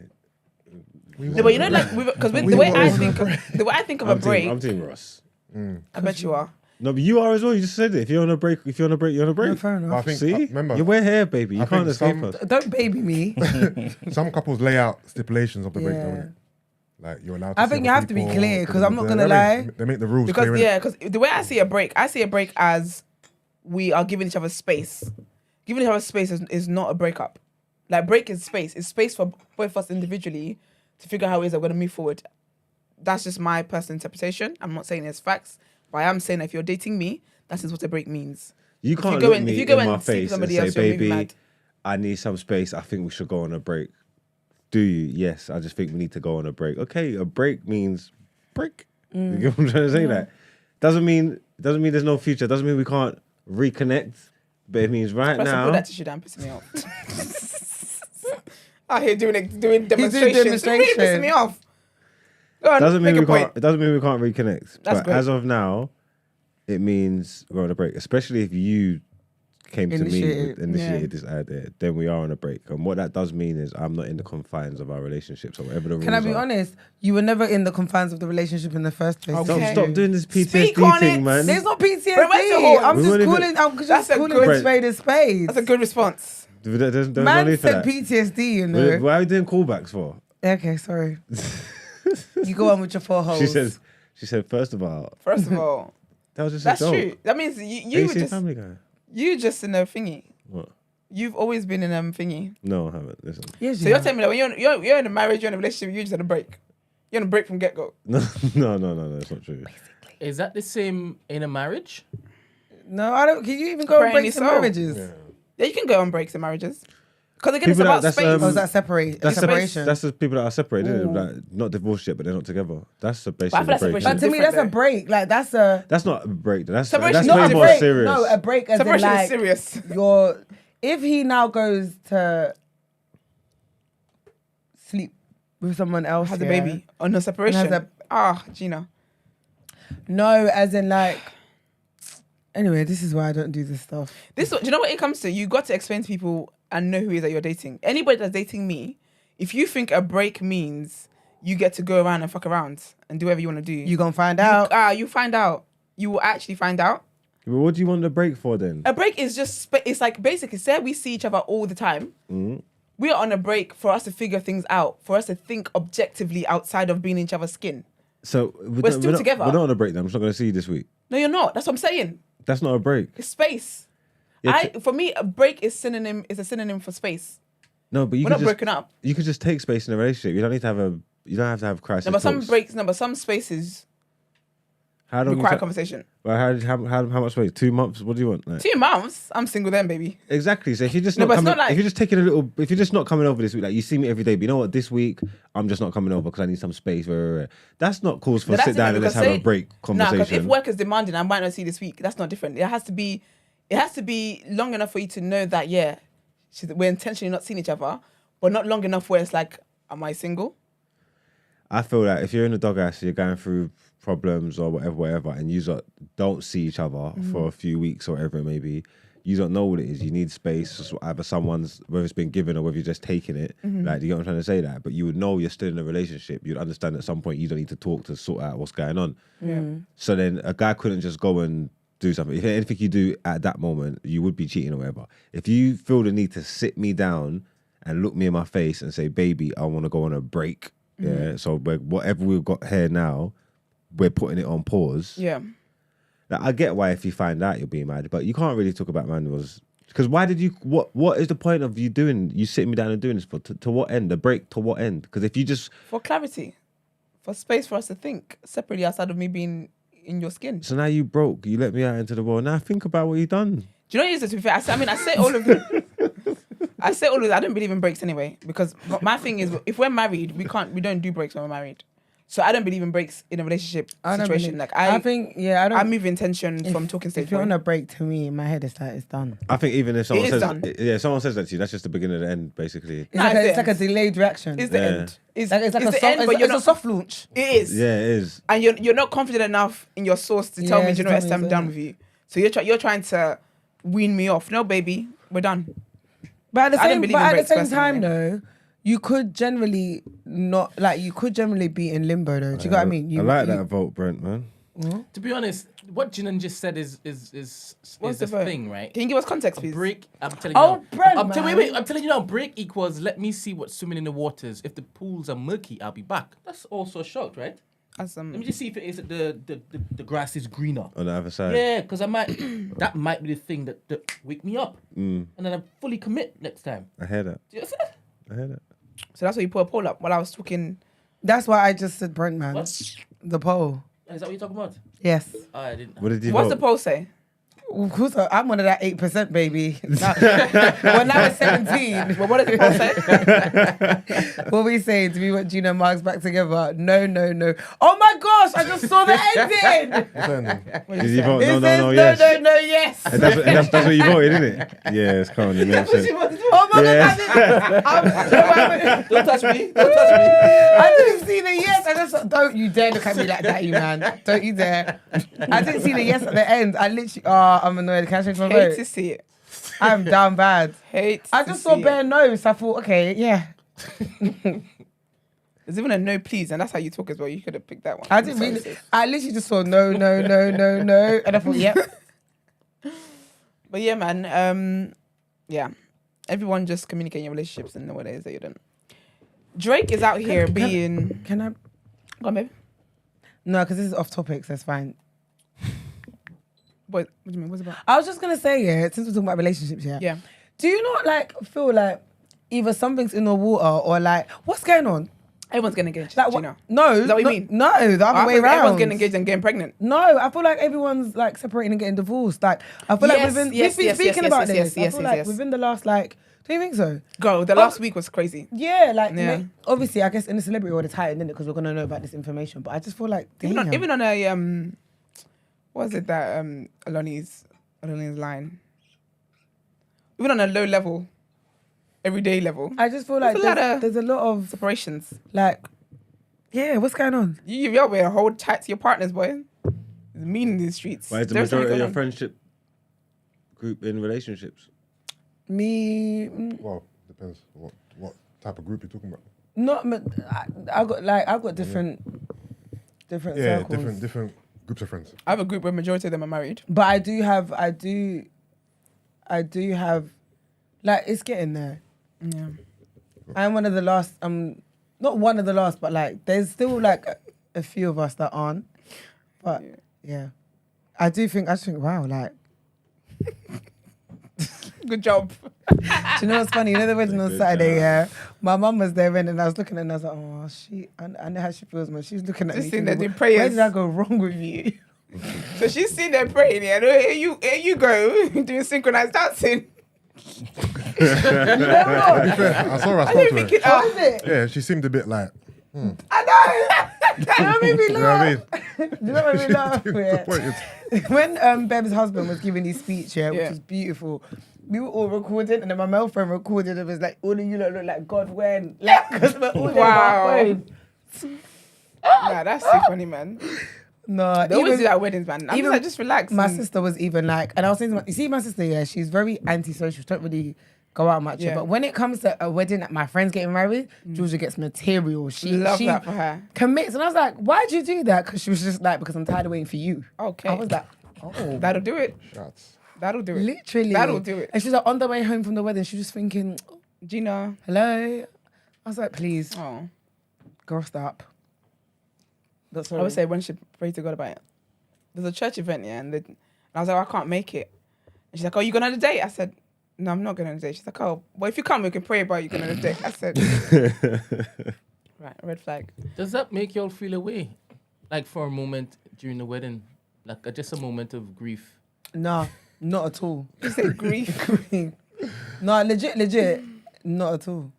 No, but you know, like, because the way I think of a break... I'm team Ross. I bet you are. No, but you are as well. You just said it. If you're on a break, you're on a break. No, fair enough. I think, See? remember, you wear hair, baby. You can't escape us. Don't baby me. Some couples lay out stipulations of the break, don't they? Like, you're allowed to I think you have to be clear, because I'm not going to lie. They make the rules clear. Because the way I see a break as we are giving each other space. Giving each other space is not a breakup. Like, break is space. It's space for both of us individually to figure out how it is that we're going to move forward. That's just my personal interpretation. I'm not saying it's facts, but I am saying that if you're dating me, that is what a break means. You can't look me in my face and say, baby, I need some space. I think we should go on a break. Do you? Yes, I just think we need to go on a break. Okay, a break means break. You get what I'm trying to say? That doesn't mean there's no future. Doesn't mean we can't reconnect. But it means right now. Put that tissue down, pissing me off. Out here doing demonstrations. Really pissing me off. Go on, doesn't mean we can't. It doesn't mean we can't reconnect. That's but great. As of now, it means we're on a break. Especially if you came to me, Initiated. initiated this idea, then we are on a break. And what that does mean is I'm not in the confines of our relationships or whatever the rules Can I be are. honest? You were never in the confines of the relationship in the first place. Okay. Stop doing this Speak PTSD on thing, it. man. There's no PTSD. But where's the whole- I'm We just won't even- calling. I'm just That's a calling good- a spade a spade. That's a good response. There's no Man need for said that. PTSD. You know. Why are we doing callbacks for? Okay, sorry. You go on with your 4 holes. She said, first of all, First of all, that was just that's a joke. true. That means Have you you were seen just Family Guy? you just in a thingy. What? You've always been in a thingy. No, I haven't. Listen. Yes, So you you're have. telling me that when you're in a marriage, you're in a relationship, you're just on a break. You're on a break from get go. No, that's not true. Is that the same in a marriage? No, I don't. Can you even go on Apparently breaks in so. marriages? Yeah, you can go on breaks in marriages. Because again, it's People about that's, space. Or is that separate? That's separation? That's the people that are separated, Ooh. like not divorced yet, but they're not together. That's a But I basically feel like a break. separation But to me, that's a different, though. break. Like that's a That's not a break. That's Separation that's is not way a more break. serious. No, a break as in Separation like is serious. your. If he now goes to sleep with someone else, Has a yeah, baby. Oh no, separation. And Gina. No, as in like. Anyway, this is why I don't do this stuff. Do you know what it comes to? You got to explain to people and know who it is that you're dating. Anybody that's dating me, if you think a break means you get to go around and fuck around and do whatever you want to do, You gonna find out. you find out. You will actually find out. But what do you want the break for then? A break is just, it's like basically, say we see each other all the time. Mm. We are on a break for us to figure things out, for us to think objectively outside of being in each other's skin. So We're still together. We're not on a break then. I'm just not going to see you this week. No, you're not. That's what I'm saying. That's not a break. It's space. Yeah, For me, a break is a synonym for space. No, but you We're could not just, broken up. You could just take space in a relationship. You don't need to have a. You don't have to have crisis. No, but some talks. breaks, but some spaces How long require you ta- conversation. Well, how much space? 2 months? What do you want? Like, 2 months, I'm single then, baby. exactly. So if you're just No, not but it's coming, not like- if you're just taking a little, if you're just not coming over this week, like you see me every day, but you know what? This week I'm just not coming over because I need some space. That's not cause for No, that's sit down and different let's have because a break No, because conversation. if work is demanding, I might not see this week. That's not different. It has to be long enough for you to know that, we're intentionally not seeing each other, but not long enough where it's like, am I single? I feel that if you're in the doghouse, you're going through problems or whatever, and you don't see each other for a few weeks or whatever it may be, you don't know what it is. You need space. So either someone's, whether it's been given or whether you're just taking it. Like, you get what I'm trying to say? That, but you would know you're still in a relationship. You'd understand at some point you don't need to talk to sort out what's going on. So then a guy couldn't just go and do something. If anything you do at that moment, you would be cheating or whatever. If you feel the need to sit me down and look me in my face and say, baby, I want to go on a break. Yeah. So whatever we've got here now, we're putting it on pause. Yeah. Like, I get why if you find out you're being mad, but you can't really talk about manuals. Because why did you, what is the point of you sitting me down and doing this for? To what end? The break to what end? Because if you just... For clarity. For space for us to think separately outside of me being in your skin. So now you broke, you let me out into the world. Now think about what you've done. Do you know what it is, to be fair? I say all of it. I don't believe in breaks anyway, because my thing is, if we're married, we don't do breaks when we're married. So I don't believe in breaks in a relationship situation. I move intention from talking stage. If you're on a break, to me, in my head, it's like it's done. I think even if someone It is done. someone says that to you, that's just the beginning of the end, basically. It's like a delayed reaction. It's the end. It's like the end, but it's a soft launch. It is. Yeah, it is. And you're not confident enough in your source to tell me, do you know what, I'm done with you. So you're trying to wean me off. No, baby, we're done. But at the same personally. time, though, you could generally be in limbo, though. Do you know what I mean? I like that vote, Brent, man. To be honest, what Jinan just said is What's the the vote? thing, right? Can you give us context, A please? break. I'm telling you. Oh, now. Brent, I'm man. wait. I'm telling you now. Break equals let me see what's swimming in the waters. If the pools are murky, I'll be back. That's also a shot, right? Let me just see if it is the grass is greener. On the other side. Yeah, because that might be the thing that wake me up, and then I fully commit next time. I hear that. Do you see? I hear that. So that's why you put a poll up while I was talking. That's why I just said Brent, man. What? The poll. Is that what you're talking about? Yes. Oh, I didn't. What did you What's vote? the poll say? Of course, I'm one of that 8%, baby. Well, now it's 17. Well, what does the poll say? What we saying? Do we want Gina and Marks back together? No. Oh my gosh, I just saw the ending. Did you vote? It No, says yes. no, yes. And that's what you voted, isn't it? Yeah, it's Conor. It makes sense. Oh my god, Don't touch me. I didn't see the yes. Don't you dare look at me like that, you man. Don't you dare. I didn't see the yes at the end. I literally, I'm annoyed. Can I change my Hate vote? to see it. I'm down bad. Hate. I to just saw see bare it. no's. I thought, okay, yeah. There's even a no, please, and that's how you talk as well. You could have picked that one. I didn't really. I literally just saw no, and I thought, yep. But yeah, man. Yeah, everyone just communicate your relationships and know what it is that you're doing. Drake is out here being. Can I? Go on, babe. No, because this is off topic, so it's fine. What do you mean? What's it about? I was just gonna say, yeah, since we're talking about relationships, yeah. Yeah. Do you not like feel like either something's in the water or like what's going on? Everyone's getting engaged. Like do you know? No, Is that what you no, mean? No, the other way around. Everyone's getting engaged and getting pregnant. No, I feel like everyone's like separating and getting divorced. Like I feel like we've been speaking about this. I feel like within the last like. Do you think so? Girl, the last week was crazy. Yeah, like Yeah. obviously, I guess in the celebrity world it's heightened, isn't it? Because we're gonna know about this information. But I just feel like Even on a what was it that Aloni's line? Even on a low level, everyday level. I just feel like there's a lot of separations. Like, yeah, what's going on? You're out there, hold tight to your partners, boy. It's mean in these streets. Why is the There's something majority of going your on. friendship group in relationships? Me, Well, depends what type of group you're talking about. I've got different circles. different groups of friends. I have a group where majority of them are married. But I do have, like, it's getting there. Yeah. I'm one of the last, not one of the last, but like, there's still like a few of us that aren't. But yeah, I just think, wow, like. Good job. Do you know what's funny? You know the wedding on Saturday, yeah? My mum was there and I was looking at her and I was like, oh, I know how she feels, man. She's looking at Just me. sitting thinking, there doing prayers. Where did I go wrong with you? So she's sitting there praying, yeah. Here you go, doing synchronized dancing. To be fair, I saw her. I spoke to her. What is it? Yeah, she seemed a bit like. I know. That made me You know what I mean? laugh. You know what made me laugh? Yeah. Disappointed. When Bev's husband was giving his speech, which Yeah. was beautiful, we were all recording, and then my male friend recorded. It was like, all of you look like God when, like, because we're all Wow. there. Nah, that's so funny, man. No, They always do that at weddings, man. I'm just like, just relax. My and- sister was even like, and I was saying, to you see, my sister, yeah, she's very antisocial. She don't really go out much. Yeah. But when it comes to a wedding that my friend's getting married, Georgia gets material. She Love that for her. commits, and I was like, why'd you do that? Because she was just like, because I'm tired of waiting for you. Okay. I was like, oh, That'll do it. Shots. That'll do it. literally, That'll do it. And she's like on the way home from the wedding, she was just thinking, Gina. hello. I was like, please, Oh. girl, stop. But I would say when she pray to God about it. There's a church event, yeah, and I was like, I can't make it. And she's like, oh, you going on a date? I said, no, I'm not going on a date. She's like, oh, well, if you come, we can pray about you going on a date. I said, right, red flag. Does that make y'all feel away? Like for a moment during the wedding? Like just a moment of grief? No, not at all. You said grief. No, legit, not at all.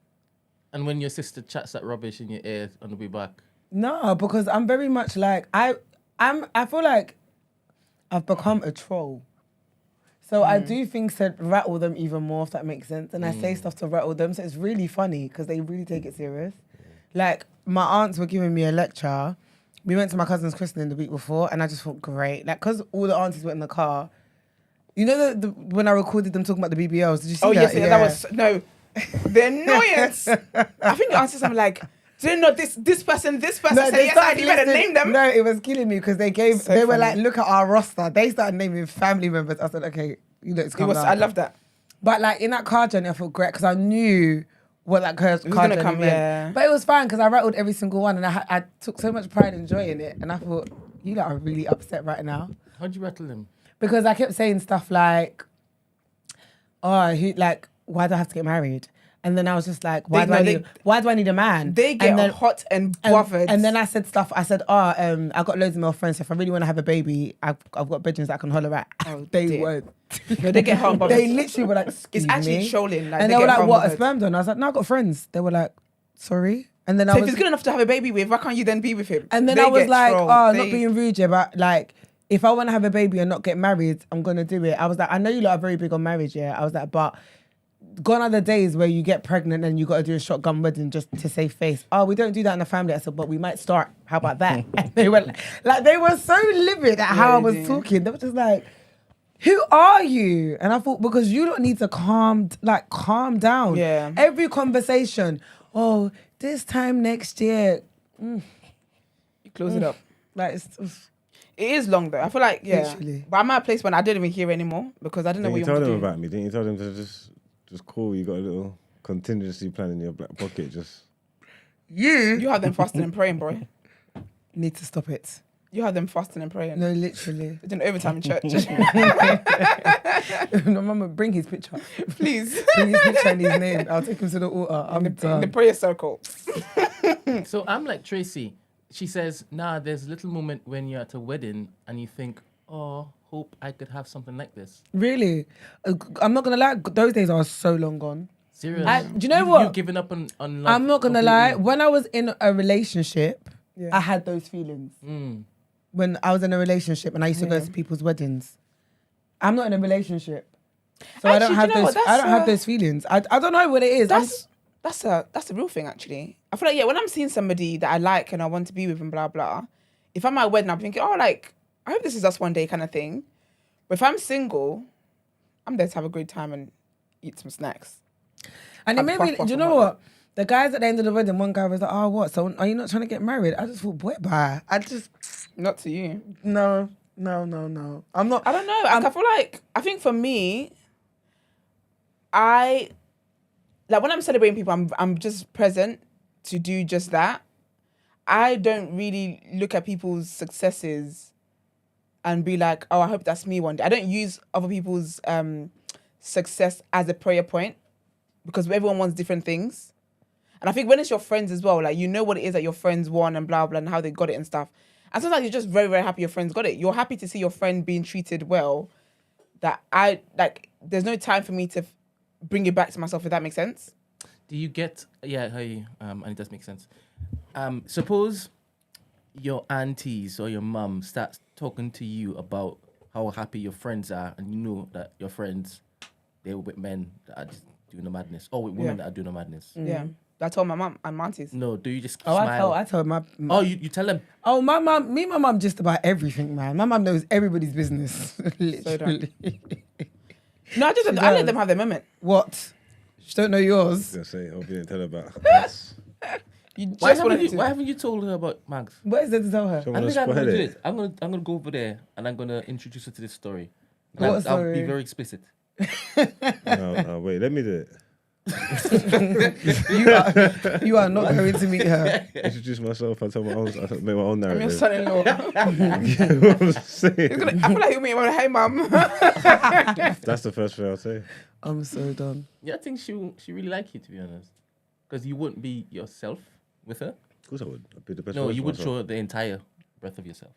And when your sister chats that rubbish in your ear on the way back? No, because I'm very much like I feel like I've become a troll. So I do things to rattle them even more, if that makes sense. And I say stuff to rattle them. So it's really funny because they really take it serious. Like my aunts were giving me a lecture. We went to my cousin's christening the week before and I just thought, great. Like, because all the aunties were in the car. You know the when I recorded them talking about the BBLs, did you see Oh, that? yes, that was, no. The annoyance. I think the answers, I'm like, do you know this person No, said, they yes, started you better listing- name them. No, it was killing me because they So were funny. like, look at our roster. They started naming family members. I said, okay, you know, it's It coming was, out. I love that. But like in that car journey, I felt great because I knew what that car gonna journey come, meant. yeah. But it was fine because I rattled every single one and I took so much pride in enjoying it. And I thought, you lot are really upset right now. How'd you rattle them? Because I kept saying stuff like, why do I have to get married? And then I was just like, why do I need a man? They get and then, hot and bothered. and then I said stuff. I said, I got loads of male friends. So if I really want to have a baby, I've got bedrooms that I can holler at. Oh, they dear. weren't. No, they get hot and bothered. They literally were like, excuse It's actually me. trolling. Like, And they they were get like, hot and what, a bothered. sperm donor? I was like, no, I got friends. They were like, sorry. And then So I if was, he's good enough to have a baby with, why can't you then be with him? and then They I was get like, trolled. not They- being rude, yeah, but like, if I want to have a baby and not get married, I'm going to do it. I was like, I know you lot are very big on marriage, yeah. I was like, but gone are the days where you get pregnant and you got to do a shotgun wedding just to save face. Oh, we don't do that in the family. I said, but we might start. How about that? And they were like they were so livid at how I was talking. They were just like, who are you? And I thought, because you don't need to calm down. Yeah. Every conversation, oh, this time next year. You close it up. Like, It is long though. I feel like, yeah. Literally. But I'm at a place when I don't even hear anymore because I didn't know Didn't what you you tell want them to do. about me? Didn't you tell them to just call? You got a little contingency plan in your back pocket. Just You have them fasting and praying, bro. need to stop it. You have them fasting and praying. No, literally. They're doing overtime in church. No, Mama, bring his picture. Please. Bring his picture and his name. I'll take him to the altar. I'm In done. the prayer circle. So I'm like Tracy. She says, nah, there's a little moment when you're at a wedding and you think, oh, hope I could have something like this. Really? I'm not going to lie. Those days are so long gone. Serious. Do you know what? You've given up on love. I'm not going to lie. completely. When I was in a relationship, Yeah. I had those feelings. Mm. When I was in a relationship and I used to go to people's weddings. I'm not in a relationship. So I don't Actually, have do you know those. what? I don't have That's, those feelings. I don't know what it is. That's a real thing actually. I feel like when I'm seeing somebody that I like and I want to be with and blah blah, if I'm at a wedding, I'm thinking, oh, like I hope this is us one day kind of thing. But if I'm single, I'm there to have a great time and eat some snacks. And it I'd made puff, me, puff do you on know my what? The guys at the end of the wedding, one guy was like, oh, what? So are you not trying to get married? I just thought, boy, bye. Not to you. No. I'm not. I don't know. I feel like, I think for me, like when I'm celebrating people, I'm just present to do just that. I don't really look at people's successes and be like, oh, I hope that's me one day. I don't use other people's success as a prayer point because everyone wants different things. And I think when it's your friends as well, like you know what it is that your friends want and blah, blah, and how they got it and stuff. And sometimes you're just very, very happy your friends got it. You're happy to see your friend being treated well. That there's no time for me to bring it back to myself, if that makes sense. Do you get, and it does make sense. Suppose your aunties or your mum starts talking to you about how happy your friends are and you know that your friends, they're with men that are just doing the madness or with women that are doing the madness. Yeah. I told my mum and my aunties. No, do you just Oh, smile? I told my Oh, you tell them? Oh, my mum, me and my mum just about everything, man. My mum knows everybody's business. Literally. No, I let them have their moment. What? She don't know yours. I say, hope you didn't tell her about. Why haven't you told her about Mags? What is there to tell her? Don't I wanna think I'm spoil gonna do it. it. I'm gonna go over there and I'm gonna introduce her to this story. And What I'll story? be very explicit. No, wait, let me do it. You are not going to meet her. Introduce myself. I tell my own. I make my own I'm your narrative. son-in-law. You know what I'm saying? I feel like he'll meet me. Hey, mum. That's the first thing I'll say. I'm so done. Yeah, I think she really like you, to be honest, because you wouldn't be yourself with her. Of course I would. I'd be the best. No, version you of would myself. show the entire breadth of yourself.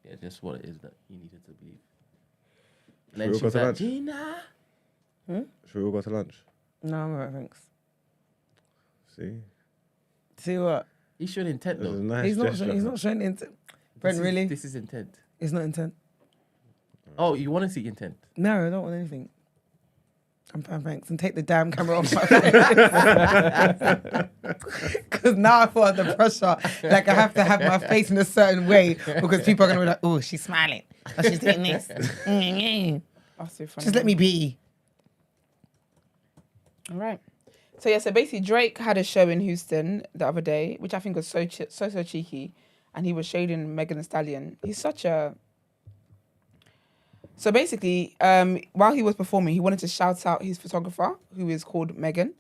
Yeah, just what it is that you needed to believe. And then we all she was go to like, lunch? Gina. Should we all go to lunch? No, I'm alright, thanks. See, See what? He showed intent this is a though. nice He's gesture. not showing intent. Brent, really? This is intent. It's not intent. Oh, you want to see intent? No, I don't want anything. I'm fine, thanks. And take the damn camera off my face. Because now I feel under pressure. Like I have to have my face in a certain way because people are going to be like, oh, she's smiling. Oh, she's doing this. That's so funny. Just let me be. All right. So yeah, so basically Drake had a show in Houston the other day, which I think was so cheeky, and he was shading Megan Thee Stallion. He's such a. So basically, while he was performing, he wanted to shout out his photographer, who is called Meagan,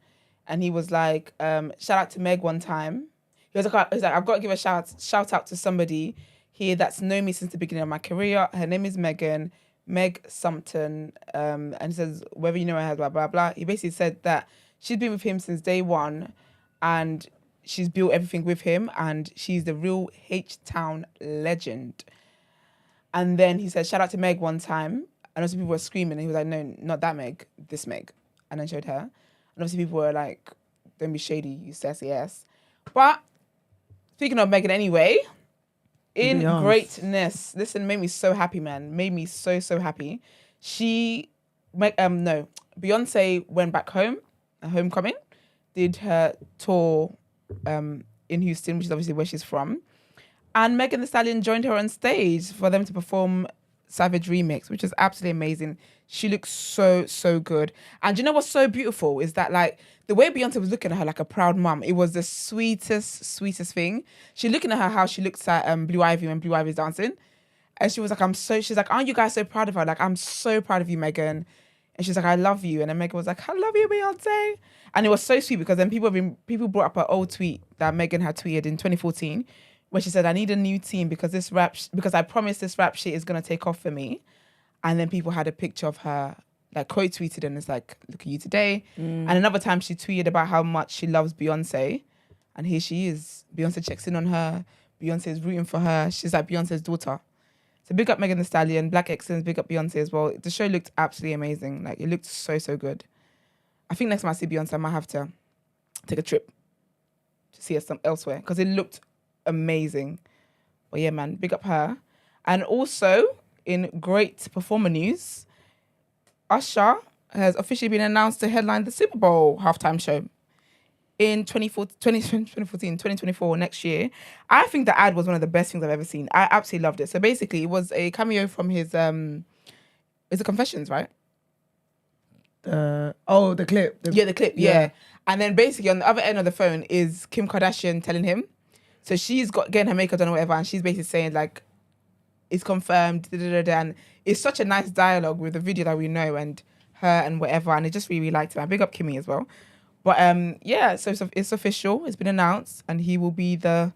and he was like, "Shout out to Meg one time." He was like, "I've got to give a shout out to somebody here that's known me since the beginning of my career. Her name is Meagan, Meg Sumpton," and he says, "Whether you know her, blah blah blah." He basically said that she's been with him since day one, and she's built everything with him, and she's the real H-Town legend. And then he said, shout out to Meg one time. And obviously people were screaming. And he was like, no, not that Meg, this Meg. And then showed her. And obviously people were like, don't be shady, you sassy ass. But speaking of Megan anyway, in Beyonce. greatness, listen, made me so happy, man. Made me so, so happy. Beyonce went back home, a homecoming, did her tour in Houston, which is obviously where she's from. And Megan Thee Stallion joined her on stage for them to perform Savage remix, which is absolutely amazing. She looks so good. And you know what's so beautiful is that like the way Beyonce was looking at her like a proud mum, it was the sweetest thing. She looking at her how she looks at Blue Ivy when Blue Ivy's dancing. And she was like, she's like, aren't you guys so proud of her? Like, I'm so proud of you, Meagan. And she's like, I love you. And then Meagan was like, I love you, Beyonce. And it was so sweet because then people brought up her old tweet that Meagan had tweeted in 2014 where she said, I need a new team because because I promised this rap shit is gonna take off for me. And then people had a picture of her, like quote tweeted, and it's like, look at you today. And another time she tweeted about how much she loves Beyonce. And here she is. Beyonce checks in on her. Beyonce is rooting for her. She's like Beyonce's daughter. So big up Megan Thee Stallion, Black Excellence, big up Beyonce as well. The show looked absolutely amazing. Like it looked so good. I think next time I see Beyonce, I might have to take a trip to see her elsewhere because it looked amazing. But yeah, man, big up her. And also in great performer news, Usher has officially been announced to headline the Super Bowl halftime show in 2024, next year. I think the ad was one of the best things I've ever seen. I absolutely loved it. So basically, it was a cameo from his, is it Confessions, right? The clip. The clip, yeah. And then basically on the other end of the phone is Kim Kardashian telling him. So she's getting her makeup done or whatever, and she's basically saying like, it's confirmed, and it's such a nice dialogue with the video that we know and her and whatever, and I just really liked it. I big up Kimmy as well. But yeah, so it's official. It's been announced, and he will be the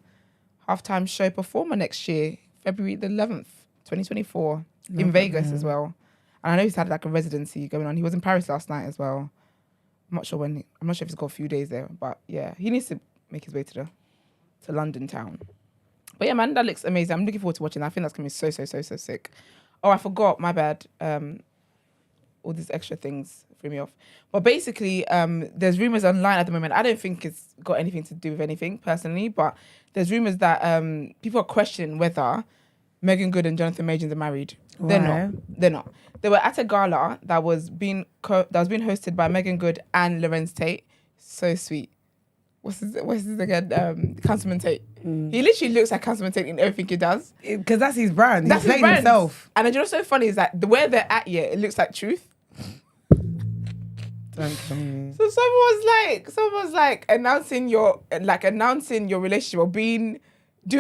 halftime show performer next year, February the 11th, 2024, in Vegas as well. And I know he's had like a residency going on. He was in Paris last night as well. I'm not sure if he's got a few days there, but yeah, he needs to make his way to London town. But yeah, man, that looks amazing. I'm looking forward to watching that. I think that's gonna be so sick. Oh, I forgot. My bad. All these extra things threw me off. But basically, there's rumors online at the moment. I don't think it's got anything to do with anything personally, but there's rumors that people are questioning whether Meagan Good and Jonathan Majors are married. Why? They're not. They were at a gala that was being hosted by Meagan Good and Lorenz Tate. So sweet. What's his again? Councilman Tate. He literally looks like Councilman Tate in everything he does. Because that's his brand. That's He's his playing brand. himself. And you know what's so funny is that the way they're at here, it looks like Truth. Don't kill me. So someone's like announcing your relationship or doing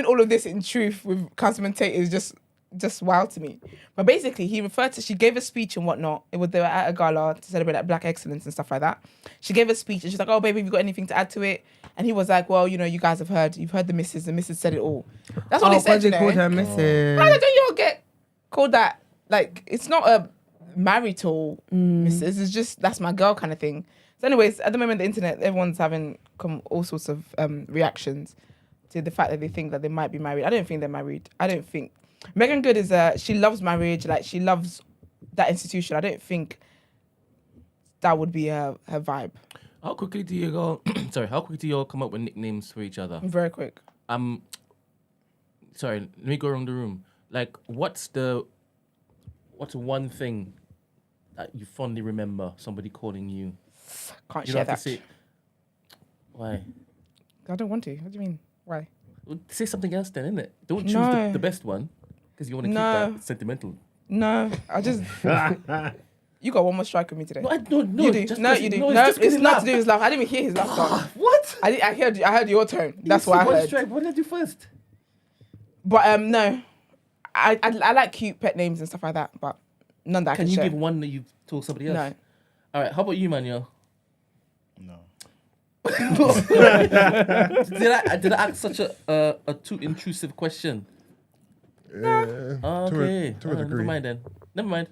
all of this in Truth with Councilman Tate is just wild to me. But basically, she gave a speech and whatnot. They were at a gala to celebrate like Black excellence and stuff like that. She gave a speech and she's like, "Oh, baby, have you got anything to add to it?" And he was like, "Well, you know, you guys you've heard the missus. The missus said it all." That's what they said. They called her missus. How don't you all get called that? Like, it's not a marital missus. It's just that's my girl kind of thing. So, anyways, at the moment, the internet, everyone's having all sorts of reactions to the fact that they think that they might be married. I don't think they're married. I don't think. Meagan Good is she loves marriage, like she loves that institution. I don't think that would be her vibe. How quickly do you go? Sorry, how quickly do you all come up with nicknames for each other? Very quick. Sorry, let me go around the room. Like, what's one thing that you fondly remember somebody calling you? Can't You share don't have that. to say. Why? I don't want to. What do you mean? Why? Well, say something else then, innit? Don't choose No. the best one because you want to keep No. that sentimental. No, I just. You got one more strike with me today. No, I don't know. You do. Just No, 'cause- you do. no, No, just 'cause it's you not laugh. to do with his laugh. I didn't even hear his laughter. What? I heard your tone. That's what I One heard. strike. What did I do first? But no, I like cute pet names and stuff like that. But none that I Can can you share. give one that you've told somebody else? No. All right. How about you, Manuel? No. Did I ask such a too intrusive question? Yeah, Okay. to a Never degree. mind then. Never mind.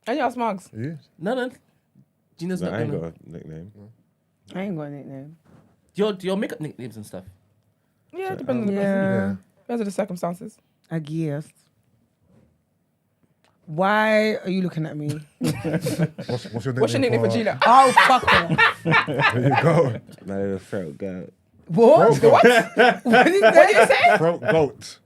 And you ask Marks. Yeah. No. Gina's No, not I ain't gonna. got a nickname. I ain't got a nickname. Do your makeup nicknames and stuff? Yeah, it depends on the Yeah, depends on the circumstances. I guess. Why are you looking at me? What's your nickname? What's your nickname for Gina? Oh, fuck off. There you go. My little throat goat. What? Throat What? What did you say? Throat goat.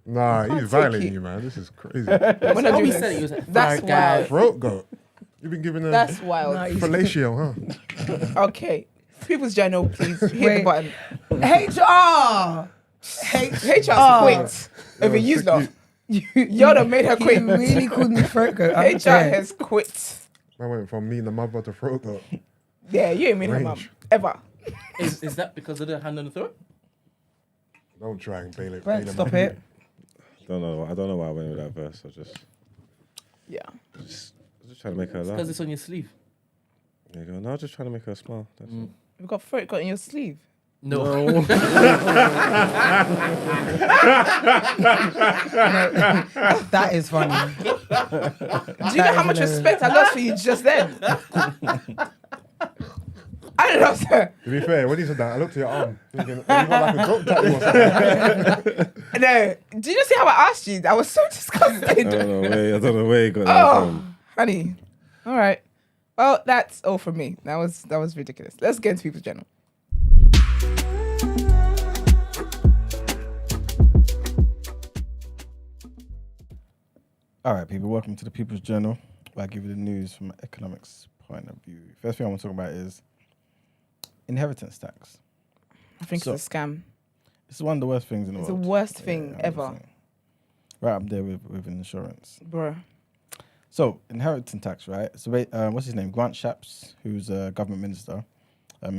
Nah, he's take violating it. you, man. This is crazy. We're not How doing he this. said it, he was like, That's "Fuck guy." wild. Throat goat. You've been giving a That's wild. fellatio, huh? Okay. People's journal, please hit the Wait. button. HR! HR's quit over you lot. Y'all done made her He quit. really called me throat goat. I'm HR dead. has quit. I went from meeting the mother to throat goat. Yeah, you ain't mean her Range. mum. Ever. Is that because of the hand on the throat? Don't try and bail it. Brent, bail him stop out. it. I don't know why I went with that verse. I was Yeah. just trying to make her laugh. Because it's on your sleeve. There you go. No, I was just trying to make her smile. That's it. You've got throat got in your sleeve. No. That is funny. Do you know how much respect I lost for you just then? I don't know, sir. To be fair, when you said that, I looked at your arm. Thinking, you got like a throat tattoo or something. No. Do you see how I asked you? That was so disgusting. I don't know where you got that Oh, from. honey. All right. Well, that's all from me. That was ridiculous. Let's get into People's Journal. All right, people, welcome to the People's Journal, where I give you the news from an economics point of view. First thing I want to talk about is inheritance tax. I think So- it's a scam. It's one of the worst things in the It's the world. worst thing ever. 100%. Right up there with insurance. Bruh. So, inheritance tax, right? So, what's his name? Grant Shapps, who's a government minister.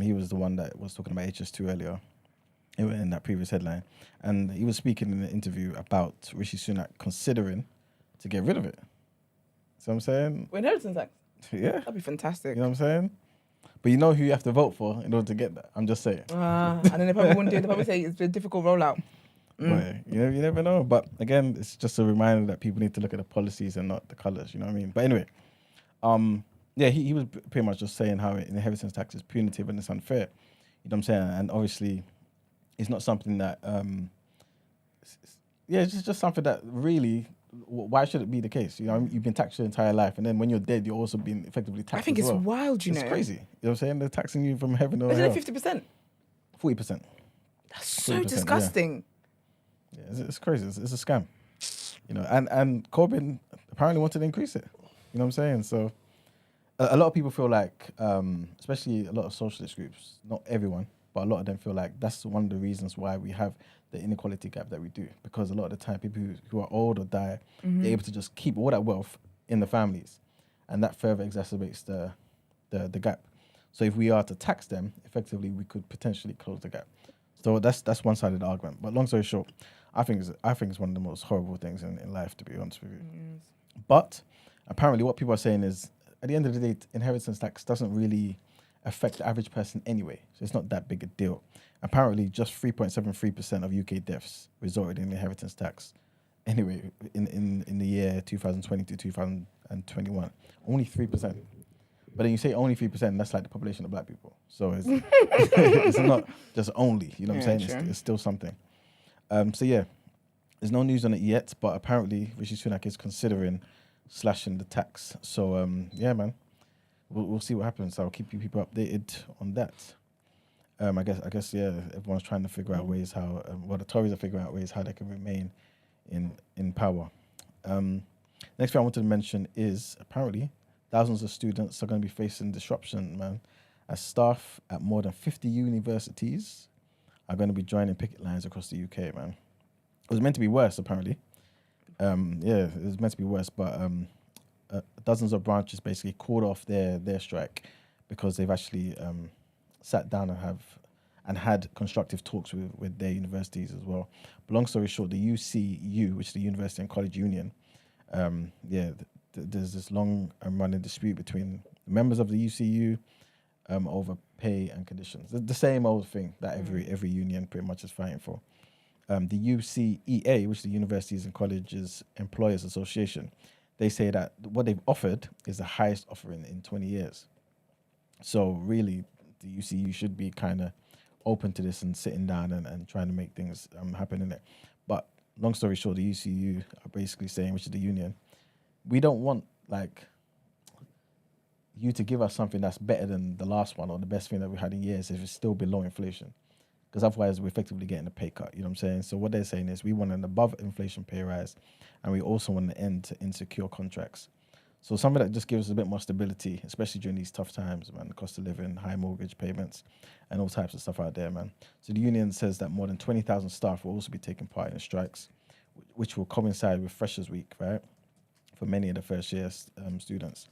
He was the one that was talking about HS2 earlier in that previous headline. And he was speaking in an interview about Rishi Sunak considering to get rid of it. See what I'm saying? Well, inheritance tax. Yeah. That'd be fantastic. You know what I'm saying? But you know who you have to vote for in order to get that. I'm just saying. And then they probably wouldn't do it. They probably say it's a difficult rollout. But you never know. But again, it's just a reminder that people need to look at the policies and not the colours. You know what I mean? But anyway, yeah, he was pretty much just saying how inheritance tax is punitive and it's unfair. You know what I'm saying? And obviously, it's not something that, it's just something that really, why should it be the case? You know, you've been taxed your entire life, and then when you're dead, you're also being effectively taxed. I think as it's well. wild, you It's know. crazy. You know what I'm saying? They're taxing you from heaven or Isn't hell. it 50%? 40%. That's so 40%, yeah. disgusting. Yeah, it's crazy. It's a scam. You know, and Corbyn apparently wanted to increase it. You know what I'm saying? So a lot of people feel like, especially a lot of socialist groups, not everyone, but a lot of them feel like that's one of the reasons why we have the inequality gap that we do. Because a lot of the time, people who are old or die, they're able to just keep all that wealth in the families, and that further exacerbates the gap. So if we are to tax them, effectively, we could potentially close the gap. So that's one side of the argument. But long story short, I think it's one of the most horrible things in life, to be honest with you. But apparently, what people are saying is, at the end of the day, inheritance tax doesn't really affect the average person anyway. So it's not that big a deal. Apparently, just 3.73% of UK deaths resulted in inheritance tax. Anyway, in the year 2020 to 2021, only 3%. But then you say only 3%, that's like the population of black people. So it's, it's not just only, you know what I'm saying? It's still something. So yeah, there's no news on it yet, but apparently Rishi Sunak is considering slashing the tax. So yeah, man, we'll see what happens. I'll keep you people updated on that. I guess yeah, everyone's trying to figure out ways how, the Tories are figuring out ways how they can remain in power. Next thing I wanted to mention is apparently thousands of students are going to be facing disruption, man, as staff at more than 50 universities are going to be joining picket lines across the UK, man. It was meant to be worse, apparently. Yeah, it was meant to be worse, but dozens of branches basically called off their strike because they've actually sat down and had constructive talks with their universities as well. But long story short, the UCU, which is the University and College Union, there's this long running dispute between the members of the UCU over pay and conditions. The same old thing that every union pretty much is fighting for. The UCEA, which is the Universities and Colleges Employers Association, they say that what they've offered is the highest offer in 20 years. So really, the UCU should be kind of open to this and sitting down and trying to make things happen in it. But long story short, the UCU are basically saying, which is the union, we don't want like you to give us something that's better than the last one or the best thing that we had in years if it's still below inflation. Because otherwise we're effectively getting a pay cut, you know what I'm saying? So what they're saying is we want an above inflation pay rise and we also want to end to insecure contracts. So something that just gives us a bit more stability, especially during these tough times, man. Cost of living, high mortgage payments, and all types of stuff out there, man. So the union says that more than 20,000 staff will also be taking part in the strikes, which will coincide with Freshers' Week, right? For many of the first year students.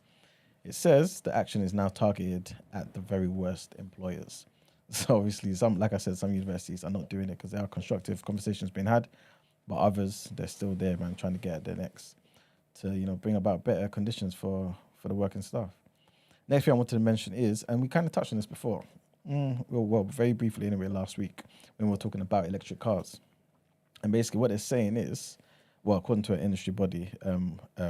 It says the action is now targeted at the very worst employers. So obviously, like I said, some universities are not doing it because there are constructive conversations being had, but others, they're still there, man, trying to get at their necks to, bring about better conditions for the working staff. Next thing I wanted to mention is, and we kind of touched on this before, well, very briefly anyway, last week when we were talking about electric cars. And basically what they're saying is, well, according to an industry body,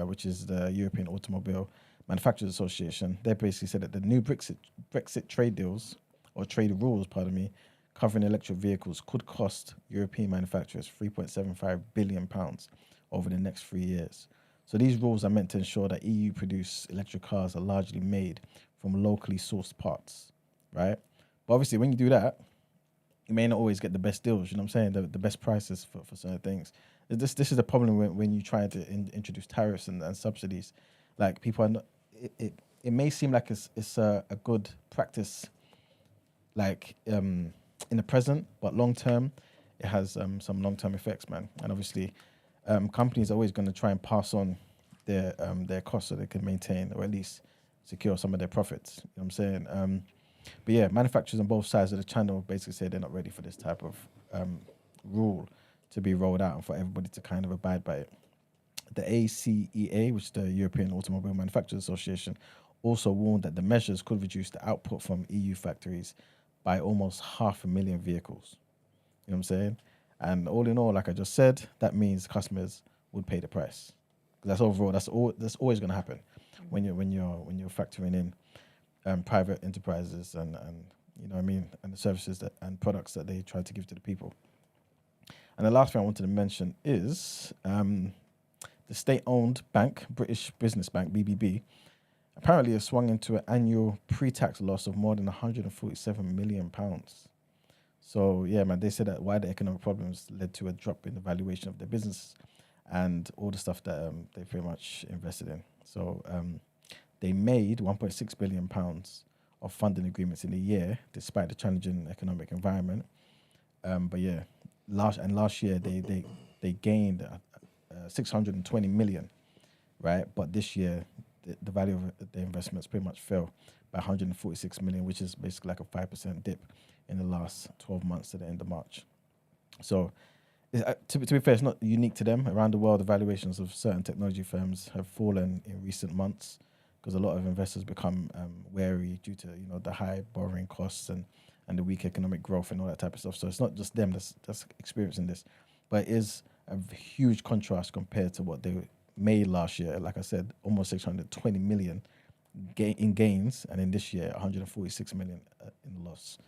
which is the European Automobile Manufacturers Association, they basically said that the new Brexit trade deals, or trade rules, covering electric vehicles could cost European manufacturers £3.75 billion over the next 3 years. So these rules are meant to ensure that EU-produced electric cars are largely made from locally sourced parts, right? But obviously, when you do that, you may not always get the best deals, you know what I'm saying, the best prices for certain things. This is the problem when you try to introduce tariffs and subsidies. Like, people are not, it may seem like it's a good practice, like in the present, but long term, it has some long term effects, man. And obviously, companies are always going to try and pass on their costs so they can maintain or at least secure some of their profits. You know what I'm saying? But yeah, manufacturers on both sides of the channel basically say they're not ready for this type of rule to be rolled out and for everybody to kind of abide by it. The ACEA, which is the European Automobile Manufacturers Association, also warned that the measures could reduce the output from EU factories by almost 500,000 vehicles. You know what I'm saying? And all in all, like I just said, that means customers would pay the price. That's overall. That's always going to happen when you're factoring in private enterprises and you know what I mean, and the services and products that they try to give to the people. And the last thing I wanted to mention is the state-owned bank, British Business Bank (BBB), apparently has swung into an annual pre-tax loss of more than £147 million. So yeah, man, they said that wider economic problems led to a drop in the valuation of their business and all the stuff that they pretty much invested in. So they made £1.6 billion of funding agreements in a year, despite the challenging economic environment. But yeah, last year they gained 620 million, right? But this year the value of the investments pretty much fell by 146 million, which is basically like a 5% dip in the last 12 months to the end of March. So to be fair, it's not unique to them. Around the world, the valuations of certain technology firms have fallen in recent months because a lot of investors become wary due to the high borrowing costs and the weak economic growth and all that type of stuff. So it's not just them that's experiencing this, but it is a huge contrast compared to what they made last year. Like I said, almost 620 million in gains, and in this year 146 million in loss.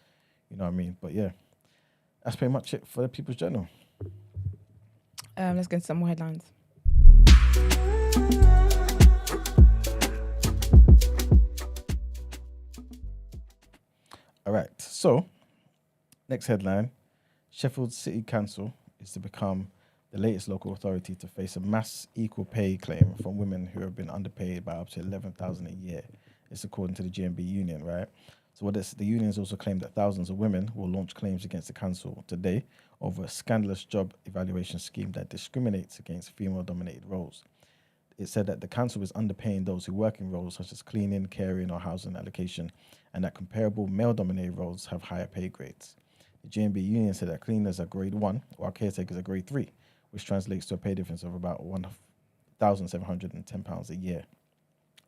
You know what I mean? But yeah, that's pretty much it for the People's Journal. Let's get some more headlines. All right, so next headline: Sheffield City Council is to become the latest local authority to face a mass equal pay claim from women who have been underpaid by up to 11,000 a year. It's according to the GMB union, right? So the union has also claimed that thousands of women will launch claims against the council today over a scandalous job evaluation scheme that discriminates against female-dominated roles. It said that the council is underpaying those who work in roles such as cleaning, caring, or housing allocation, and that comparable male-dominated roles have higher pay grades. The GMB union said that cleaners are grade 1, while caretakers are grade 3, which translates to a pay difference of about £1,710 a year.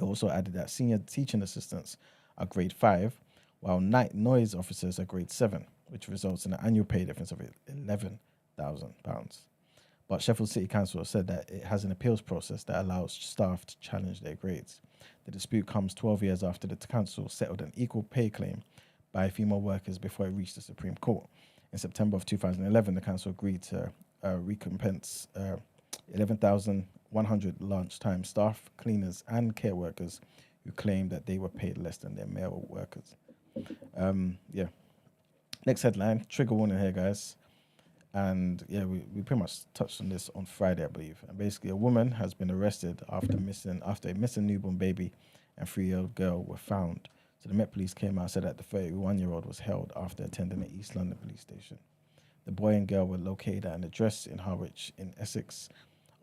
It also added that senior teaching assistants are grade 5, while night noise officers are grade 7, which results in an annual pay difference of £11,000. But Sheffield City Council said that it has an appeals process that allows staff to challenge their grades. The dispute comes 12 years after the council settled an equal pay claim by female workers before it reached the Supreme Court. In September of 2011, the council agreed to recompense 11,100 lunchtime staff, cleaners, and care workers who claimed that they were paid less than their male workers. Yeah. Next headline, trigger warning here, guys. And yeah, we pretty much touched on this on Friday, I believe. And basically, a woman has been arrested after a missing newborn baby and 3-year-old girl were found. So the Met Police came out and said that the 31-year-old was held after attending the East London police station. The boy and girl were located at an address in Harwich in Essex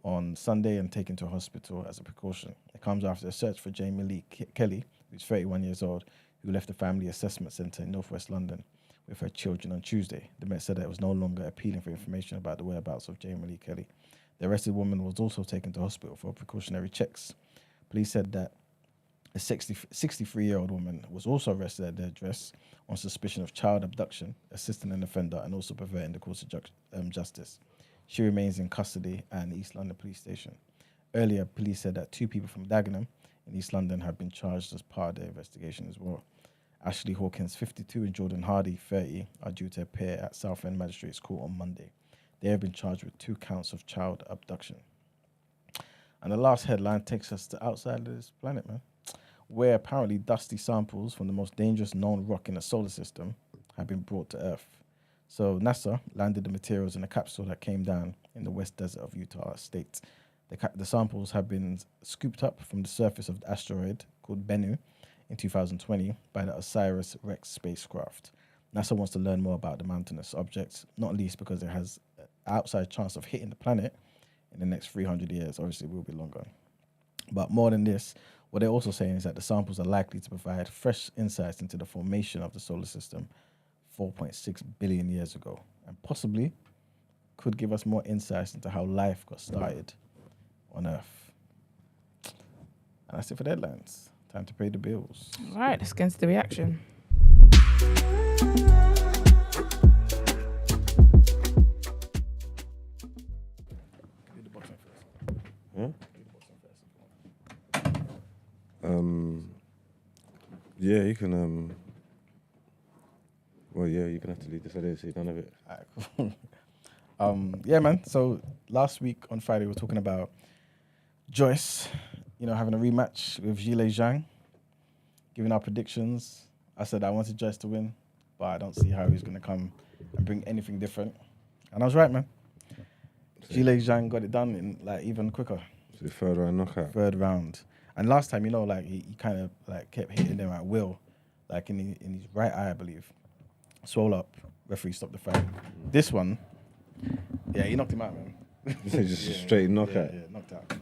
on Sunday and taken to a hospital as a precaution. It comes after a search for Jamie Lee Kelly, who's 31 years old, who left the family assessment centre in northwest London with her children on Tuesday. The Met said that it was no longer appealing for information about the whereabouts of Jamie Lee Kelly. The arrested woman was also taken to hospital for precautionary checks. Police said that a 63-year-old woman was also arrested at the address on suspicion of child abduction, assisting an offender, and also perverting the course of justice. She remains in custody at an East London police station. Earlier, police said that 2 people from Dagenham in East London have been charged as part of the investigation as well. Ashley Hawkins, 52, and Jordan Hardy, 30, are due to appear at Southend Magistrates Court on Monday. They have been charged with 2 counts of child abduction. And the last headline takes us to outside of this planet, man, where apparently dusty samples from the most dangerous known rock in the solar system have been brought to Earth. So NASA landed the materials in a capsule that came down in the west desert of Utah State. The samples have been scooped up from the surface of the asteroid called Bennu in 2020 by the OSIRIS-REx spacecraft. NASA wants to learn more about the mountainous object, not least because it has an outside chance of hitting the planet in the next 300 years. Obviously, it will be longer. But more than this, what they're also saying is that the samples are likely to provide fresh insights into the formation of the solar system 4.6 billion years ago, and possibly could give us more insights into how life got started on Earth. And that's it for deadlines. Time to pay the bills. All right, let's get into the reaction. Yeah, you can. Well, yeah, you're gonna have to lead this. I didn't see none of it. Alright, cool. Yeah, man. So last week on Friday, we were talking about Joyce, having a rematch with Zhang, giving our predictions. I said I wanted Joyce to win, but I don't see how he's gonna come and bring anything different. And I was right, man. Zhang got it done in even quicker. So third round knockout. Third round. And last time, he kind of kept hitting them at will, in his right eye, I believe. Swole up. Referee stopped the fight. This one, yeah, he knocked him out, man. Just a straight knockout. Yeah, knocked out.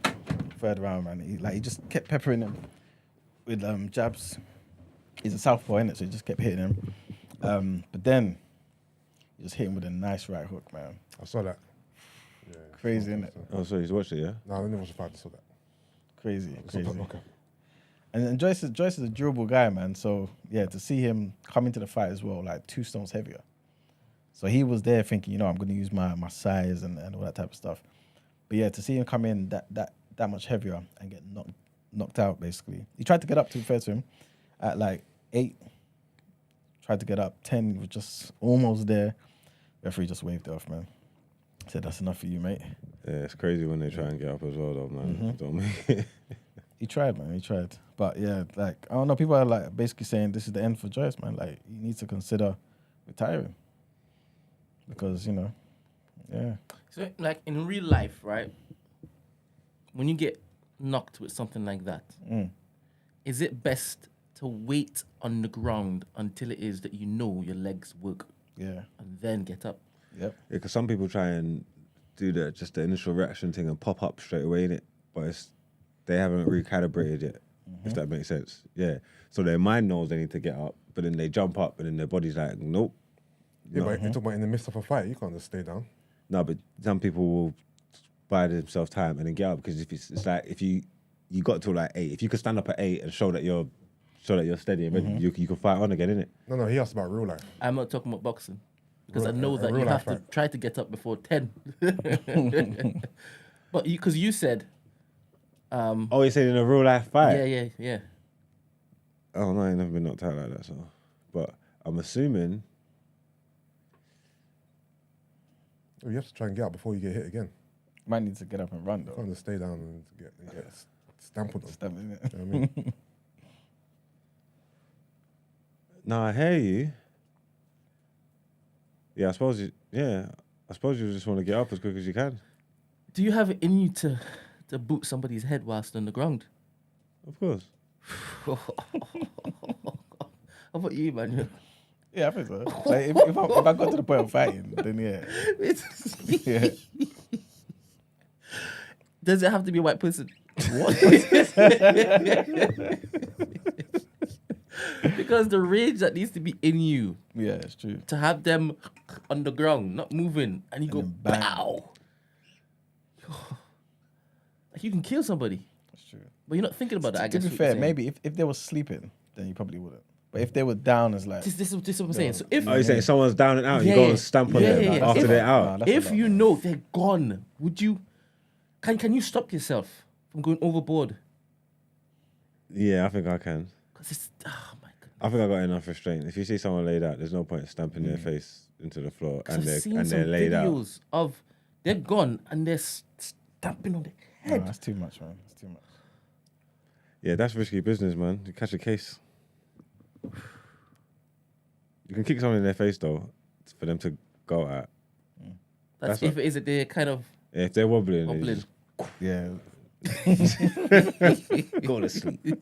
Third round, man. He just kept peppering him with jabs. He's a southpaw, innit? So he just kept hitting him. But then he just hit him with a nice right hook, man. I saw that. Yeah, crazy, innit? Oh, so he's watched it, yeah? No, I didn't watch the fight. I saw that. Crazy. Okay. And Joyce is a durable guy, man. So yeah, to see him come into the fight as well, 2 stones heavier. So he was there thinking, I'm going to use my size and all that type of stuff. But yeah, to see him come in that much heavier and get knocked out, basically. He tried to get up, to be fair to him, at 8. Tried to get up 10. He was just almost there. Referee just waved it off, man. Said, that's enough for you, mate. Yeah, it's crazy when they try and get up as well, though, man. Don't make it. He tried, man. He tried. But yeah, I don't know. People are basically saying this is the end for Joyce, man. He needs to consider retiring. Because, yeah. So, in real life, right? When you get knocked with something like that, is it best to wait on the ground until it is that your legs work? Yeah. And then get up? Yep. Yeah, because some people try and do the initial reaction thing and pop up straight away in it, but they haven't recalibrated yet, if that makes sense. Yeah. So their mind knows they need to get up, but then they jump up and then their body's like, nope. Yeah, but you're talking about in the midst of a fight, you can't just stay down. No, but some people will buy themselves time and then get up, because if it's like, if you got to 8, if you could stand up at 8 and show that you're steady, and then you can fight on again, innit? No, he asked about real life. I'm not talking about boxing. Because I know that you have to try to get up before 10. But because you said... you said in a real life fight? Yeah. Oh, no, I ain't never been knocked out like that, so... But I'm assuming... You have to try and get up before you get hit again. Might need to get up and run, though. You can't just stay down and get stamped on them. Stamp, innit? You know what I mean? No, I hear you. Yeah, I suppose I I suppose you just want to get up as quick as you can. Do you have it in you to boot somebody's head whilst on the ground? Of course. How about you, man? Yeah, I think so. Like, if I got to the point of fighting, then yeah. Yeah. Does it have to be a white person? What? Because the rage that needs to be in you. Yeah, it's true. To have them on the ground, not moving, and you go then bang. pow. Like you can kill somebody. That's true. But you're not thinking about that. I To guess be what fair, you're saying. maybe if they were sleeping, then you probably wouldn't. But if they were down, as like This is what I'm saying. So if Oh, you're saying someone's down and out, Yeah, you go yeah. and stamp on Yeah, them yeah, yeah. after If- they're out. that's a if lot, you man. know they're gone, would you? Can you stop yourself from going overboard? Yeah, I think I can. Because it's oh my god. I think I got enough restraint. If you see someone laid out, there's no point stamping their face into the floor and I've seen they're some laid out. videos of they're gone and they're stamping on their No, head. that's too much, man. That's too much. Yeah, that's risky business, man. You catch a case. You can kick someone in their face though, for them to go at. That's that's if it is that they're kind of Yeah, if they're wobbling, they wobbling. just Yeah. go to sleep.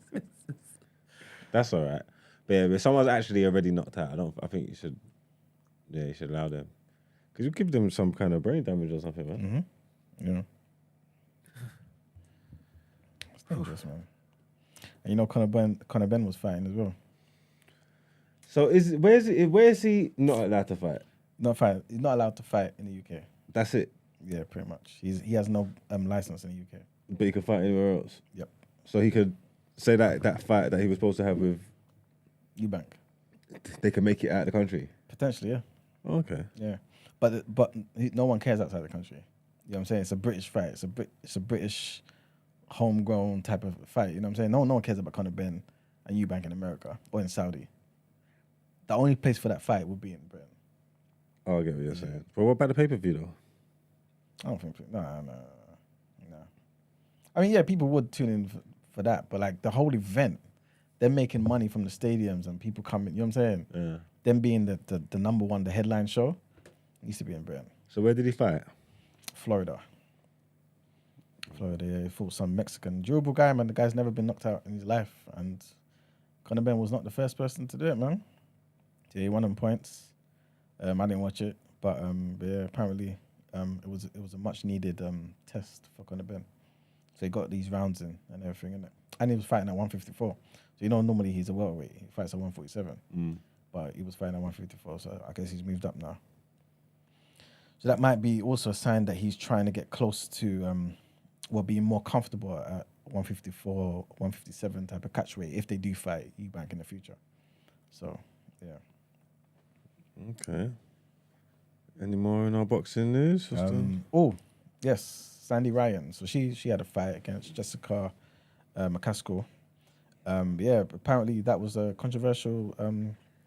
That's all right. But yeah, if someone's actually already knocked out, I think you should. Yeah, you should allow them. Because you give them some kind of brain damage or something, man. Mm-hmm. Yeah. It's dangerous, man. And you know, Conor Benn was fighting as well. So where is he not allowed to fight? He's not allowed to fight in the UK. That's it. Yeah, pretty much. He has no license in the UK. But he could fight anywhere else. Yep. So he could say that fight that he was supposed to have with, Eubank. they could make it out of the country. Potentially, yeah. Okay. Yeah. But no one cares outside the country. You know what I'm saying? It's a British fight. It's a British homegrown type of fight. You know what I'm saying? No one cares about Conor Benn and Eubank in America or in Saudi. The only place for that fight would be in Britain. Oh, I get what you're saying. But what about the pay-per-view though? I don't think. No. I mean, yeah, people would tune in for that, but like the whole event, they're making money from the stadiums and people coming. You know what I'm saying? Yeah. Them being the number one, the headline show, used to be in Britain, So where did he fight? Florida. Yeah, he fought some Mexican durable guy, man. The guy's never been knocked out in his life, and Conor Benn was not the first person to do it, man. Yeah, he won them points. I didn't watch it, but yeah, apparently it was a much needed test for Conor Benn. So he got these rounds in and everything, innit? And he was fighting at 154. So normally he's a welterweight. He fights at 147. But he was fighting at 154, so I guess he's moved up now. So that might be also a sign that he's trying to get close to being more comfortable at 154, 157 type of catch weight if they do fight Eubank in the future. So, yeah. Okay. Any more in our boxing news? Yes, Sandy Ryan. So she had a fight against Jessica McCaskill. Yeah, apparently that was a controversial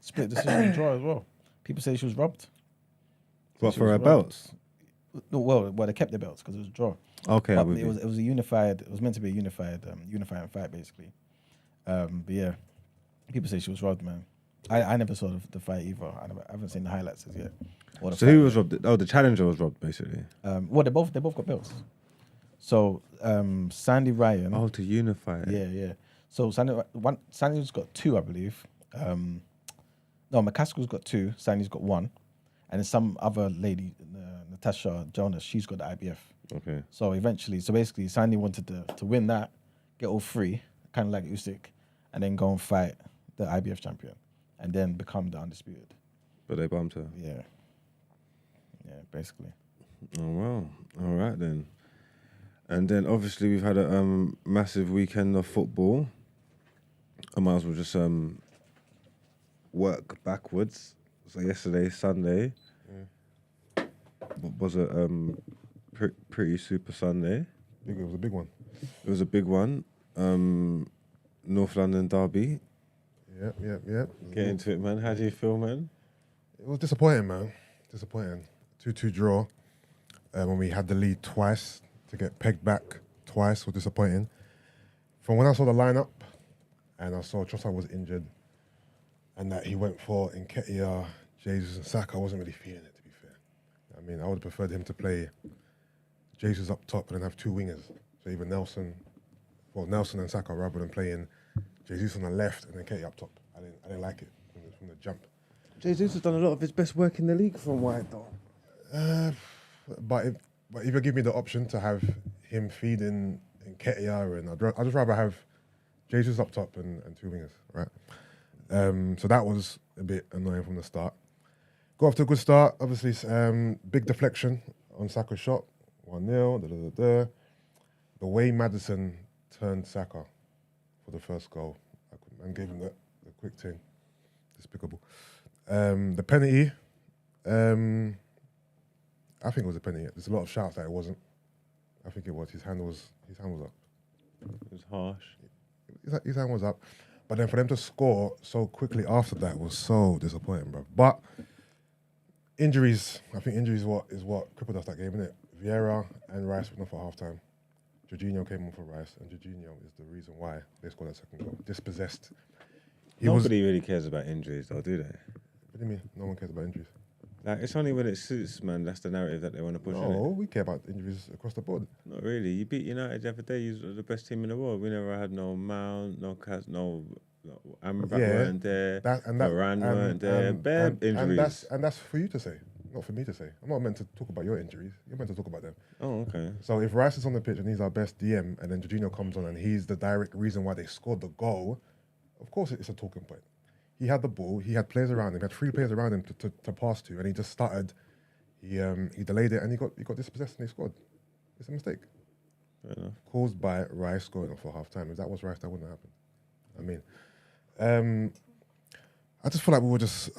split decision draw as well. People say she was robbed. What, She for was her robbed. belts? No, well, they kept the belts because it was a draw. Okay, But I'm with it you. was a unified. It was meant to be a unifying fight basically. But yeah, people say she was robbed, man. I never saw the fight either. I haven't seen the highlights as yet. Or the So fight. who was robbed? Oh, the challenger was robbed, basically. Well, they both got belts. So Sandy Ryan. Oh, to unify it. Yeah. So Sandy's got two, I believe. No, McCaskill's got two. Sandy's got one, and then some other lady, Natasha Jonas, she's got the IBF. Okay. So basically, Sandy wanted to win that, get all three, kind of like Usyk, and then go and fight the IBF champion, and then become the undisputed. But they bumped her. Yeah, basically. Oh, wow. All right, then. And then, obviously, we've had a massive weekend of football. I might as well just work backwards. So yesterday, Sunday, was a pretty super Sunday. It was a big one. It was a big one. North London derby. Yep. Get into it, man. How do you feel, man? It was disappointing, man. 2-2 draw. When we had the lead twice, to get pegged back twice was disappointing. From when I saw the lineup and I saw Trossard was injured and that he went for Nketiah, Jesus and Saka, I wasn't really feeling it, to be fair. I mean, I would have preferred him to play Jesus up top and then have 2 wingers. So even Nelson and Saka, rather than playing Jesus on the left and then Katie up top. I didn't like it from the jump. Jesus has done a lot of his best work in the league from wide though. But if you give me the option to have him feeding in Ketia, and I'd just rather have Jesus up top and 2 wingers, right? So that was a bit annoying from the start. Got off to a good start. Obviously, big deflection on Saka's shot, 1-0. The way Maddison turned Saka for the first goal and gave him the quick thing, despicable. The penalty, I think it was a penalty. There's a lot of shouts that it wasn't. I think it was. His hand was up. It was harsh. His hand was up. But then for them to score so quickly after that was so disappointing, bro. But injuries, I think injuries is what crippled us that game, isn't it? Vieira and Rice went off for half-time. Jorginho came on for Rice, and Jorginho is the reason why they scored that second goal. Dispossessed. Nobody really cares about injuries, though, do they? What do you mean? No one cares about injuries? Like, it's only when it suits, man. That's the narrative that they want to push. No, we care about injuries across the board. Not really. You beat United the other day. You were the best team in the world. We never had no Mount, no Amrabat weren't there. Moran weren't there. Bare injuries. And that's for you to say, not for me to say. I'm not meant to talk about your injuries. You're meant to talk about them. Oh, okay. So if Rice is on the pitch and he's our best DM, and then Jorginho comes on and he's the direct reason why they scored the goal, of course it's a talking point. He had the ball. He had players around him. He had 3 players around him to pass to, and he just started. He delayed it, and he got dispossessed, and he scored. It's a mistake. Fair enough. Caused by Rice scoring off for half time. If that was Rice, that wouldn't have happened. I mean, I just feel like we just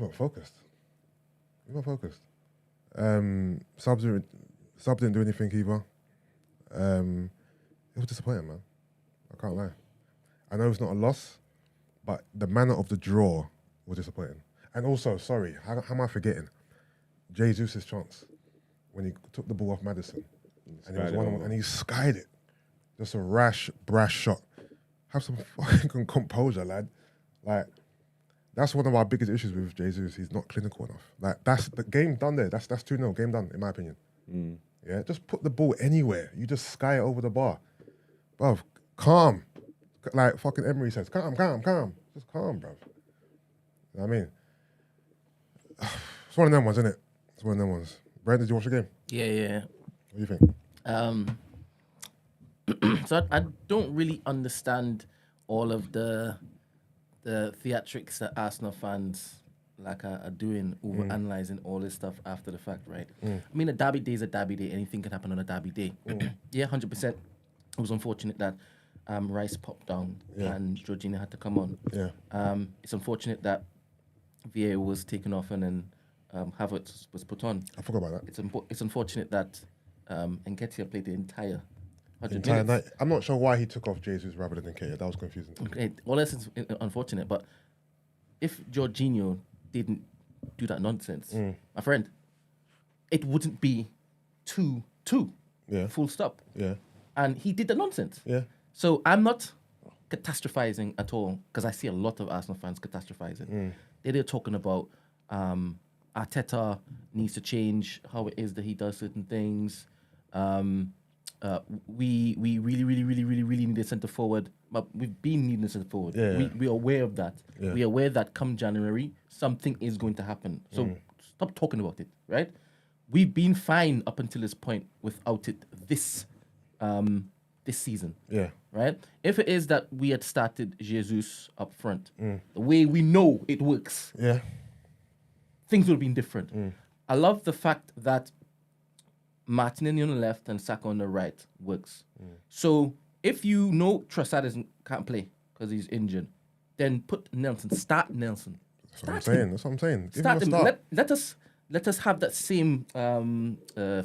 weren't focused. We weren't focused. Subs didn't do anything either. It was disappointing, man. I can't lie. I know it's not a loss, but the manner of the draw was disappointing. And also, sorry, how am I forgetting? Jesus' chance when he took the ball off Maddison. And he was one-on-one, and he skied it. Just a rash, brash shot. Have some fucking composure, lad. Like, that's one of our biggest issues with Jesus. He's not clinical enough. Like, that's the game done there. That's 2-0, game done, in my opinion. Yeah, just put the ball anywhere. You just sky it over the bar. Bruv, calm. Like fucking Emery says, calm. Just calm, bruv. You know what I mean? It's one of them ones, isn't it? It's one of them ones. Brent, did you watch the game? Yeah. What do you think? So I don't really understand all of the theatrics that Arsenal fans are doing, over analysing all this stuff after the fact, right? I mean, a derby day is a derby day. Anything can happen on a derby day. Yeah, 100%. It was unfortunate that Rice popped down and Jorginho had to come on. Yeah. It's unfortunate that VA was taken off and then Havertz was put on. I forgot about that. It's unfortunate that Nketiah played the entire 100 night. minutes. I'm not sure why he took off Jesus rather than Nketiah. That was confusing. Okay, all this is unfortunate, but if Jorginho didn't do that nonsense, my friend, it wouldn't be 2-2. Yeah. Full stop. Yeah. And he did the nonsense. Yeah. So I'm not catastrophizing at all, because I see a lot of Arsenal fans catastrophizing. They're talking about Arteta needs to change how it is that he does certain things. We really need a centre forward, but we've been needing a centre forward. We are aware of that. Yeah. We are aware that come January something is going to happen. So stop talking about it, right? We've been fine up until this point without it this season. Yeah. Right? If it is that we had started Jesus up front, the way we know it works, Yeah. things would have been different. I love the fact that Martinelli on the left and Saka on the right works. So if you know Trossard can't play because he's injured, then put Nelson. Start Nelson. That's what I'm saying. Give Start him him. a start. Let us have that same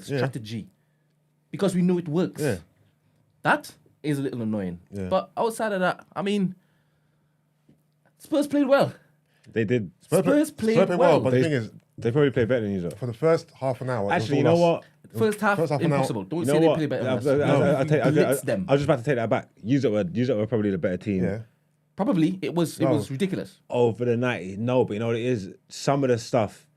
strategy, because we know it works. Yeah. That is a little annoying. Yeah. But outside of that, I mean, Spurs played well. They did. Spurs played well. But the thing is, they probably played better than you, though. for the first half an hour. Actually, you know what? First half, First half an hour. impossible. Don't You say know they what? play better than us. I them. was just about to take that back. Use it were probably the better team. Yeah. Probably it was ridiculous. Over the 90. No, but you know what it is? Some of the stuff,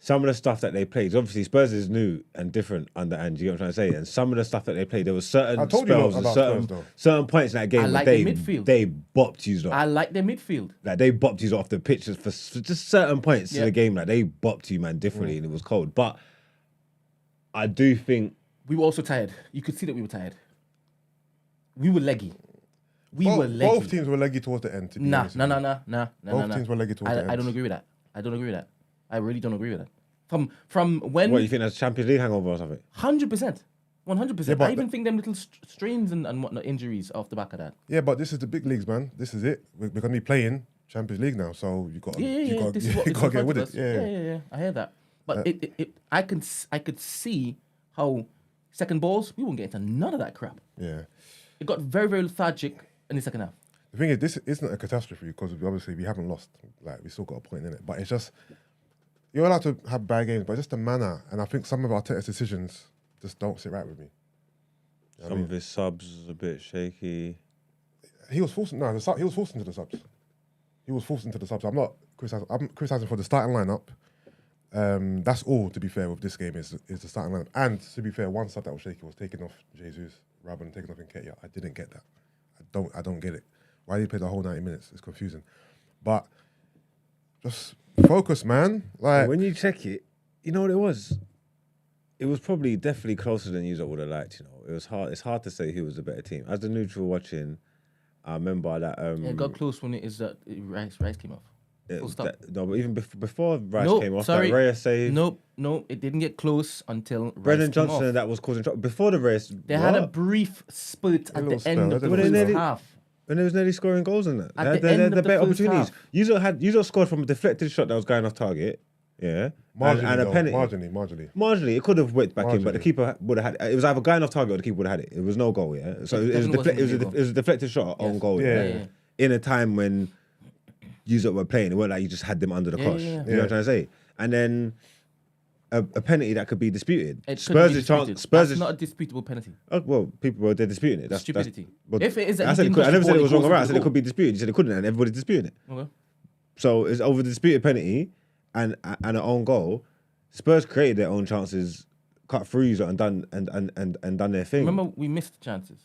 some of the stuff that they played, obviously Spurs is new and different under Ange, you get what I'm trying to say? And some of the stuff that they played, there was certain I told you spells and about certain, Spurs, though. certain points in that game I where like they, the midfield. they bopped you lot. I like their midfield. Like they bopped you off the pitch for just certain points in Yeah. the game. Like they bopped you, man, differently, and it was cold. But I do think We were also tired. You could see that we were tired. We were leggy. We were leggy. Both teams were leggy towards the end. To be Nah. honest with you. Both teams were leggy towards the I end. don't agree with that. I don't agree with that. I really don't agree with that. From when what you think that's Champions League hangover or something? 100%. 100%. Yeah, but I even think them little strains and whatnot, injuries off the back of that. Yeah, but this is the big leagues, man. This is it. We're going to be playing Champions League now, so you got Yeah. This is what you it's got in to get front with of it. us. Yeah. I hear that. But I could see how second balls, we won't get into none of that crap. Yeah. It got very, very lethargic in the second half. The thing is, this isn't a catastrophe because obviously we haven't lost. Like we still got a point in it, but it's just you're allowed to have bad games, but just the manner. And I think some of Arteta's decisions just don't sit right with me. You know what I Some mean? of his subs was a bit shaky. He was forced. No, he was forced into the subs. He was forced into the subs. I'm not criticizing. I'm criticizing for the starting lineup. That's all. To be fair, with this game is the starting lineup. And to be fair, one sub that was shaky was taking off Jesus rather than taking off Nketiah. I didn't get that. I don't get it. Why did he play the whole 90 minutes? It's confusing. But just focus, man. Like When you check it, you know what it was? It was probably definitely closer than you would have liked, you know. It was hard. It's hard to say who was the better team. As the neutral watching, I remember that. It got close when Rice came off. Full stop. No, but even before Rice Nope, came off, sorry. that Raya save. Nope, it didn't get close until Brendan Rice came Johnson off. that was causing trouble. Before the race, They had a brief spurt at little the end spell, of the a little first spell. half. when they was nearly scoring goals in that. At They the end had of the better first opportunities. half. You lot scored from a deflected shot that was going off target. Yeah. Marginally, and a though, penalty. marginally. Marginally, it could have whipped back in, but the Marginally. keeper would have had it. It was either going off target or the keeper would have had it. It was no goal, yeah. So It it was, definitely wasn't it was a deflected shot on goal. Yeah. In a time when you were playing, it wasn't like you just had them under the Yeah, cosh. yeah, yeah. You know what I'm trying to say? And then a penalty that could be disputed. It couldn't be disputed. Spurs That's is not a disputable penalty. they're disputing it. That's Stupidity. but If it is that I he said didn't I touch never the said it ball, was he wrong or goes right. for I the said it goal. could be disputed. You said it couldn't, and everybody's disputing it. Okay. So it's over the disputed penalty and an own goal. Spurs created their own chances, cut through and done their thing. Remember, we missed chances.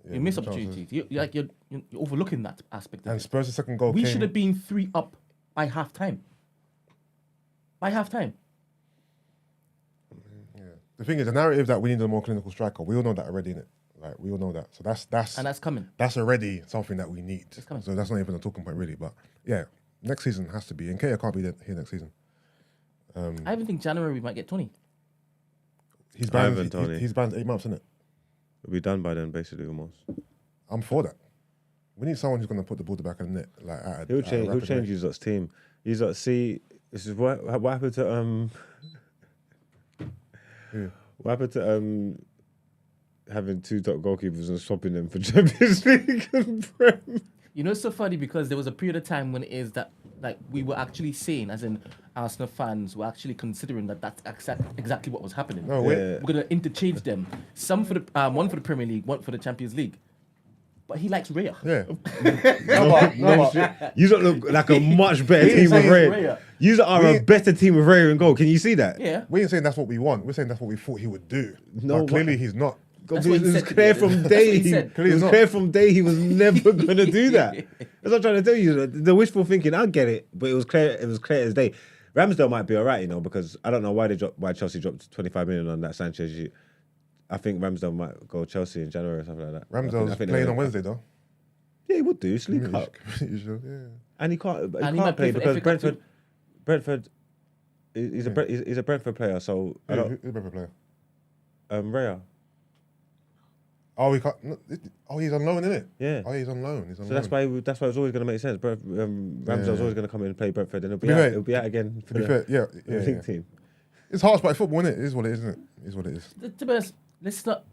Yeah, we missed chances. opportunities. You're overlooking that aspect. Of And it. Spurs' second goal We came. should have been 3 up by half time. The thing is, the narrative that we need a more clinical striker, we all know that already, innit? Like, we all know that. So And that's coming. that's already something that we need. It's coming. So that's not even a talking point, really. But yeah, next season has to be. And Nketiah can't be here next season. I even think January we might get 20. He's banned. Ivan Toney. He's banned 8 months, isn't it? It'll be done by then, basically, almost. I'm for that. We need someone who's going to put the ball back in the net. Like, He'll change his lot's team. He's like, see, this is what happened to Yeah. what happened to having 2 top goalkeepers and swapping them for Champions League and Prem. You know, it's so funny because there was a period of time when it is that, like, we were actually saying, as in Arsenal fans were actually considering that that's exactly what was happening. No, wait. Yeah. We're going to interchange them. Some for the one for the Premier League, one for the Champions League. But he likes Raya. Yeah. You lot look like a much better ain't team with saying Ray. Raya. You lot are a better team with Ray in goal. Can you see that? Yeah. We ain't saying that's what we want. We're saying that's what we thought he would do. No, But clearly he's not. That's it what he was said clear today. from That's day. what he said. It was not. clear from day he was never gonna do that. That's what I'm trying to tell you. The wishful thinking, I get it, but it was clear. It was clear as day. Ramsdale might be alright, you know, because I don't know why Chelsea dropped 25 million on that Sanchez. I think Ramsdale might go Chelsea in January or something like that. Ramsdale's I think playing they're- on Wednesday, though. Yeah, he would do. Sleep You up. should, yeah. And he can't. He And he can't might play play for because FA Cup Brentford. He's a Brentford player, so I don't. Who's the better player? Raya. Oh, we can't. No, he's on loan, isn't it? Yeah. Oh, he's on loan. He's on So loan. that's why it's always going to make sense. Ramsdale's always going to come in and play Brentford, and To be fair- it'll be out again for To be the fair, yeah. league team. It's harsh, but football, isn't it? It is what it is, isn't it? It is what it is. To be honest, let's not.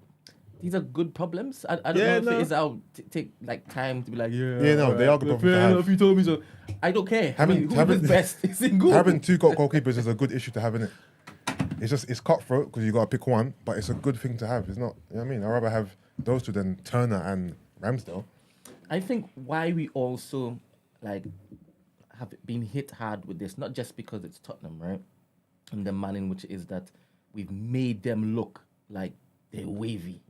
These are good problems. I don't Yeah, know if no. it is our take like time to be like, yeah. Yeah, no, they are good but problems to fair have. enough, you told me so. I don't care. Having- who's best is in goal. Having 2 goalkeepers is a good issue to have, isn't it? It's cutthroat because you got to pick one, but it's a good thing to have. It's not. You know what I mean? I'd rather have those 2 than Turner and Ramsdale. I think why we also like have been hit hard with this, not just because it's Tottenham, right? in the manner in which it is that we've made them look like they're wavy.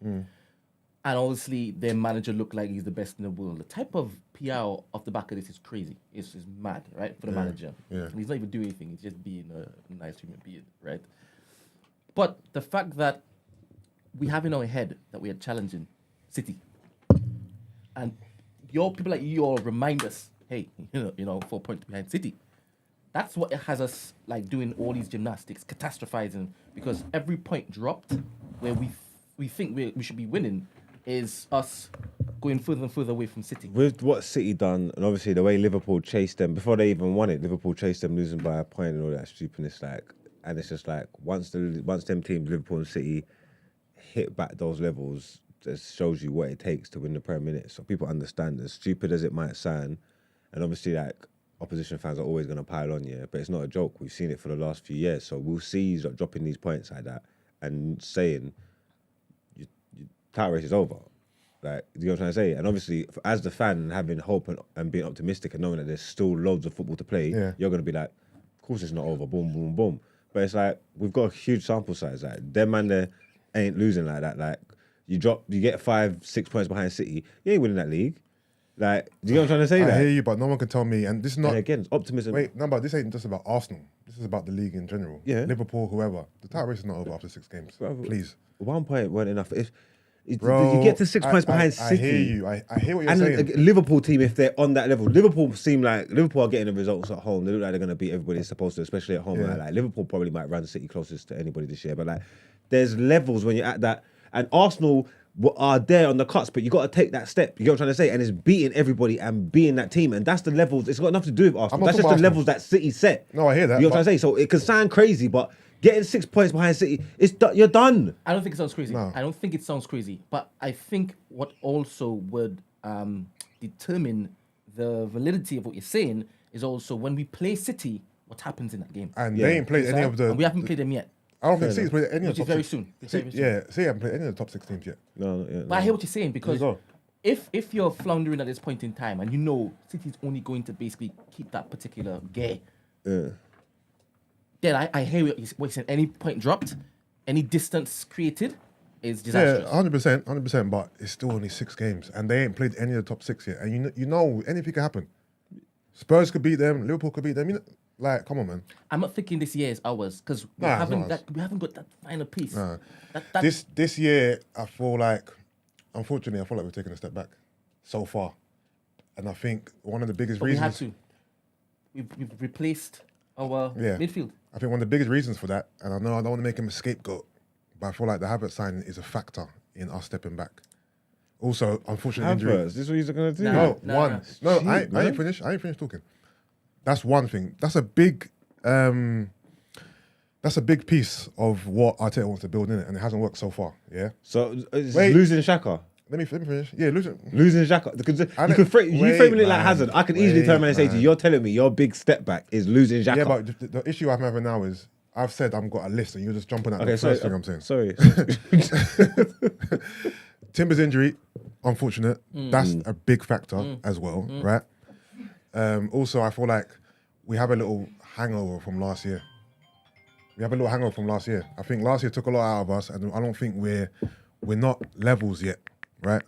And obviously, their manager looked like he's the best in the world. The type of PR off the back of this is crazy. It's mad, right, for the manager. Yeah. And he's not even doing anything. He's just being a nice human being, right? But the fact that we have in our head that we are challenging City, and people like you all remind us, hey, 4 points behind City. That's what it has us like doing all these gymnastics, catastrophizing, because every point dropped where we think we should be winning is us going further and further away from City. With what City done, and obviously the way Liverpool chased them before they even won it, Liverpool chased them losing by a point and all that stupidness. And it's just like once them teams, Liverpool and City, hit back those levels, just shows you what it takes to win the Premier League. So people understand, as stupid as it might sound, and obviously opposition fans are always going to pile on, but it's not a joke. We've seen it for the last few years. So we'll see you dropping these points like that and saying, title race is over. Like, you know what I'm trying to say? And obviously, as the fan, having hope and being optimistic and knowing that there's still loads of football to play, you're going to be like, of course it's not over, boom, boom, boom. But it's like, we've got a huge sample size. Like, them man there ain't losing like that. Like, you get 5-6 points behind City, you ain't winning that league. Like, do you know what I'm trying to say? I hear you, but no one can tell me, and this is not... And again, it's optimism. Wait, no, but this ain't just about Arsenal. This is about the league in general. Yeah. Liverpool, whoever. The title race is not over after 6 games. Please. 1 point weren't enough. Bro, you get to 6 points behind I City. hear you. I hear what you're and saying. A Liverpool team, if they're on that level, Liverpool are getting the results at home. They look like they're going to beat everybody supposed to, especially at home. Like Liverpool probably might run City closest to anybody this year. But like, there's levels when you're at that. And Arsenal are there on the cuts, but you got to take that step. You get what I'm trying to say? And it's beating everybody and being that team. And that's the levels. It's got nothing to do with Arsenal. That's just the levels that City set. No, I hear that. You know what I'm trying to say? So it can sound crazy, but getting 6 points behind City, you're done. I don't think it sounds crazy. No. I don't think it sounds crazy. But I think what also would determine the validity of what you're saying is also when we play City, what happens in that game. And they ain't played any of the... And we haven't played them yet. I don't think City's played any of the top very 6. soon. Yeah, City haven't played any of the top 6 teams yet. No. But I hear what you're saying, because if you're floundering at this point in time and you know City's only going to basically keep that particular gear, then I hear what you're saying. Any point dropped, any distance created is disastrous. Yeah, 100%, but it's still only 6 games, and they ain't played any of the top 6 yet. And you know anything can happen. Spurs could beat them, Liverpool could beat them. You know, like, come on, man. I'm not thinking this year is ours, because we haven't got that final piece. Nah. That This year, unfortunately, I feel like we've taken a step back so far. And I think one of the biggest reasons... We've replaced our midfield. I think one of the biggest reasons for that, and I know I don't want to make him a scapegoat, but I feel like the Havertz signing is a factor in us stepping back. Also, unfortunately, injury. Havertz, this is what you're going to do? I ain't finished talking. That's one thing. That's a big piece of what Arteta wants to build in it, and it hasn't worked so far. Yeah. So losing Xhaka. Let me finish. Yeah, losing Xhaka. You framing it like Hazard. I can easily turn around and say to you, you're telling me your big step back is losing Xhaka. Yeah, but the issue I'm having now is I've said I've got a list, and you're just jumping at the first thing I'm saying. Sorry. Timber's injury, unfortunate. That's a big factor as well, right? Also, I feel like we have a little hangover from last year. I think last year took a lot out of us, and I don't think we're not levels yet, right?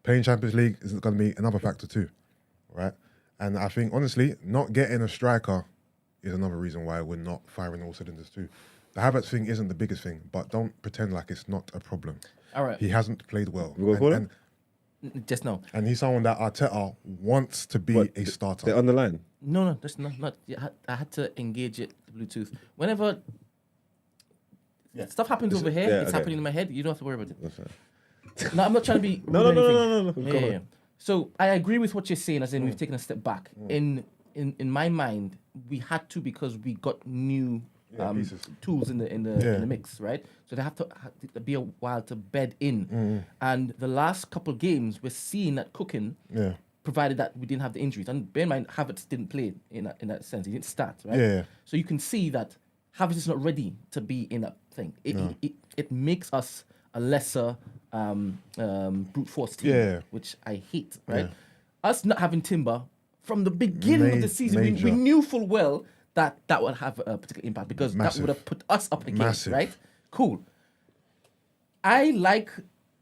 Playing Champions League is going to be another factor too, right? And I think, honestly, not getting a striker is another reason why we're not firing all cylinders too. The Havertz thing isn't the biggest thing, but don't pretend like it's not a problem. All right. He hasn't played well. Just now. And he's someone that Arteta wants to be a starter. They're on the line? No, that's not. I had to engage it, the Bluetooth. Whenever stuff happens over here, it's happening in my head, you don't have to worry about it. No, I'm not trying to be... No. Yeah. So I agree with what you're saying, as in we've taken a step back. In my mind, we had to, because we got new tools in the mix, right? So they have to be a while to bed in. And the last couple of games, we're seeing that cooking, provided that we didn't have the injuries. And bear in mind, Havertz didn't play in that sense. He didn't start, right? Yeah. So you can see that Havertz is not ready to be in that thing. It makes us a lesser brute force team, which I hate, right? Us not having Timber from the beginning of the season, we knew full well that would have a particular impact because Massive. that would have put us up against, Massive. right? Cool. I like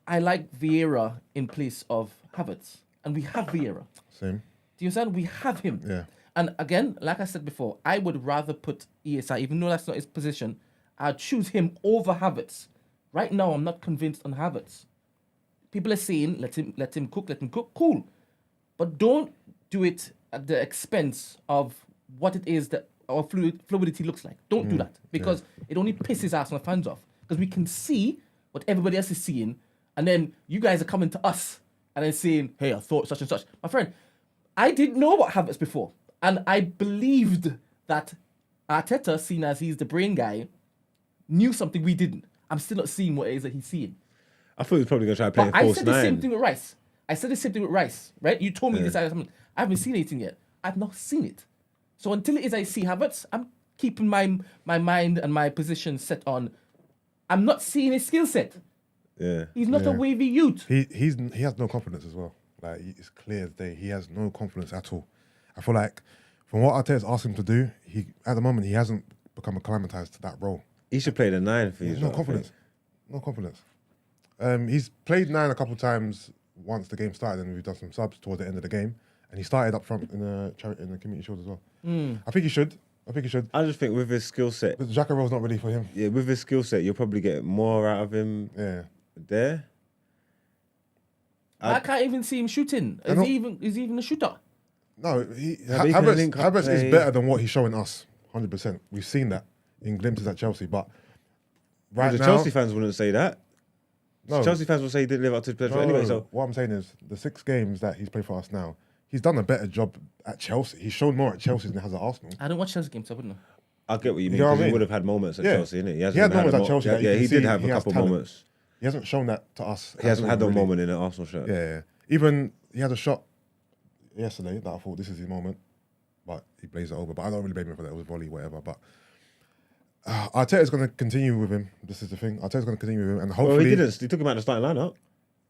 Vieira in place of Havertz, and we have Vieira. Same. Do you understand? We have him. Yeah. And again, like I said before, I would rather put ESI, even though that's not his position, I'd choose him over Havertz. Right now, I'm not convinced on Havertz. People are saying, let him cook, cool. But don't do it at the expense of what it is that our fluidity looks like. Don't do that because it only pisses Arsenal fans off. Because we can see what everybody else is seeing, and then you guys are coming to us and then saying, hey, I thought such and such. My friend, I didn't know about Havertz before, and I believed that Arteta, seen as he's the brain guy, knew something we didn't. I'm still not seeing what it is that he's seeing. I thought he was probably going to try to play But a I false said the same nine. thing with Rice. Right? You told me this. I haven't seen anything yet. I've not seen it. So until it is I see Havertz, I'm keeping my mind and my position set on. I'm not seeing his skill set. Yeah. He's not a wavy youth. He has no confidence as well. Like it's clear as day. He has no confidence at all. I feel like from what Arteta's asked him to do, at the moment he hasn't become acclimatized to that role. He should play the 9 for you. No confidence. No confidence. He's played 9 a couple of times once the game started, and we've done some subs towards the end of the game. And he started up front in the Community Shield as well. I think he should. I just think with his skill set, But Jacaro's not ready for him. yeah, with his skill set, you'll probably get more out of him Yeah. there. I can't even see him shooting. Is he even a shooter? No, but he can link up Havertz is play. better than what he's showing us. 100%. We've seen that in glimpses at Chelsea, but right the now, Chelsea fans wouldn't say that. no, Chelsea fans will say he didn't live up to his potential anyway. So what I'm saying is the 6 games that he's played for us now, he's done a better job at Chelsea. He's shown more at Chelsea than he has at Arsenal. I don't watch Chelsea games, so I wouldn't know. I get what you mean. You know what I Because he mean? would have had moments at Yeah. Chelsea, innit? He had moments at Chelsea that you Yeah, can he see did have he a has couple talent. moments. He hasn't shown that to us. He hasn't at had all, no really. moment in an Arsenal shirt. Yeah. Even he had a shot yesterday that I thought this is his moment, but he blazed it over. But I don't really blame him for that. It was volley, whatever. But Arteta's going to continue with him. This is the thing. Arteta's going to continue with him, and hopefully Well, he didn't. He took him out of the starting lineup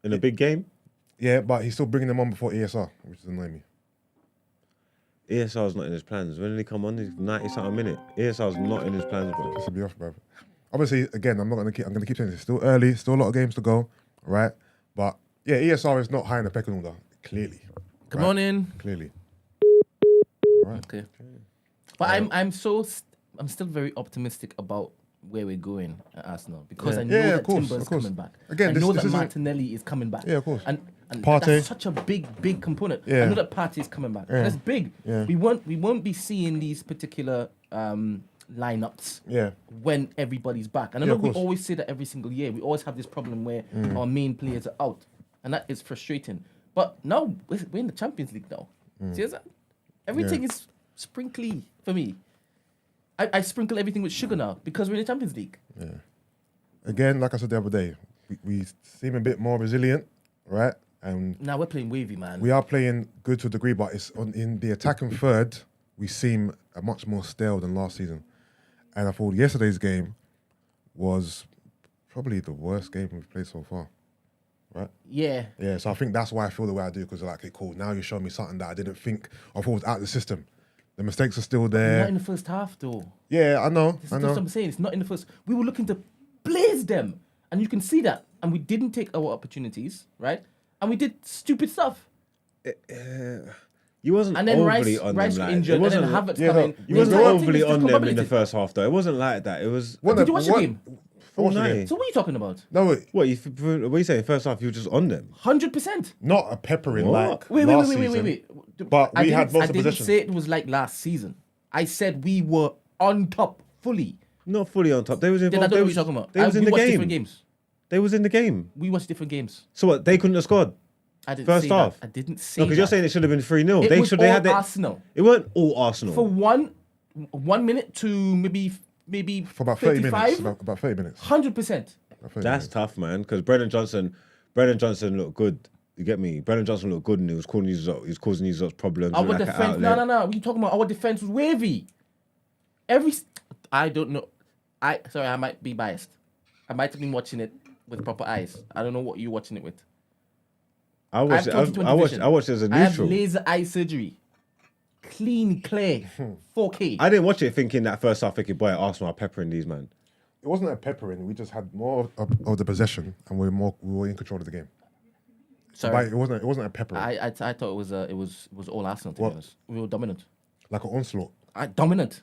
in a big game. Yeah, but he's still bringing them on before ESR, which is annoying me. ESR's not in his plans. When did he come on? He's 90-something minute. ESR's not in his plans, bro. Just to be off, bro. Obviously, again, I'm going to keep saying this. It's still early, still a lot of games to go, right? But yeah, ESR is not high in the pecking order, clearly. Come on in. Clearly. All right. Okay. But I'm still very optimistic about where we're going at Arsenal because I know Yeah, that of course, Timber's of course. coming back. Again, I this know that isn't- Martinelli is coming back. Yeah, of course. And Partey. that's such a big component. Yeah. I know that Partey is coming back. Yeah. That's big. Yeah. We won't be seeing these particular lineups Yeah. when everybody's back. And I Yeah, know of we course. always say that every single year. We always have this problem where our main players are out, and that is frustrating. But now we're in the Champions League now. See that? Everything is sprinkly for me. I sprinkle everything with sugar now because we're in the Champions League. Again, like I said the other day, we seem a bit more resilient, right? And Now we're playing wavy, man. we are playing good to a degree, but it's in the attacking third, we seem a much more stale than last season. And I thought yesterday's game was probably the worst game we've played so far, right? Yeah. Yeah, so I think that's why I feel the way I do, because like, okay, cool, now you're showing me something that I didn't think, I thought was out of the system. The mistakes are still Not there. in the first half, though. Yeah, I know. That's what I'm saying. It's not in the first. We were looking to blaze them, and you can see that. And we didn't take our opportunities, right? And we did stupid stuff. You wasn't And then overly Rice on got them. injured, and then Like, Havertz yeah, come no, in. you The wasn't entire thing overly is on them in the discombobulated. first half, though. It wasn't like that. It was. Did you watch the game? I watched the Why? game. So what are you talking about? No, wait, What are you saying? First half, you were just on them. 100%. not a peppering What? like Wait. last season. But we had most of the I didn't possession. say it was like last season. I said we were on top fully. Not fully on top. They was Then I involved. don't know They what was, you're talking about. they was in We the watched game. different games. They was in the game. We watched different games. So what? They couldn't have scored. I didn't First say half. that. I didn't say No, because you're that. saying it should have been 3-0. It They was should. They all had it. Arsenal. It weren't all Arsenal. For 1 minute to maybe For about 30 55, minutes. About 30 minutes. 100%. About 30 That's minutes. tough, man. Because Brendan Johnson looked good. You get me? Brendan Johnson looked good, and he was causing these problems. Our with like an defense, outlet. no. What are you talking about? Our defense was wavy. I don't know. I might be biased. I might have been watching it with proper eyes. I don't know what you're watching it with. I watched it as a I have neutral. laser eye surgery. clean, clear, 4K. I didn't watch it thinking that first half, thinking, boy, Arsenal are peppering these, man. It wasn't a peppering. We just had more of the possession, and we were in control of the game. Sorry, But it wasn't a peppering. I thought it was all Arsenal. To be honest, we were dominant. Like an onslaught. Dominant,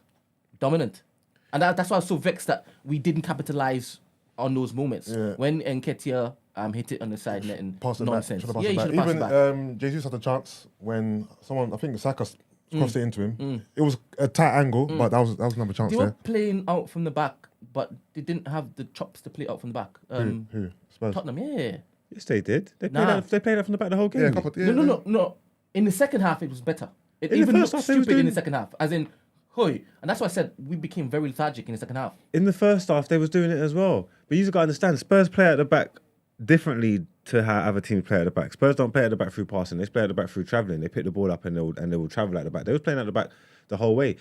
and that's why I was so vexed that we didn't capitalize on those moments when Nketiah hit it on the side net and Pass it nonsense. back. Yeah, you should have passed it back. Even Jesus had a chance when someone, I think Saka crossed it into him. It was a tight angle, but that was another chance They there. were playing out from the back, but they didn't have the chops to play out from the back. Who? Spurs? Tottenham, yeah. Yes, they did. They Nah. played out from the back the whole game. Yeah, No. In the second half, it was better. It In the even first looked half, they was stupid in doing- the second half. As in, hoy. And that's why I said we became very lethargic in the second half. In the first half, they was doing it as well. But you've got to understand, Spurs play at the back differently to how other teams play at the back. Spurs don't play at the back through passing. They play at the back through travelling. They pick the ball up and they will travel at the back. They was playing at the back the whole way.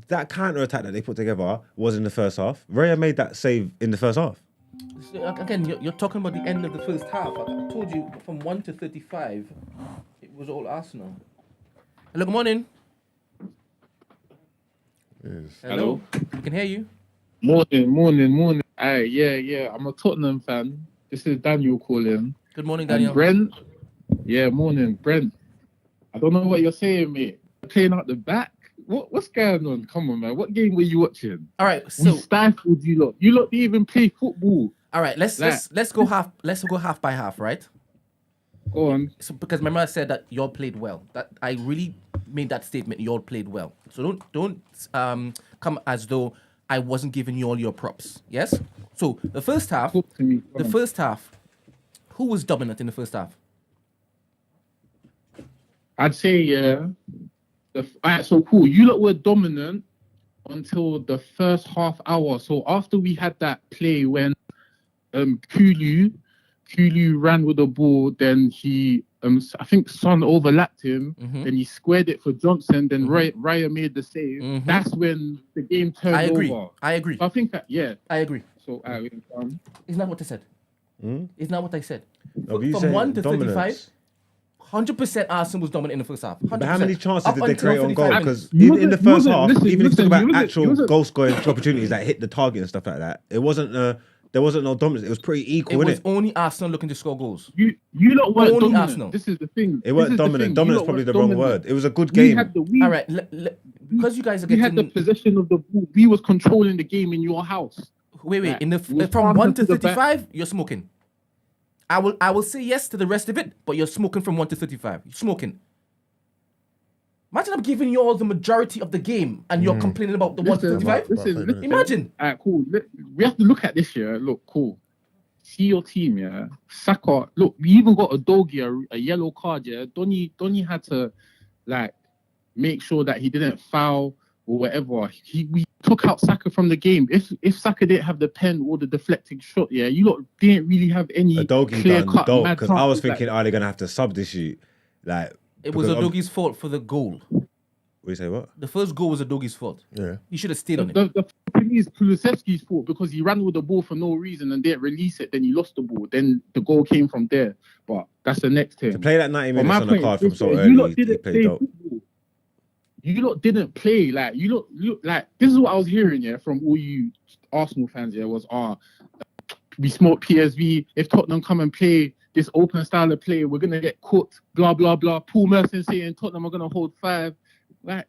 That counter-attack that they put together was in the first half. Raya made that save in the first half. So, again, you're talking about the end of the first half. I told you from 1 to 35, it was all Arsenal. Hello, good morning. Yes. Hello. We can hear you. Morning. Yeah. I'm a Tottenham fan. This is Daniel calling. Good morning, And Daniel. Brent. Yeah, morning, Brent. I don't know what you're saying, mate. Playing out the back. What's going on? Come on, man. What game were you watching? All right, We so stifled you lot. You lot didn't even play football. all right, let's go half by half, right? Go on. So because remember I said that y'all played well. That I really made that statement. Y'all played well. So don't come as though I wasn't giving you all your props. Yes. So the first half. Talk to me. The first half. Who was dominant in the first half? I'd say, yeah. All right, so cool. You lot were dominant until the first half hour. So after we had that play when Kulu ran with the ball, then he, I think Son overlapped him, then he squared it for Johnson, then Raya made the save. That's when the game turned I agree. over. I agree. So I think that, yeah. I agree. So, Isn't that what I said? Isn't that what I said? No, but you From said 1 to dominance. 35, 100% Arsenal was dominant in the first half. 100%. But how many chances Up did they until create on 35 goal? minutes. Because in the first half, listen, even if you talk about you actual wasn't- goal scoring opportunities that hit the target and stuff like that, it wasn't. There wasn't no dominance. It was pretty equal, It was innit? only Arsenal looking to score goals. You lot weren't Only dominant. Arsenal. This is the thing. It weren't dominant. Dominance is probably the wrong word. It was a good game. All right, because you guys are We had the getting. possession of the ball. We was controlling the game in your house. Wait. Like, In the we was from 1 to planted to the back. 35, you're smoking. I will say yes to the rest of it, but you're smoking from 1 to 35. You're smoking. Imagine I'm giving you all the majority of the game and you're complaining about the 1 to 35. Listen. Imagine. All right, cool. We have to look at this year. Look, cool. See your team, yeah. Saka. Look, we even got a doggy, a yellow card, yeah. Donny had to, like, make sure that he didn't foul or whatever. We took out Saka from the game. If Saka didn't have the pen or the deflecting shot, yeah, you lot didn't really have any A doggy clear done cut. dope mad because I was chances, like- thinking, are they gonna have to sub this shit? Like It was because a doggy's fault for the goal. We say what? The first goal was a doggy's fault. Yeah. He should have stayed on it. The thing is Kulusevski's fault because he ran with the ball for no reason and didn't release it. Then he lost the ball. Then the goal came from there. But that's the next thing. To play that 90 But minutes my on the point card is from so this, early, you lot he didn't played play dope. football. You lot didn't play. Like you lot like this is what I was hearing, yeah, from all you Arsenal fans, yeah, was we smoke PSV. If Tottenham come and play this open style of play, we're gonna get cooked, blah blah blah. Paul Merson saying Tottenham are gonna hold 5. Like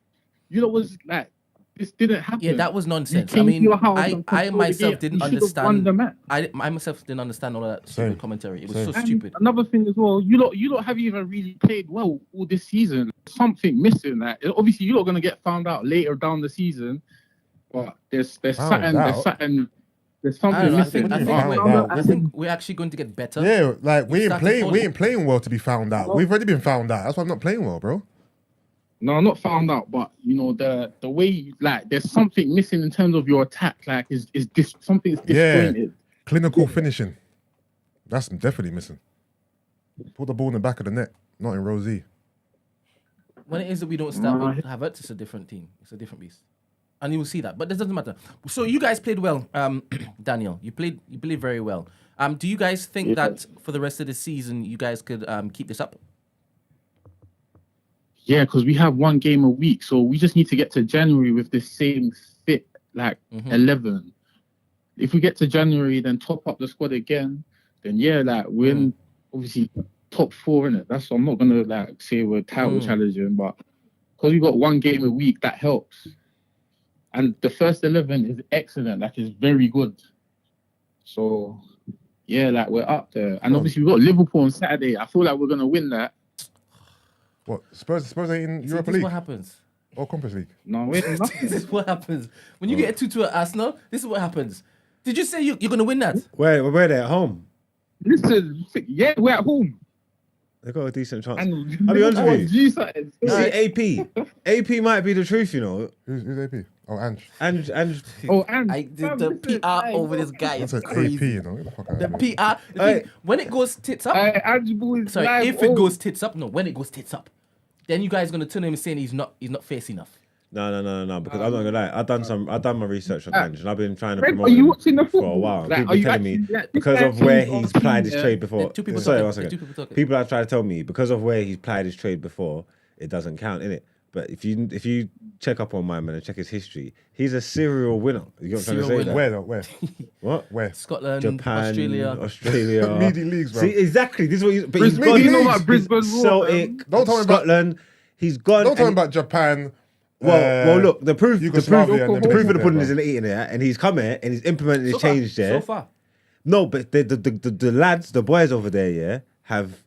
you know was like this didn't happen. Yeah, that was nonsense. You I came to mean, your house I and controlled the myself game. didn't You should have won understand. the match. I myself didn't understand all of that stupid commentary. It was so And stupid. another thing as well, you lot haven't even really played well all this season. Something missing. Like obviously you lot gonna get found out later down the season, but there's something missing. I think we're actually going to get better. Yeah, like we started ain't playing well to be found out. We've already been found out. That's why I'm not playing well, bro. No, not found out, but you know the way like there's something missing in terms of your attack. Like is this something is disjointed. Clinical finishing. That's definitely missing. Put the ball in the back of the net, not in row Z. When it is that we don't start with Havertz, it's a different team. It's a different beast. And you will see that. But this doesn't matter. So you guys played well, Daniel. You played very well. Do you guys think that for the rest of the season you guys could keep this up? Yeah, because we have one game a week, so we just need to get to January with the same fit, like 11. If we get to January, then top up the squad again, then yeah, like we're in obviously top 4 in it. That's I'm not gonna like say we're title challenging, but because we got one game a week, that helps. And the first 11 is excellent, like it's very good. So yeah, like we're up there, and obviously we got Liverpool on Saturday. I feel like we're gonna win that. What Spurs ain't in Europa This League is what happens. or Conference League? No, wait, This is what happens when you get a 2-2 at Arsenal. This is what happens. Did you say you're gonna win that? Where they at home? Listen, yeah, we're at home. They got a decent chance. And I'll be honest with you. you. See, AP might be the truth, you know. Who's AP? Oh, Ange. And The PR over this guy That's is an AP, crazy. you know. Get the fuck out The of here. PR. The thing, when it goes tits up. Sorry, if it goes tits up, no. When it goes tits up, then you guys are gonna turn him and saying he's not face enough. No. Because I'm not gonna lie. I've done my research on Ange, and I've been trying to promote are you him watching the for a football? while. Like, People are you telling me actually, like, because this of guy where plays he's on plied team, his trade before. Two people Sorry, talking, one second. two people talking. People are trying to tell me because of where he's plied his trade before, it doesn't count, innit? But if you check up on my man and check his history, he's a serial winner. You get what I'm trying to say? Serial Where though? Where? What? Where? Scotland, Japan, Australia. Meaty leagues, bro. See, exactly. This is what but he's Brisbane, gone. you know about Brisbane Roar, Celtic, Don't tell me about- Scotland. He's gone. Don't tell me and- about Japan. Well, look, the proof of Yugoslavia and the them proof of the places pudding there, is in the eating there, and he's come here and he's implemented his change there. So far. No, but the lads, the boys over there, yeah, have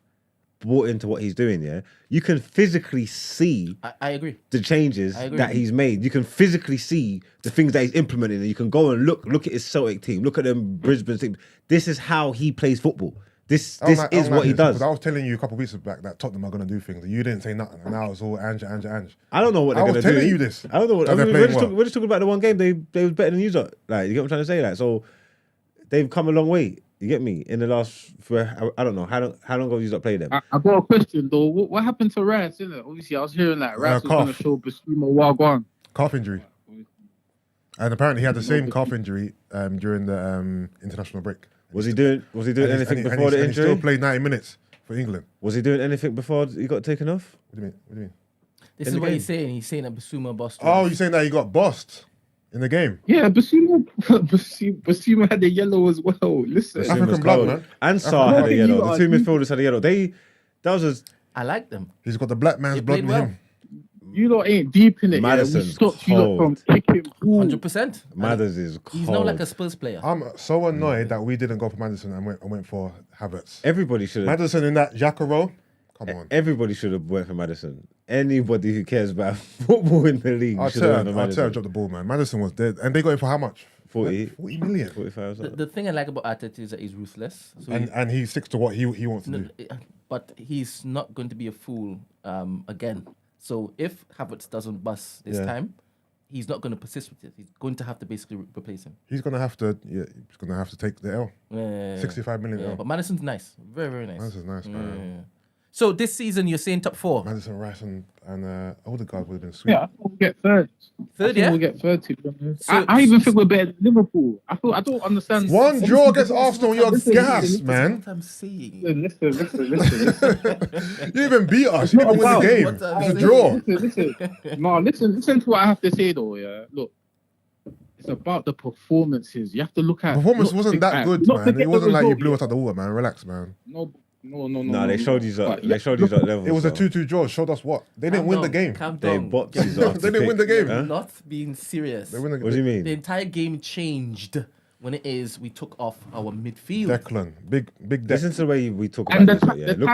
bought into what he's doing. Yeah, you can physically see. I agree. The changes I agree. that he's made. You can physically see the things that he's implementing, and you can go and look at his Celtic team, look at them Brisbane team. This is how he plays football. This is what he does. Because I was telling you a couple of weeks back that Tottenham are going to do things, and you didn't say nothing, and now it's all Ange. I don't know what they're I going was to do. telling you this. I don't know what. And they're we're playing just talking about the one game. They was better than you. Like, you get what I'm trying to say? Like, so they've come a long way. You get me? In the last, I don't know how long ago you played them. I got a question though. What happened to Rice? Obviously, I was hearing that Rice was going to show Basuma Wagwan. Calf injury. And apparently he had the same calf injury during the international break. Was he doing anything before the injury? He still played 90 minutes for England. Was he doing anything before he got taken off? What do you mean? This is what he's saying. He's saying that Basuma bossed. Oh, you're saying that he got bossed in the game? Yeah, Basuma had the yellow as well. Listen, African blood, man. And Sarr had a yellow. The two midfielders had a yellow. I like them. He's got the black man's blood in him. You lot ain't deep in it. Madison's We stopped you lot from kicking ball. 100%. Mathers is cold. He's not like a Spurs player. I'm so annoyed that we didn't go for Madison and went for Havertz. Everybody should have. Madison in that Xhaka role. Come on. Everybody should have went for Madison. Anybody who cares about football in the league should have went for Madison. Arteta dropped the ball, man. Madison was dead. And they got him for how much? 40 million. 45. The thing I like about Arteta is that he's ruthless. So and he sticks to what he wants to do. But he's not going to be a fool again. So if Havertz doesn't bust this time, he's not going to persist with it. He's going to have to basically replace him. He's going to have to take the L. 65 million L. But Madison's nice. Very, very nice. Madison's nice, man. So this season, you're saying top 4? Madison, Rice, and Odegaard would have been sweet. Yeah, I think we'll get third. We'll get third. I even think we're better than Liverpool. I don't understand. One draw against Arsenal, you're gassed, man. That's what I'm saying. Listen. You even beat us. You didn't win the game. It's a draw. Listen to what I have to say though. Yeah, look. It's about the performances. You have to look at. Performance wasn't that good, man. It wasn't like you blew us out the water, man. Relax, man. No. No, they showed you that. They showed you that level. It was a 2-2 draw. Showed us what? They didn't win the game. They boxed you. They didn't win the game. Huh? Not being serious. They win the game. What do you mean? The entire game changed when it is we took off our midfield. Declan, big Declan. Listen to the way we talk about this. Yeah. Look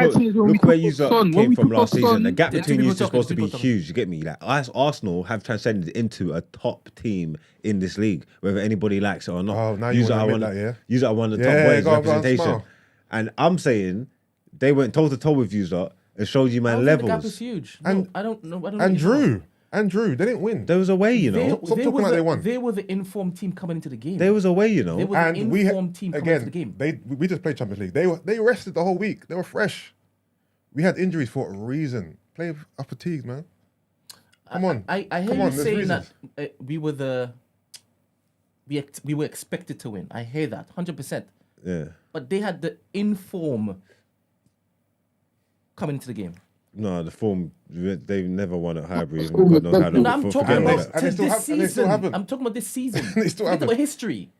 where you came from last season. The gap between you is supposed to be huge. You get me? Like Arsenal have transcended into a top team in this league, whether anybody likes it or not. Oh, now you want to admit that, yeah? Use are one of the top boys representation. And I'm saying they went toe to toe with you lot and showed you man levels. The gap is huge. And I don't know. And Drew, they didn't win. There was a way, you know. Stop talking like they won. They were the informed team coming into the game. There was a way, you know. They were the informed team coming into the game. We just played Champions League. They rested the whole week. They were fresh. We had injuries for a reason. Play up fatigued, man. Come on. I hear you saying that we were expected to win. I hear that 100%. Yeah. But they had the inform coming into the game. No, the form, they've never won at Highbury. Oh, God knows how long. No, I'm Forget talking about about that. And they this still season. happen. I'm talking about this season. They still Forget happen. about history.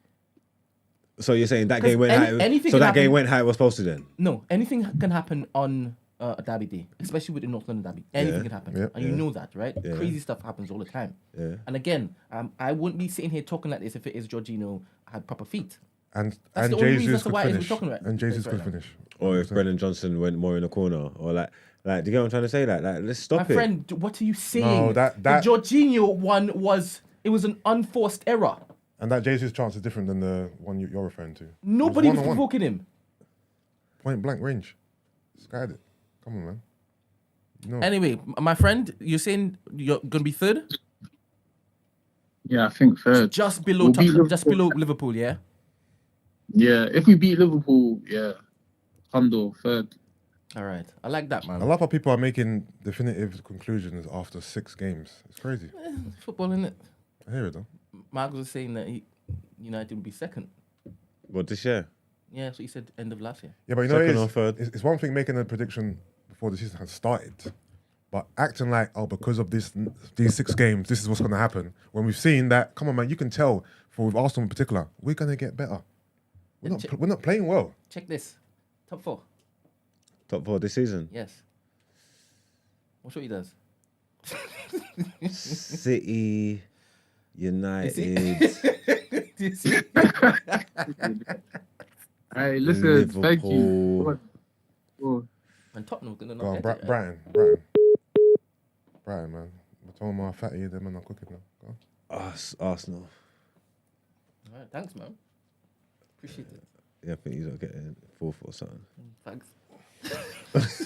So you're saying that 'Cause game went anything so can that game happen. went how it was supposed to then? No, anything can happen on a derby day, especially with the North London derby. Anything Yeah. can happen, Yeah, and you yeah. know that, right? Yeah. Crazy stuff happens all the time. Yeah. And again, I wouldn't be sitting here talking like this if it is Jorginho had proper feet. And That's the only reason Jesus as to could why we're finish. talking right- And Jesus right could now. finish. Or if Brennan Johnson went more in the corner, or like, do you get what I'm trying to say? Like let's stop My it. friend, what are you saying? No, that- the Jorginho one was an unforced error. And that Jesus chance is different than the one you're referring to. It Nobody was one-on-one. provoking him. Point blank range. Skied it. Come on, man. No. Anyway, my friend, you're saying you're gonna be third, Yeah, I think third. just below, We'll beat just Liverpool. below Liverpool, yeah. Yeah, if we beat Liverpool, yeah, Hundo third. All right, I like that, I man. love how people are making definitive conclusions after 6 games. It's crazy. Football, innit? I hear it though. Mark was saying that United would be second. What this year? Yeah, that's what he said end of last year. Yeah, but you know Second it or is, third? it's one thing making a prediction before the season has started, but acting like, oh, because of these 6 games, this is what's going to happen. When we've seen that, come on, man, you can tell, for with Arsenal in particular, we're going to get better. We're not playing well. Check this, top 4. Top 4 this season? Yes. Watch what he does. City, United, Hey, listen, thank you. Liverpool. Oh, And Tottenham gonna Go on, not get it, Brighton, man. I told my fatty, them man are cooking now. Go on. Arsenal. All right, thanks, man. Appreciate it. Yeah, I think he's not getting 4th or something. Thanks.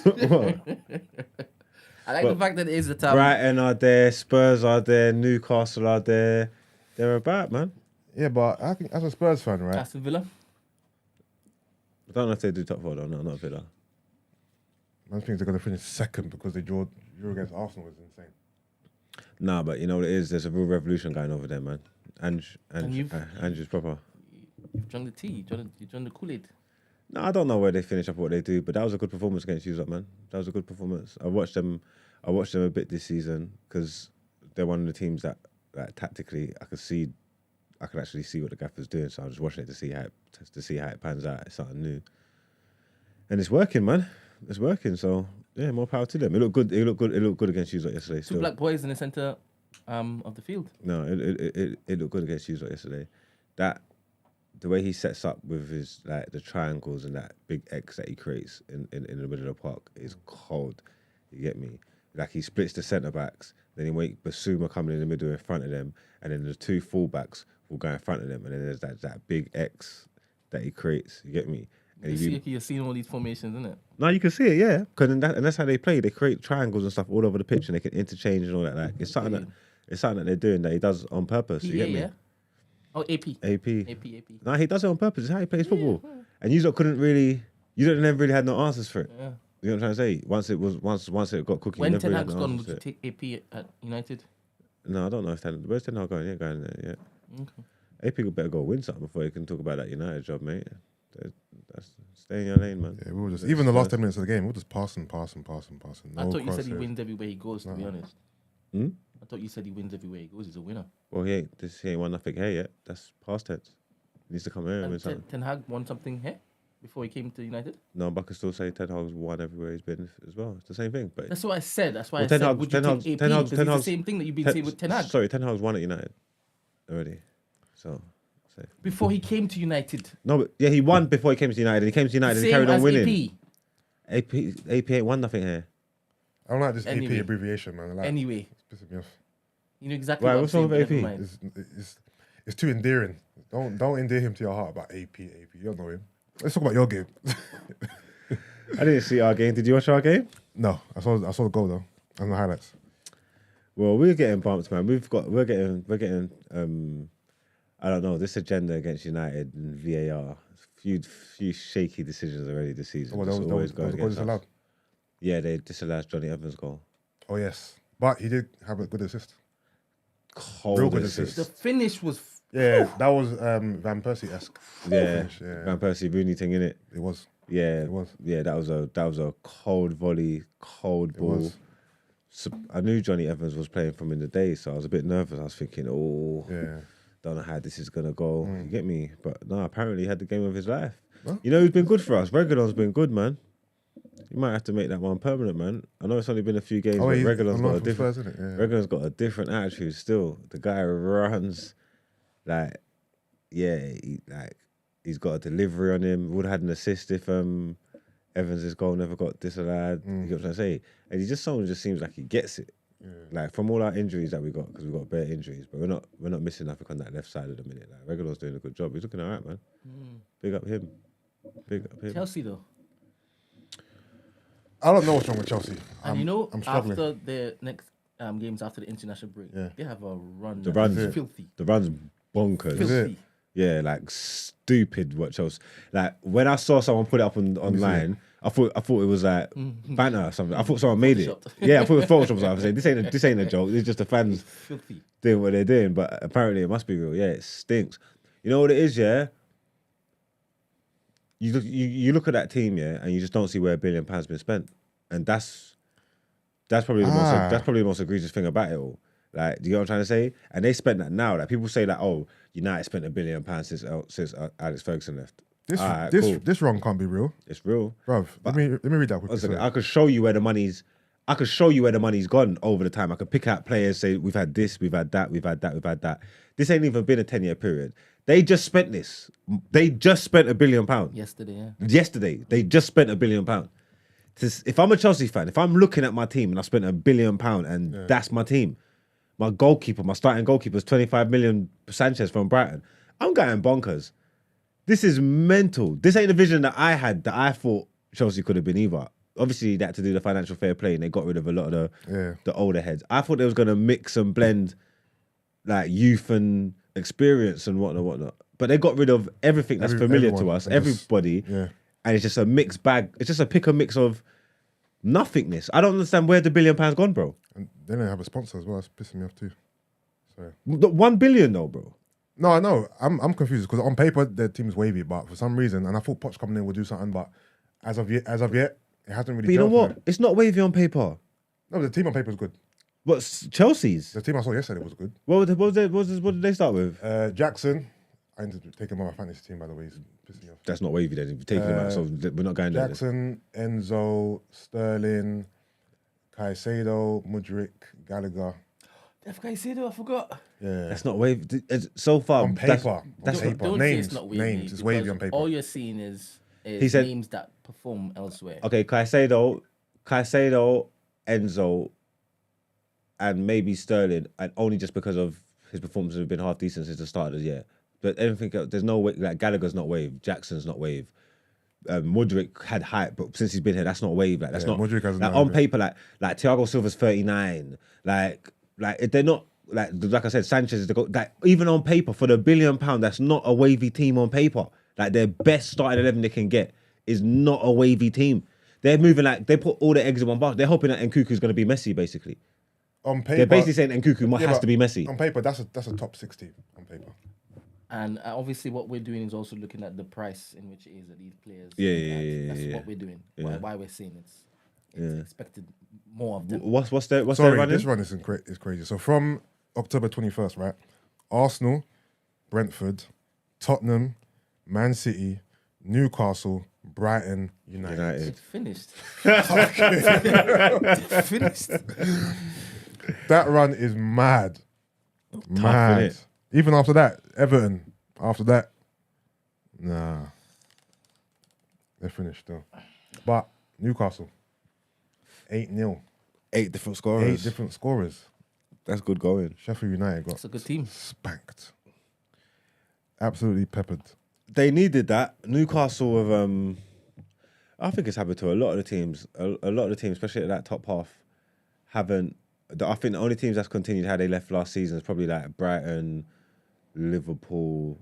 What? I like But the fact that it is the top. Brighton are there, Spurs are there, Newcastle are there. They're about, man. Yeah, but I think as a Spurs fan, right? Aston Villa. I don't know if they do top 4 though. No, not Villa. I think they're going to finish second because they drew against Arsenal was insane. Nah, but you know what it is? There's a real revolution going over there, man. Andrew's proper. You've drunk the tea. You drunk the Kool-Aid. No, I don't know where they finish up what they do, but that was a good performance against you, man. That was a good performance. I watched them a bit this season because they're one of the teams that tactically I could actually see what the gaffer's doing. So I was just watching it to see how it pans out. It's something new, and it's working, man. It's working. So yeah, more power to them. It looked good. It looked good against you yesterday. Two black boys in the center of the field. No, it looked good against you yesterday. The way he sets up with his the triangles and that big X that he creates in the middle of the park is cold. You get me? Like he splits the centre backs, then he make Basuma coming in the middle in front of them, and then the 2 full-backs will go in front of them, and then there's that big X that he creates. You get me? And You're seeing all these formations, isn't it? No, you can see it, yeah. And that's how they play. They create triangles and stuff all over the pitch, and they can interchange and all that. Like it's something that they're doing that he does on purpose. You get me? Yeah. Oh, AP. No, he does it on purpose. It's how he plays football. And you never really had no answers for it. Yeah. You know what I'm trying to say? Once it got cooking, When you never Ten really had Hag's no gone, answers would to you it. take AP at United? No, I don't know if where's Ten Hag going? He ain't going there yet. Okay. AP better go win something before he can talk about that United job, mate. Stay in your lane, man. Yeah, we were just even the last 10 minutes of the game, we were just passing. No I thought you said he crosses. wins everywhere he goes. To be honest, I thought you said he wins everywhere he goes. He's a winner. Well, he ain't won nothing here yet. That's past tense. He needs to come here and win And something. Ten Hag won something here before he came to United. No, but I can still say Ten Hag's won everywhere he's been as well. It's the same thing. But That's what I said. That's why Well, I said, Ten Hag- would Ten you Hag- take AP? Ten Hag- Because Ten it's the Hag's- same thing that you've been saying with Ten Hag. Sorry, Ten Hag's won at United already. So, safe. Before he came to United. No, but yeah, he won before he came to United. He came to United and Same carried on as winning. AP ain't won nothing here. I don't like this Anyway. AP abbreviation, man. Like, Anyway. It's pissing me off. You know exactly Right, what what's I'm wrong saying. with Never AP? mind. It's too endearing. Don't endear him to your heart about AP. You don't know him. Let's talk about your game. I didn't see our game. Did you watch our game? No, I saw the goal though and the highlights. Well, we're getting bumped, man. We're getting I don't know, this agenda against United and VAR. Few shaky decisions already this season. Oh, Just that always was going the goal against us. disallowed. Yeah, they disallowed Johnny Evans' goal. Oh yes, but he did have a good assist. Cold Real good assist. The finish was. Yeah, that was Van Persie-esque. Yeah, finish, yeah. Van Persie Rooney thing in it. It was. Yeah, It was. Yeah, that was a cold volley, cold It ball. was. So I knew Johnny Evans was playing from in the day, so I was a bit nervous. I was thinking, Yeah. don't know how this is gonna go. You get me? But no, apparently he had the game of his life. Huh? You know who's been good for us? Reguilon's been good, man. You might have to make that one permanent, man. I know it's only been a few games, but he's Reguilon's on got loan a from different. Spurs, isn't it? Yeah. Reguilon's got a different attitude still. The guy runs like, he's got a delivery on him. Would have had an assist if Evans' goal never got disallowed. You get what I'm trying to say? And he just someone just seems like he gets it. Yeah. Like from all our injuries that we got, because we've got bare injuries, but we're not missing nothing on that left side at the minute. Like Reguilon's doing a good job. He's looking all right, man. Big up him. Big up him. Chelsea though. I don't know what's wrong with Chelsea. And you know, I'm struggling. after the next games after the international break, Yeah. they have a run. The that's run's filthy. The run's bonkers. Filthy. Yeah, like stupid what Chelsea. Like when I saw someone put it up online, I thought it was like banter or something. I thought someone made it. Yeah, I thought it was Photoshop. So I was saying this ain't a joke. It's just the fans Filthy. doing what they're doing. But apparently it must be real. Yeah, it stinks. You know what it is? Yeah. You look at that team, yeah, and you just don't see where £1 billion been spent, and that's probably the most egregious thing about it all. Like, do you get what I'm trying to say? And they spent that now. Like people say that, oh, United spent £1 billion since Alex Ferguson left. This wrong can't be real, It's real, bruv. Let me read that quickly. I could show you where the money's. I could show you where the money's gone over the time. I could pick out players, say we've had this, we've had that, we've had that, we've had that. This ain't even been a 10-year period. They just spent this. They just spent £1 billion. Yesterday, they just spent £1 billion. If I'm a Chelsea fan, if I'm looking at my team and I spent £1 billion and that's my team, my goalkeeper, my starting goalkeeper is 25 million Sanchez from Brighton, I'm going bonkers. This is mental. This ain't the vision that I had that I thought Chelsea could have been either. Obviously, they had to do the financial fair play and they got rid of a lot of the older heads. I thought they was going to mix and blend like youth and experience and whatnot. But they got rid of everything that's familiar to us, everybody. And it's just a mixed bag. It's just a pick and mix of nothingness. I don't understand where the £1 billion gone, bro. And they don't have a sponsor as well. That's pissing me off too. So $1 billion though, bro. No, I know. I'm confused because on paper their team's wavy, but for some reason, and I thought Poch coming in would do something, but as of yet, it hasn't really. But you know gelled what? for me. It's not wavy on paper. No, the team on paper is good. But Chelsea's? The team I saw yesterday was good. What did they start with? Jackson. I need to take him on my fantasy team, by the way. He's pissing me off. That's not wavy then. If you're taking him out, so we're not going there. Jackson, Enzo, Sterling, Caicedo, Mudryk, Gallagher. Caicedo, I forgot. Yeah. That's not wavy. So far, on paper. That's on paper. Don't Names, say it's not wavy. names. It's wavy on because paper. All you're seeing is He said- names that perform elsewhere. Okay, Caicedo, Enzo, and maybe Sterling, and only just because of his performances have been half decent since the start of the year. But anything else, there's no way. Like Gallagher's not wave, Jackson's not wave. Mudryk had hype, but since he's been here, that's not wave. Like that's not. Mudryk hasn't Like done on anything. paper, like Thiago Silva's 39. Like if they're not. Like I said, Sanchez is the goal. Like even on paper, for the £1 billion, that's not a wavy team on paper. Like their best starting 11 they can get is not a wavy team. They're moving like they put all their eggs in one basket. They're hoping that Nkuku's going to be Messi, basically. On paper, They're basically saying Nkuku has but to be Messi. On paper, that's a top 6 team. On paper. And obviously, what we're doing is also looking at the price in which it is that these players. Yeah, That's what we're doing. Yeah. Why we're saying it's expected more of them. What's their Sorry, running? this run is crazy. So from October 21st, right? Arsenal, Brentford, Tottenham, Man City, Newcastle, Brighton, United. It's finished. Finished. That run is mad. Mad. innit? Even after that, Everton. After that, nah. They're finished still. But Newcastle, 8-0. 8 different scorers. 8 different scorers. That's good going. Sheffield United got It's a good team. spanked. Absolutely peppered. They needed that. Newcastle have I think it's happened to a lot of the teams. A lot of the teams, especially at that top half, haven't. I think the only teams that's continued how they left last season is probably like Brighton, Liverpool,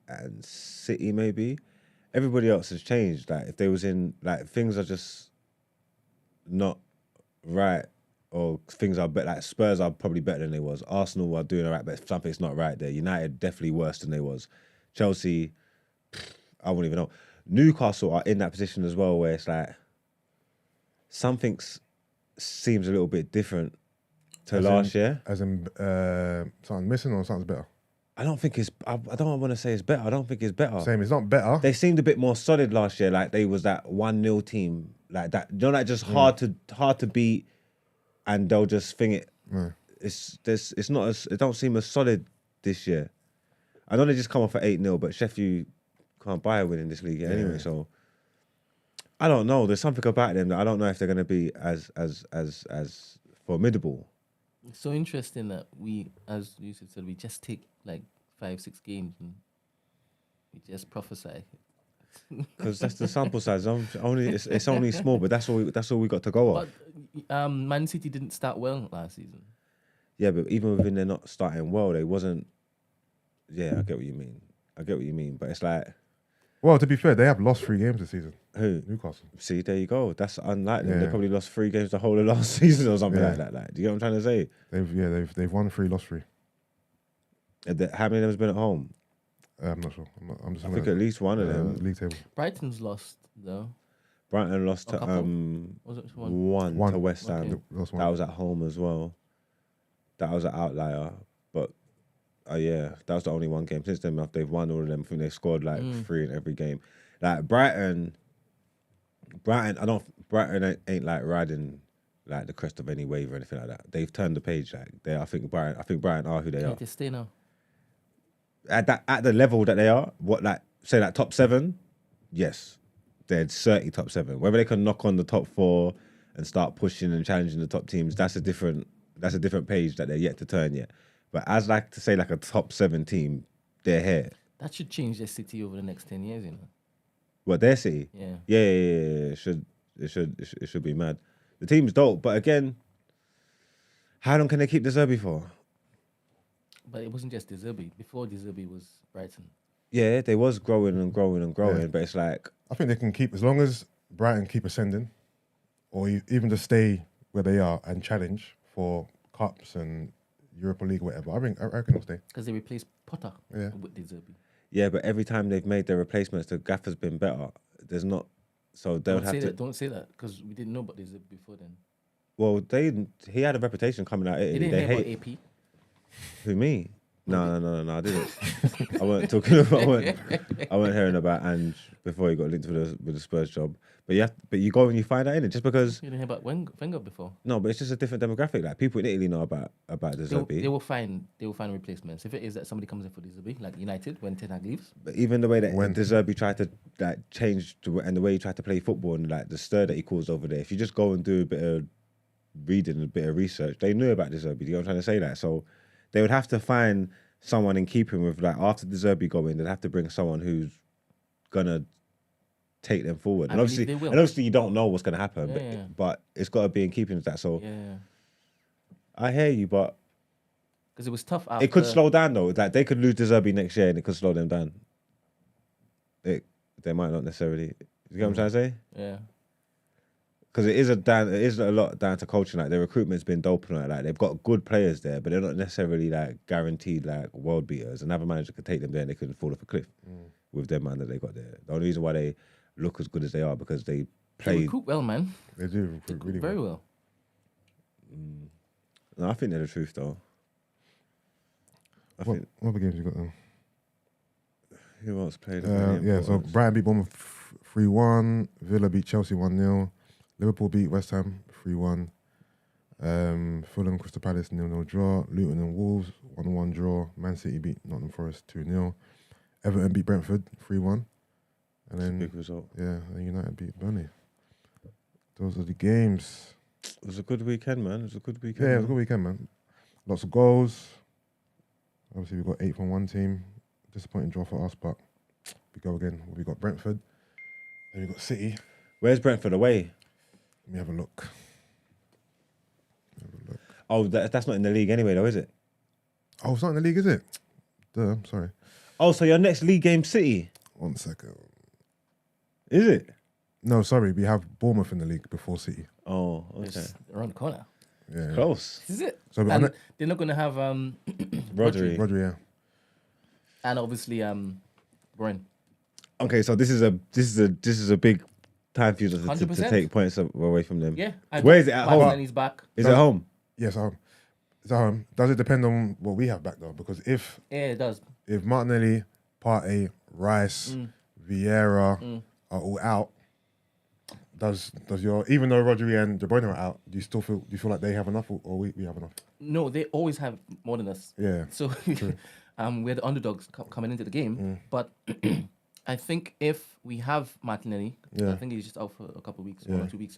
and City maybe. Everybody else has changed. Like if they was in like things are just not right, or things are better. Like Spurs are probably better than they was. Arsenal are doing all right, but something's not right there. United definitely worse than they was. Chelsea, I won't even know. Newcastle are in that position as well, where it's like something seems a little bit different to last year. As in something missing or something's better? I don't think it's. I don't want to say it's better. I don't think it's better. Same. It's not better. They seemed a bit more solid last year. Like they was that 1-0 team, like that. You know, like just hard to beat, and they'll just thing it. It's not as. It don't seem as solid this year. I know they just come off at 8-0, but Sheffield can't buy a win in this league anyway. So I don't know. There's something about them that I don't know if they're going to be as formidable. It's so interesting that we, as Yusuf said, we just take like 5-6 games and we just prophesy. Because that's the sample size. It's only small, but that's all we got to go off. But Man City didn't start well last season. Yeah, but even within they're not starting well, they wasn't. Yeah, I get what you mean. But it's like, well, to be fair, they have lost 3 games this season. Who? Newcastle. See, there you go. That's unlike them. Yeah. They probably lost 3 games the whole of last season or something like that. Like, do you get what I'm trying to say? They've won 3, lost 3. How many of them has been at home? I'm not sure. I'm just. I think at least one of them. League table. Brighton's lost though. Brighton lost to Was it one? one to West Ham. Okay. That was at home as well. That was an outlier, but that was the only one game. Since then, they've won all of them. I think they scored like 3 in every game. Like Brighton, Brighton ain't like riding like the crest of any wave or anything like that. They've turned the page. Like I think Brighton are who they are. They stay now. At the level that they are, say top 7, yes, they're certainly top 7. Whether they can knock on the top 4 and start pushing and challenging the top teams, that's a different page that they're yet to turn yet. But as like to say like a top 7 team, they're here. That should change their city over the next 10 years, you know. What, their city? Yeah. Yeah. It should be mad. The team's dope, but again, how long can they keep De Zerbi for? But it wasn't just De Zerbi. Before De Zerbi was Brighton. Yeah, they was growing and growing and growing, Yeah. but it's like, I think they can keep, as long as Brighton keep ascending, or even just stay where they are and challenge for cups and Europa League, whatever. I reckon they'll stay. Because they replaced Potter with De Zerbi. yeah, but every time they've made their replacements, the gaffer's been better. There's not, so they'll have to. Don't say that, because we didn't know about De Zerbi before then. Well, he had a reputation coming out of They Italy. didn't They hear hate about AP. who, me? No, I didn't. I weren't talking about. I weren't hearing about Ange before he got linked with the Spurs job. But you go and you find out in it just because. You didn't hear about Wenger before. No, but it's just a different demographic. Like people in Italy know about De Zerbi. They will find replacements. If it is that somebody comes in for De Zerbi, like United when Ten Hag leaves. But even the way that De Zerbi tried to like change and the way he tried to play football and like the stir that he caused over there. If you just go and do a bit of reading, a bit of research, they knew about De Zerbi. You know what I'm trying to say? That so they would have to find someone in keeping with like after De Zerbi going, they'd have to bring someone who's gonna take them forward. And obviously you don't know what's gonna happen, but it's got to be in keeping with that. So I hear you, but because it was tough. After... It could slow down though. Like they could lose De Zerbi next year, and it could slow them down. They might not necessarily. You get what I'm trying to say? Yeah. Because it is a lot down to coaching. Like their recruitment's been dope and like they've got good players there, but they're not necessarily like guaranteed like world beaters. Another manager could take them there and they could fall off a cliff with their man that they got there. The only reason why they look as good as they are because they play. They recruit well, man. They do recruit really very well. No, I think they're the truth though. What other games you got then? Who else played? So Brighton beat Bournemouth 3-1. Villa beat Chelsea 1-0. Liverpool beat West Ham 3-1. Fulham, Crystal Palace 0-0 draw. Luton and Wolves 1-1 draw. Man City beat Nottingham Forest 2-0. Everton beat Brentford 3-1. And then big result. Yeah, and United beat Burnley. Those are the games. It was a good weekend, man. It was a good weekend. Yeah, it was a good weekend, man. Lots of goals. Obviously, we got 8 from one team. Disappointing draw for us, but we go again. We got Brentford. Then we got City. Where's Brentford away? Let me have a look. Oh, that's not in the league anyway, though, is it? Oh, it's not in the league, is it? I'm sorry. Oh, so your next league game, City? 1 second. Is it? No, sorry. We have Bournemouth in the league before City. Oh, okay. It's around the corner. Yeah. Close. This is it. So and they're not going to have Rodri. Rodri, yeah. And obviously, Brian. Okay, so this is a big time for you to 100%. take points away from them. Yeah. Where is it at home? Martinelli's back. Is it home? Yes, it's at home. Does it depend on what we have back though? Because if Yeah, it does. Martinelli, Partey, Rice, Vieira are all out, does your even though Rodri and De Bruyne are out, do you feel like they have enough or we have enough? No, they always have more than us. Yeah. So we're the underdogs coming into the game. But I think if we have Martinelli, I think he's just out for a couple of weeks, 1 or 2 weeks.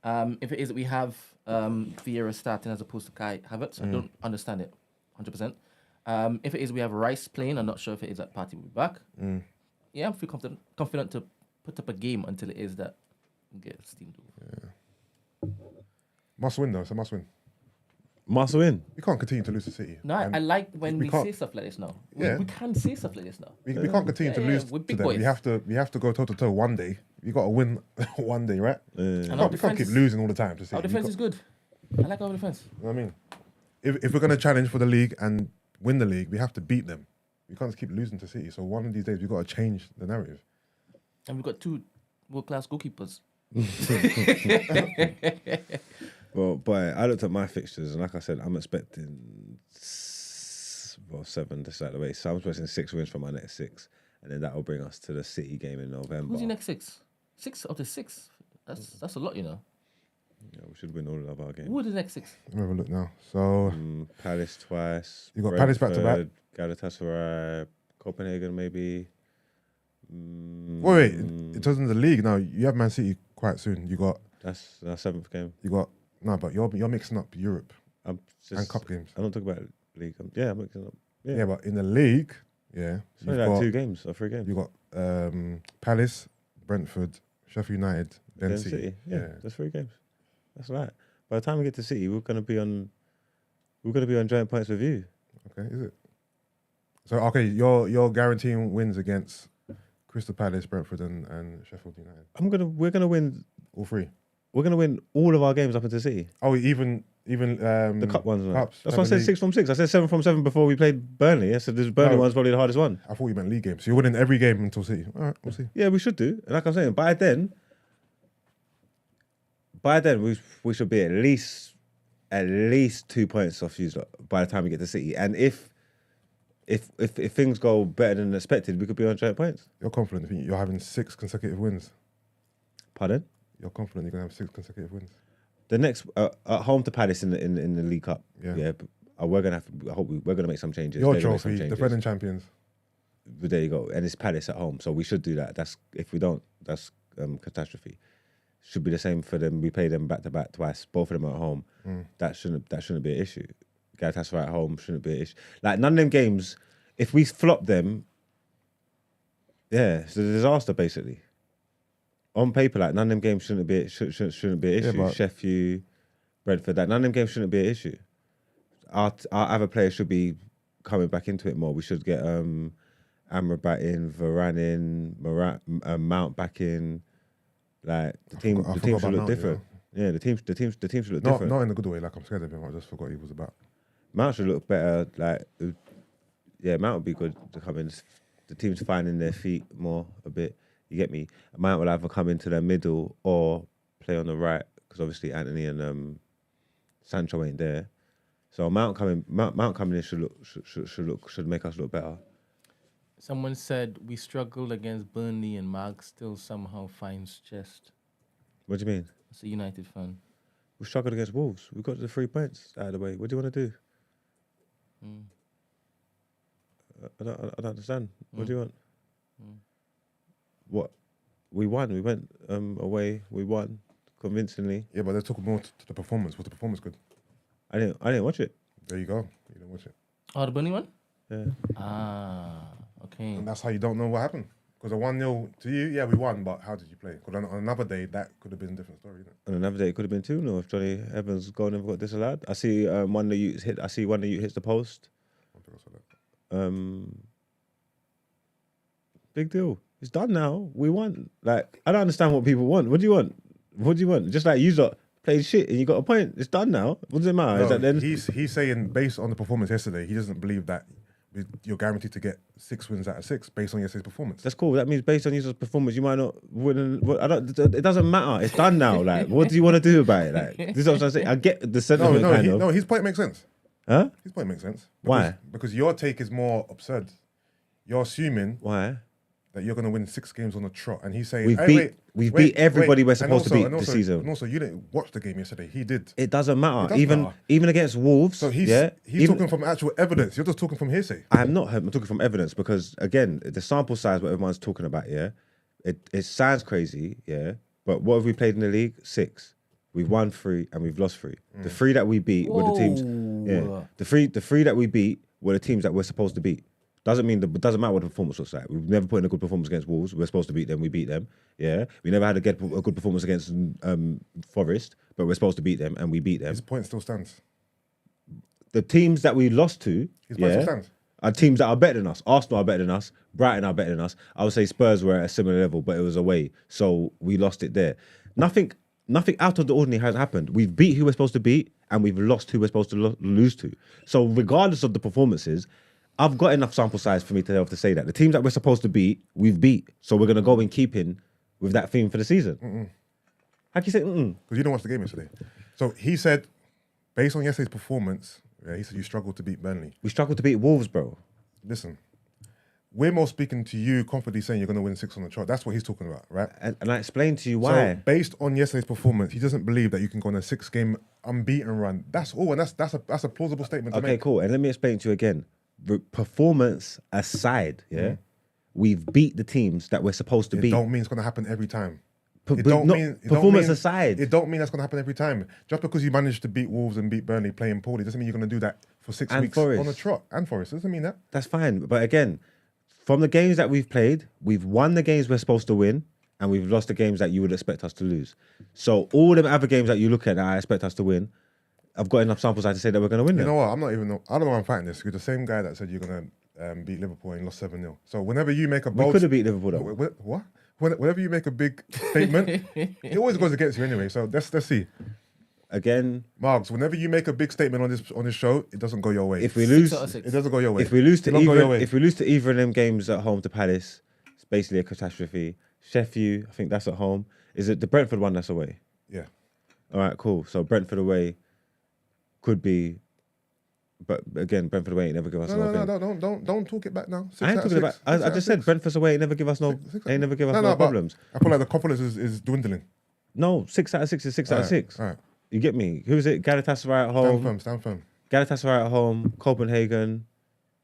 If it is that we have Vieira starting as opposed to Kai Havertz, I don't understand it 100%. If it is we have Rice playing, I'm not sure if it is that Partey will be back. Yeah, I feel confident to put up a game until it is that we get steamed over. Yeah. Must win though, it's a must win. Must win. We can't continue to lose to City. No, I like when we say stuff like this now. We can say stuff like this now. We can't continue to lose we're to big them. boys. We have to go toe to toe one day. You got to win one day, right? And we can't keep losing all the time to City. Our defense is good. I like our defense. You know what I mean? If we're going to challenge for the league and win the league, we have to beat them. We can't just keep losing to City. So one of these days, we've got to change the narrative. And we've got 2 world-class goalkeepers. Well, but I looked at my fixtures and like I said, I'm expecting 7 to start the way. So I'm expecting 6 wins for my next 6. And then that will bring us to the City game in November. Who's your next 6? 6 out of 6? That's a lot, you know. Yeah, we should win all of our games. Who are the next 6? Let me have a look now. So Palace twice. You got Palace back to back. Galatasaray, Copenhagen maybe. Wait, it doesn't the league now. You have Man City quite soon. You got that's our 7th game. You got but you're mixing up Europe and cup games. I don't talk about league. I'm mixing up. Yeah, but in the league, it's only like 2 games or 3 games. You got Palace, Brentford, Sheffield United, then City. Yeah, that's 3 games. That's right. By the time we get to City, we're gonna be on joint points with you. Okay, is it? So you're guaranteeing wins against Crystal Palace, Brentford, and Sheffield United. We're gonna win all 3. We're gonna win all of our games up into City. Oh, even the cup ones. Cups, that's why I said 6 from 6. I said 7 from 7 before we played Burnley. I said this Burnley one's probably the hardest one. I thought you meant league games. So you're winning every game until City. All right, we'll see. Yeah, we should do. And like I'm saying, by then we should be at least 2 points off you by the time we get to City. And if things go better than expected, we could be on joint points. You're confident you're having 6 consecutive wins? Pardon? You're confident you're gonna have 6 consecutive wins? The next at home to Palace in the League Cup. Yeah. We're gonna have to. I hope we're gonna make some changes. Your trophy, defending champions. But there you go, and it's Palace at home, so we should do that. That's if we don't, that's catastrophe. Should be the same for them. We play them back to back twice. Both of them are at home. That shouldn't be an issue. Galatasaray at home shouldn't be an issue. Like none of them games. If we flop them, it's a disaster basically. On paper, like none of them games shouldn't be an issue. Yeah, Sheffield, Brentford, none of them games shouldn't be an issue. Our other players should be coming back into it more. We should get Amrabat in, Varane in, Mount back in. Like the team should look different. Yeah, the team should look different. Not in a good way. Like I'm scared of him. I just forgot he was about. Mount should look better. Like Mount would be good to come in. The team's finding their feet more a bit. You get me? Mount will either come into the middle or play on the right because obviously Anthony and Sancho ain't there. So Mount coming in should make us look better. Someone said we struggled against Burnley and Mag still somehow finds chest. What do you mean? It's a United fan. We struggled against Wolves. We got the 3 points out of the way. What do you want to do? I don't understand. What do you want? What? We won. We went away. We won convincingly. Yeah, but they're talking more to the performance. Was the performance good? I didn't watch it. There you go. You didn't watch it. Oh, the Burnley one? Yeah. Okay. And that's how you don't know what happened. Because a 1-0 to you, yeah, we won, but how did you play? Because on another day, that could have been a different story, isn't it? On another day, it could have been 2-0 if Johnny Evans' goal never got disallowed. I see one that you hit. I see one that you hits the post. I think I saw that. Big deal. It's done now. We won. Like I don't understand what people want. What do you want? What do you want? Just like you lot played shit and you got a point. It's done now. What does it matter? No, Is that then? He's saying based on the performance yesterday, he doesn't believe that you're guaranteed to get 6 wins out of 6 based on yesterday's performance. That's cool. That means based on your performance, you might not win. It doesn't matter. It's done now. Like, what do you want to do about it? Like, this is what I'm trying to say. I get the sentiment. No, his point makes sense. Huh? His point makes sense. Why? Because your take is more absurd. You're assuming Why? that you're going to win 6 games on a trot, and he's saying We've beat everybody we're supposed to beat this season. And also, you didn't watch the game yesterday. He did. It doesn't matter. It does matter. Even against Wolves. So he's talking from actual evidence. You're just talking from hearsay. I'm talking from evidence because again, the sample size, what everyone's talking about, yeah, it sounds crazy, yeah. But what have we played in the league? 6. We've won 3 and we've lost 3. The 3 that we beat were the teams. Yeah. The three that we beat were the teams that we're supposed to beat. Doesn't matter what the performance looks like. We've never put in a good performance against Wolves. We're supposed to beat them. We beat them. Yeah. We never had a good performance against Forest, but we're supposed to beat them, and we beat them. His point still stands. The teams that we lost to, are teams that are better than us. Arsenal are better than us. Brighton are better than us. I would say Spurs were at a similar level, but it was away, so we lost it there. Nothing out of the ordinary has happened. We've beat who we're supposed to beat, and we've lost who we're supposed to lose to. So regardless of the performances, I've got enough sample size for me to be able to say that the teams that we're supposed to beat, we've beat. So we're going to go in keeping with that theme for the season. How can you say Because you didn't watch the game yesterday. So he said, based on yesterday's performance, he said you struggled to beat Burnley. We struggled to beat Wolves, bro. Listen, we're more speaking to you confidently saying you're going to win 6 on the trot. That's what he's talking about, right? And I explained to you why. So based on yesterday's performance, he doesn't believe that you can go on a 6-game unbeaten run. That's all, and that's a plausible statement to make. Okay, cool. And let me explain to you again. Performance aside, we've beat the teams that we're supposed to beat. It don't mean it's going to happen every time. Performance aside. It don't mean that's going to happen every time. Just because you managed to beat Wolves and beat Burnley playing poorly doesn't mean you're going to do that for 6 weeks on a trot. And Forest doesn't mean that. That's fine. But again, from the games that we've played, we've won the games we're supposed to win, and we've lost the games that you would expect us to lose. So all them other games that you look at that I expect us to win, I've got enough sample size to say that we're going to win them. You know what? I don't know why I'm fighting this. You're the same guy that said you're going to beat Liverpool and lost 7-0. So whenever you make a bold... We could have beat Liverpool though. What? Whenever you make a big statement, it always goes against you anyway. So let's see. Again, Marks, whenever you make a big statement on this show, it doesn't go your way. If we lose, it doesn't go your way. If we lose to either of them games at home to Palace, it's basically a catastrophe. Sheffield, I think that's at home. Is it the Brentford one that's away? Yeah. All right, cool. So Brentford away could be, but again, Brentford away ain't never give us No, don't talk it back now. I ain't talking about. I just said Brentford's away ain't never give us no problems. I feel like the confidence is dwindling. No, 6 out of 6 is 6 out of 6. All right. You get me? Who's it? Galatasaray at home. Stand firm. Galatasaray at home. Copenhagen.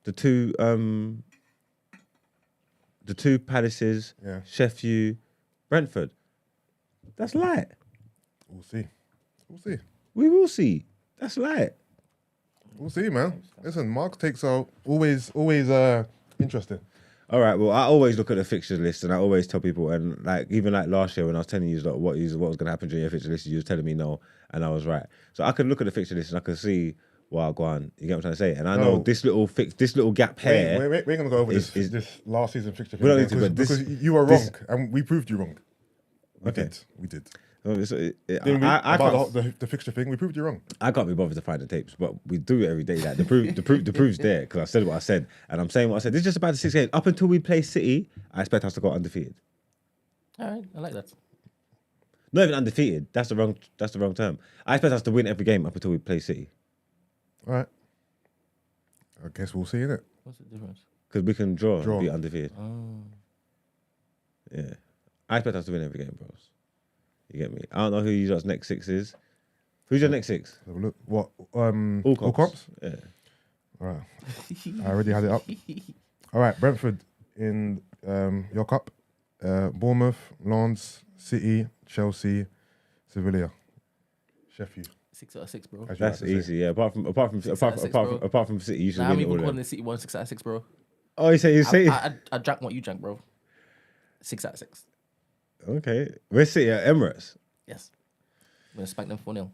The two Palaces. Yeah. Sheffield. Brentford. That's light. We'll see. We will see. That's light. We'll see, man. Listen, Mark's takes are always interesting. All right, well, I always look at the fixture list and I always tell people, and even last year when I was telling you what was going to happen during your fixture list, you was telling me no, and I was right. So I could look at the fixture list and I could see, well, go on, you get what I'm trying to say? And I know this little gap here. We're going to go over this last season fixture we don't need to, because you were wrong and we proved you wrong. We did. About the fixture thing, we proved you wrong. I can't be bothered to find the tapes, but we do it every day. Like the proof's there because I said what I said, and I'm saying what I said. This is just about the 6 games. Up until we play City, I expect us to go undefeated. All right, I like that. Not even undefeated. That's the wrong term. I expect us to win every game up until we play City. All right. I guess we'll see, innit? What's the difference? Because we can draw and be undefeated. Oh. Yeah. I expect us to win every game, bros. You get me? I don't know who your next 6 is. Who's your next 6? Have a look. What? All comps? Yeah. All right. I already had it up. All right. Brentford in your cup. Bournemouth, Lens, City, Chelsea, Sevilla, Sheffield. 6 out of 6, bro. That's easy. Yeah. Apart from City, you should win I'm all even of calling them. the City one 6 out of 6, bro. Oh, you say? I drank what you drank, bro. 6 out of 6. Okay. We're City at Emirates. Yes. I'm gonna spank them 4-0.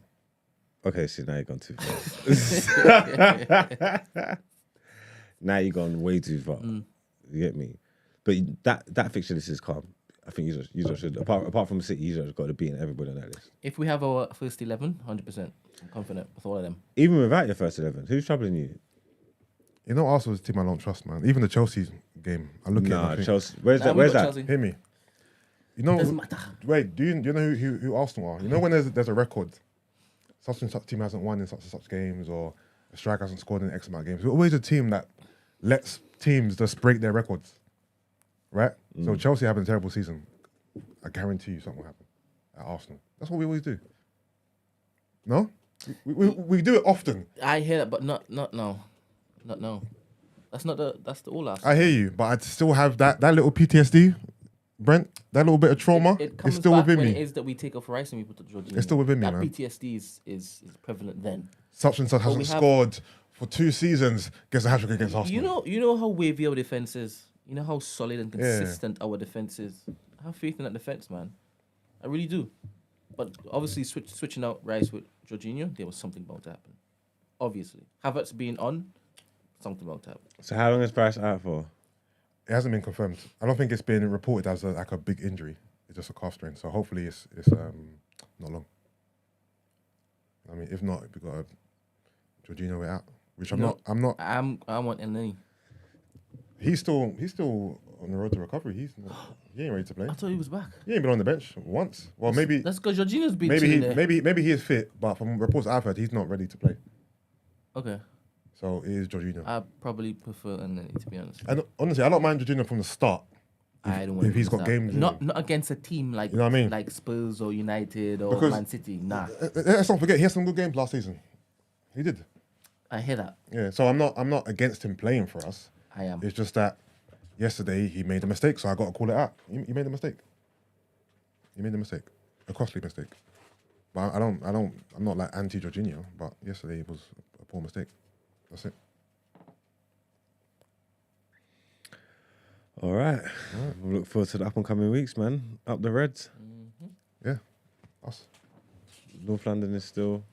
Okay, see, now you've gone too far. Now you've gone way too far. You get me? But that fixture list is calm. I think you should, apart from City, you just got to beat everybody on that list. If we have our first 11, 100%. I'm confident with all of them. Even without your first 11, who's troubling you? You know, Arsenal's a team I don't trust, man. Even the Chelsea game, I look at it and I think, Chelsea. Where's Nah, that? we Where's got that? Chelsea. hear me. You know, Doesn't matter. wait, do you know who Arsenal are? You know when there's a record, such and such team hasn't won in such and such games, or a striker hasn't scored in X amount of games. We're always a team that lets teams just break their records, right? So Chelsea having a terrible season, I guarantee you something will happen at Arsenal. That's what we always do. No? We do it often. I hear that, but not now. Not now. That's the all us. I hear you, but I still have that little PTSD, Brent, that little bit of trauma. It comes it's still back within when me. It is that we take off rice and we put the Jordan. It's still within me, that man. PTSD is prevalent then. Such and such hasn't we have- scored for 2 seasons, gets a hat-trick against Arsenal. You know how wavy our defense is. You know how solid and consistent our defense is. I have faith in that defense, man. I really do. But obviously, switching out Rice with Jorginho, there was something about to happen. Obviously, Havertz being on, something about to happen. So how long is Price out for? It hasn't been confirmed. I don't think it's been reported as a big injury. It's just a calf strain. So hopefully it's not long. I mean, if not, we got a Jorginho out, which I'm not. I want Elneny. He's still on the road to recovery. He ain't ready to play. I thought he was back. He ain't been on the bench once. Well, maybe That's because Jorginho's been maybe chilling there. maybe he is fit, but from reports I've heard, he's not ready to play. Okay. So it is Jorginho. I probably prefer Elneny, to be honest. And honestly, I don't mind Jorginho from the start. I don't want if he's got games. Not against a team like You know what I mean? like Spurs or United or Because- Man City. Nah, Let's not forget he had some good games last season. He did. I hear that. Yeah. So I'm not against him playing for us. I am. It's just that yesterday he made a mistake, so I got to call it out. He made a mistake. He made a mistake, a costly mistake. But I'm not like anti Jorginho. But yesterday it was a poor mistake. That's it. All right. We'll look forward to the up and coming weeks, man. Up the Reds. Yeah. Us. North London is still.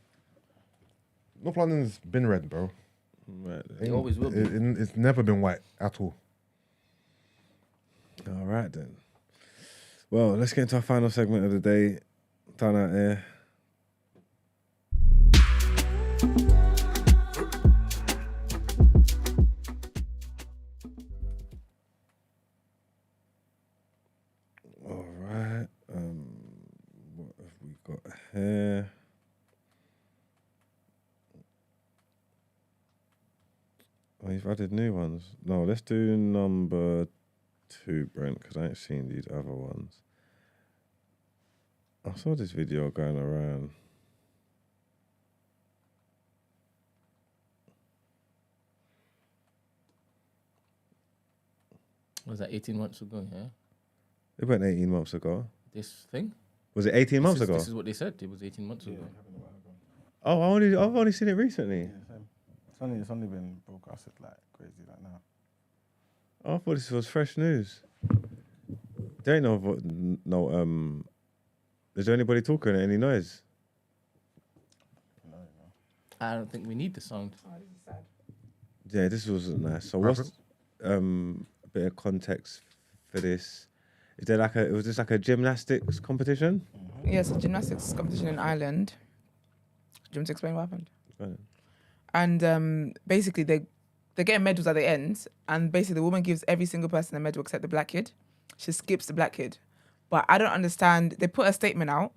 North London's been red, bro. Right. They always will be. It's never been white at all. All right then. Well, let's get into our final segment of the day. Down out here. All right. What have we got here? Oh, you've added new ones. No, let's do number 2, Brent, because I ain't seen these other ones. I saw this video going around. Was that 18 months ago? Yeah. It went 18 months ago. This thing. Was it 18 months ago? This is what they said. It was 18 months ago. Oh, I've only seen it recently. It's only been broadcasted like crazy like now. Oh, I thought this was fresh news. There ain't no. Is there anybody talking? Any noise? I don't think we need the sound. Yeah, this wasn't nice. So what's a bit of context for this? Is there was this like a gymnastics competition? Yes, a gymnastics competition in Ireland. Do you want to explain what happened? Right. And basically, they're getting medals at the end, and basically the woman gives every single person a medal except the black kid. She skips the black kid. But I don't understand. They put a statement out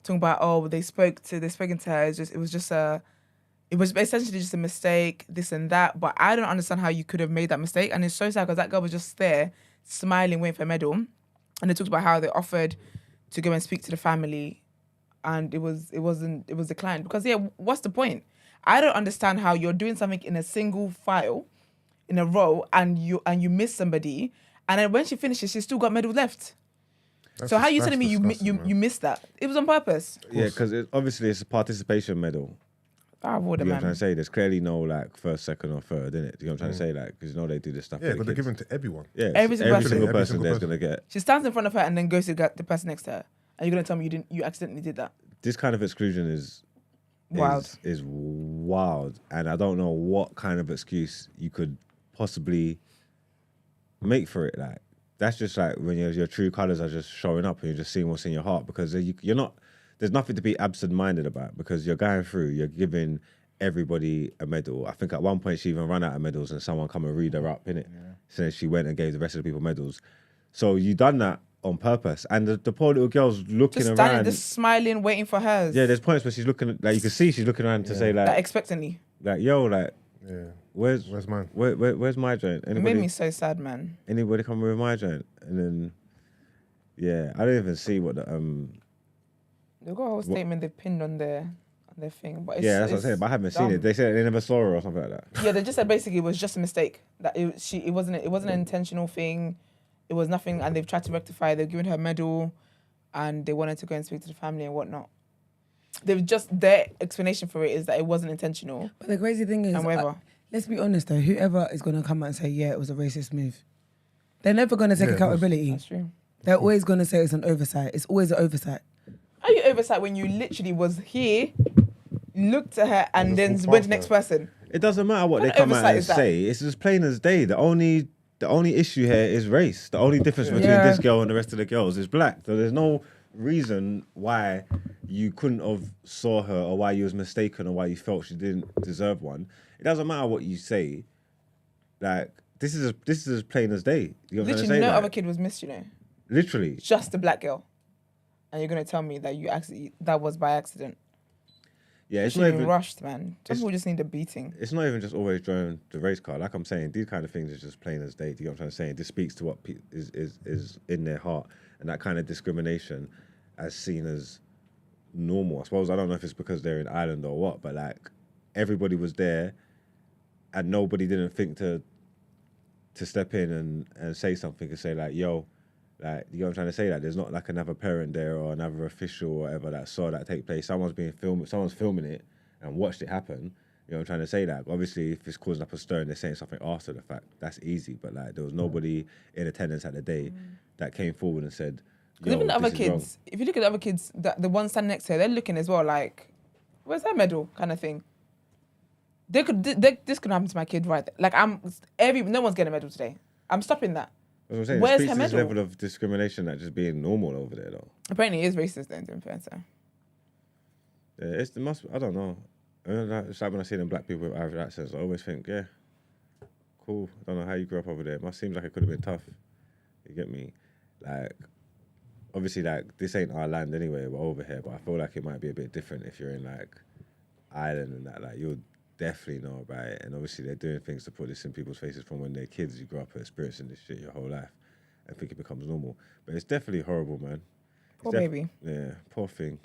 talking about, they've spoken to her. It was essentially just a mistake, this and that. But I don't understand how you could have made that mistake. And it's so sad because that girl was just there, smiling, waiting for a medal. And they talked about how they offered to go and speak to the family, and it was declined. Because what's the point? I don't understand how you're doing something in a single file, in a row, and you miss somebody, and then when she finishes, she's still got medals left. So how are you telling me you missed that? It was on purpose. Yeah, because obviously it's a participation medal. I would You know what I'm trying man. to say? There's clearly no like first, second, or third, in it. You know what I'm trying to say? Like, because they do this stuff. Yeah, for the but they're kids. given to everyone. Yeah, Every single single person. person there's gonna get. She stands in front of her and then goes to the person next to her, and you're gonna tell me you accidentally did that? This kind of exclusion is Wild. Is wild, and I don't know what kind of excuse you could possibly make for it. Like, that's just like when your true colors are just showing up and you're just seeing what's in your heart, because you're not. There's nothing to be absent-minded about, because you're going through. You're giving everybody a medal. I think at one point she even ran out of medals and someone come and read her up, innit? Yeah. So then she went and gave the rest of the people medals. So you done that on purpose. And the poor little girl's looking just around. standing, just smiling, waiting for hers. Yeah, there's points where she's looking, like you can see she's looking around to say like expectantly. Like, yo, like, where's mine? Where's my joint? It made me so sad, man. Anybody come with my joint? And then, yeah, I don't even see what the They've got a whole statement they've pinned on their thing, but that's what I'm saying. But I haven't seen it. They said they never saw her or something like that. Yeah, they just said basically it was just a mistake. That it wasn't an intentional thing. It was nothing, and they've tried to rectify. They've given her a medal, and they wanted to go and speak to the family and whatnot. Their explanation for it is that it wasn't intentional. But the crazy thing is, let's be honest though, whoever is going to come out and say, yeah, it was a racist move, they're never going to take accountability. That's true. They're always going to say it's an oversight. It's always an oversight. Are you oversight when you literally was here, looked at her, and then went to the next person? It doesn't matter what they come out and say. It's as plain as day. The only issue here is race. The only difference between this girl and the rest of the girls is black. So there's no reason why you couldn't have saw her or why you was mistaken or why you felt she didn't deserve one. It doesn't matter what you say. Like, this is as plain as day. You know what I'm trying to say? No other kid was missed, you know. Literally. Just a black girl. And you're going to tell me that that was by accident. Yeah, it's not even rushed, man. Some people just need a beating. It's not even just always drawing the race card. Like I'm saying, these kind of things is just plain as day. Do you know what I'm trying to say? This speaks to what is in their heart, and that kind of discrimination as seen as normal. I suppose I don't know if it's because they're in Ireland or what, but like everybody was there, and nobody didn't think to step in and say something and say like, yo. Like, you know what I'm trying to say? Like, there's not like another parent there or another official or whatever that saw that take place. Someone's filming it and watched it happen. You know what I'm trying to say? Like, obviously, if it's causing up a stir and they're saying something after the fact, that's easy. But like, there was nobody in attendance at the day that came forward and said, yo, even the other this is kids, wrong. if you look at the other kids, the ones standing next to her, they're looking as well like, where's her medal kind of thing. This could happen to my kid right there. Like, no one's getting a medal today. I'm stopping that. That's what I'm saying. Where's it speaks her to this medal? level of discrimination that just being normal over there, though. Apparently, it is racist then, to be fair, so. Yeah, I don't know. It's like when I see them black people with Irish accents, I always think, yeah, cool. I don't know how you grew up over there. It must seem like it could have been tough. You get me? Like, obviously, like, this ain't our land anyway, we're over here, but I feel like it might be a bit different if you're in, like, Ireland and that. Like, you'll definitely know about it, and obviously they're doing things to put this in people's faces from when they're kids. You grow up experiencing this shit your whole life and think it becomes normal, but it's definitely horrible, man. Poor baby. Yeah, poor thing.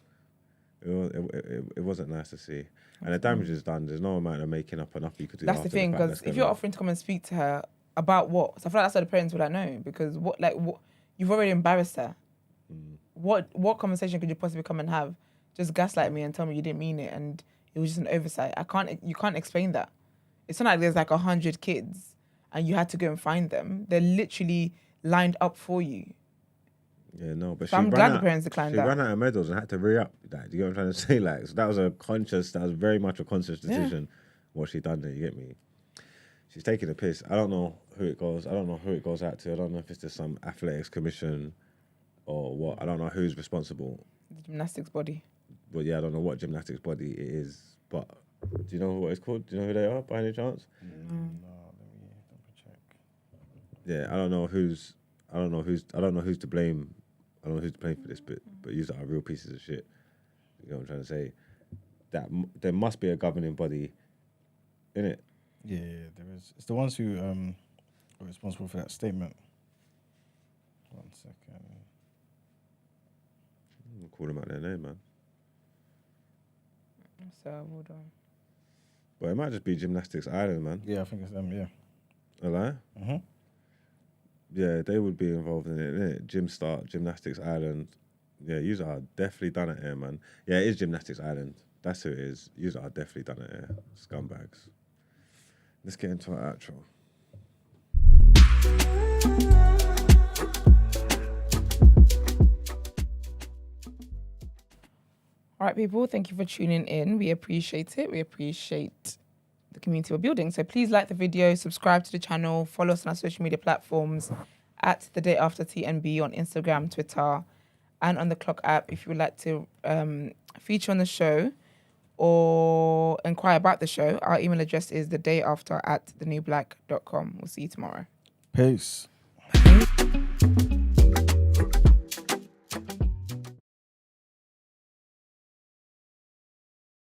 It wasn't nice to see, and the damage is done. There's no amount of making up enough you could do. That's the thing, because if you're offering to come and speak to her about what, so I feel like that's what the parents would like know, because what you've already embarrassed her. What conversation could you possibly come and have? Just gaslight me and tell me you didn't mean it and it was just an oversight. You can't explain that. It's not like there's like 100 kids and you had to go and find them. They're literally lined up for you. Yeah, no, but so I'm glad the parents declined that. She ran out of medals and had to re-up that. Do you get what I'm trying to say? Like, so that was very much a conscious decision, what she done there, you get me? She's taking a piss. I don't know who it goes out to. I don't know if it's just some athletics commission or what. I don't know who's responsible. The gymnastics body. But yeah, I don't know what gymnastics body it is. But do you know what it's called? Do you know who they are by any chance? No, let me double check. Yeah, I don't know who's to blame. I don't know who's to blame for this, but you are real pieces of shit. You know what I'm trying to say? That there must be a governing body, innit? Yeah, there is. It's the ones who are responsible for that statement. 1 second. I'll call them out their name, man. So hold on. But it might just be Gymnastics Ireland, man. Yeah, I think it's them, yeah. A lie? Mm-hmm. Yeah, they would be involved in it, innit? Gymnastics Ireland. Yeah, you are definitely done it here, man. Yeah, it is Gymnastics Ireland. That's who it is. You are definitely done it here. Scumbags. Let's get into our outro. All right, people, thank you for tuning in. We appreciate it. We appreciate the community we're building. So please like the video, subscribe to the channel, follow us on our social media platforms at The Day After TNB on Instagram, Twitter, and on the Clock app. If you would like to feature on the show or inquire about the show, our email address is thedayafter@thenewblack.com. We'll see you tomorrow. Peace. Bye.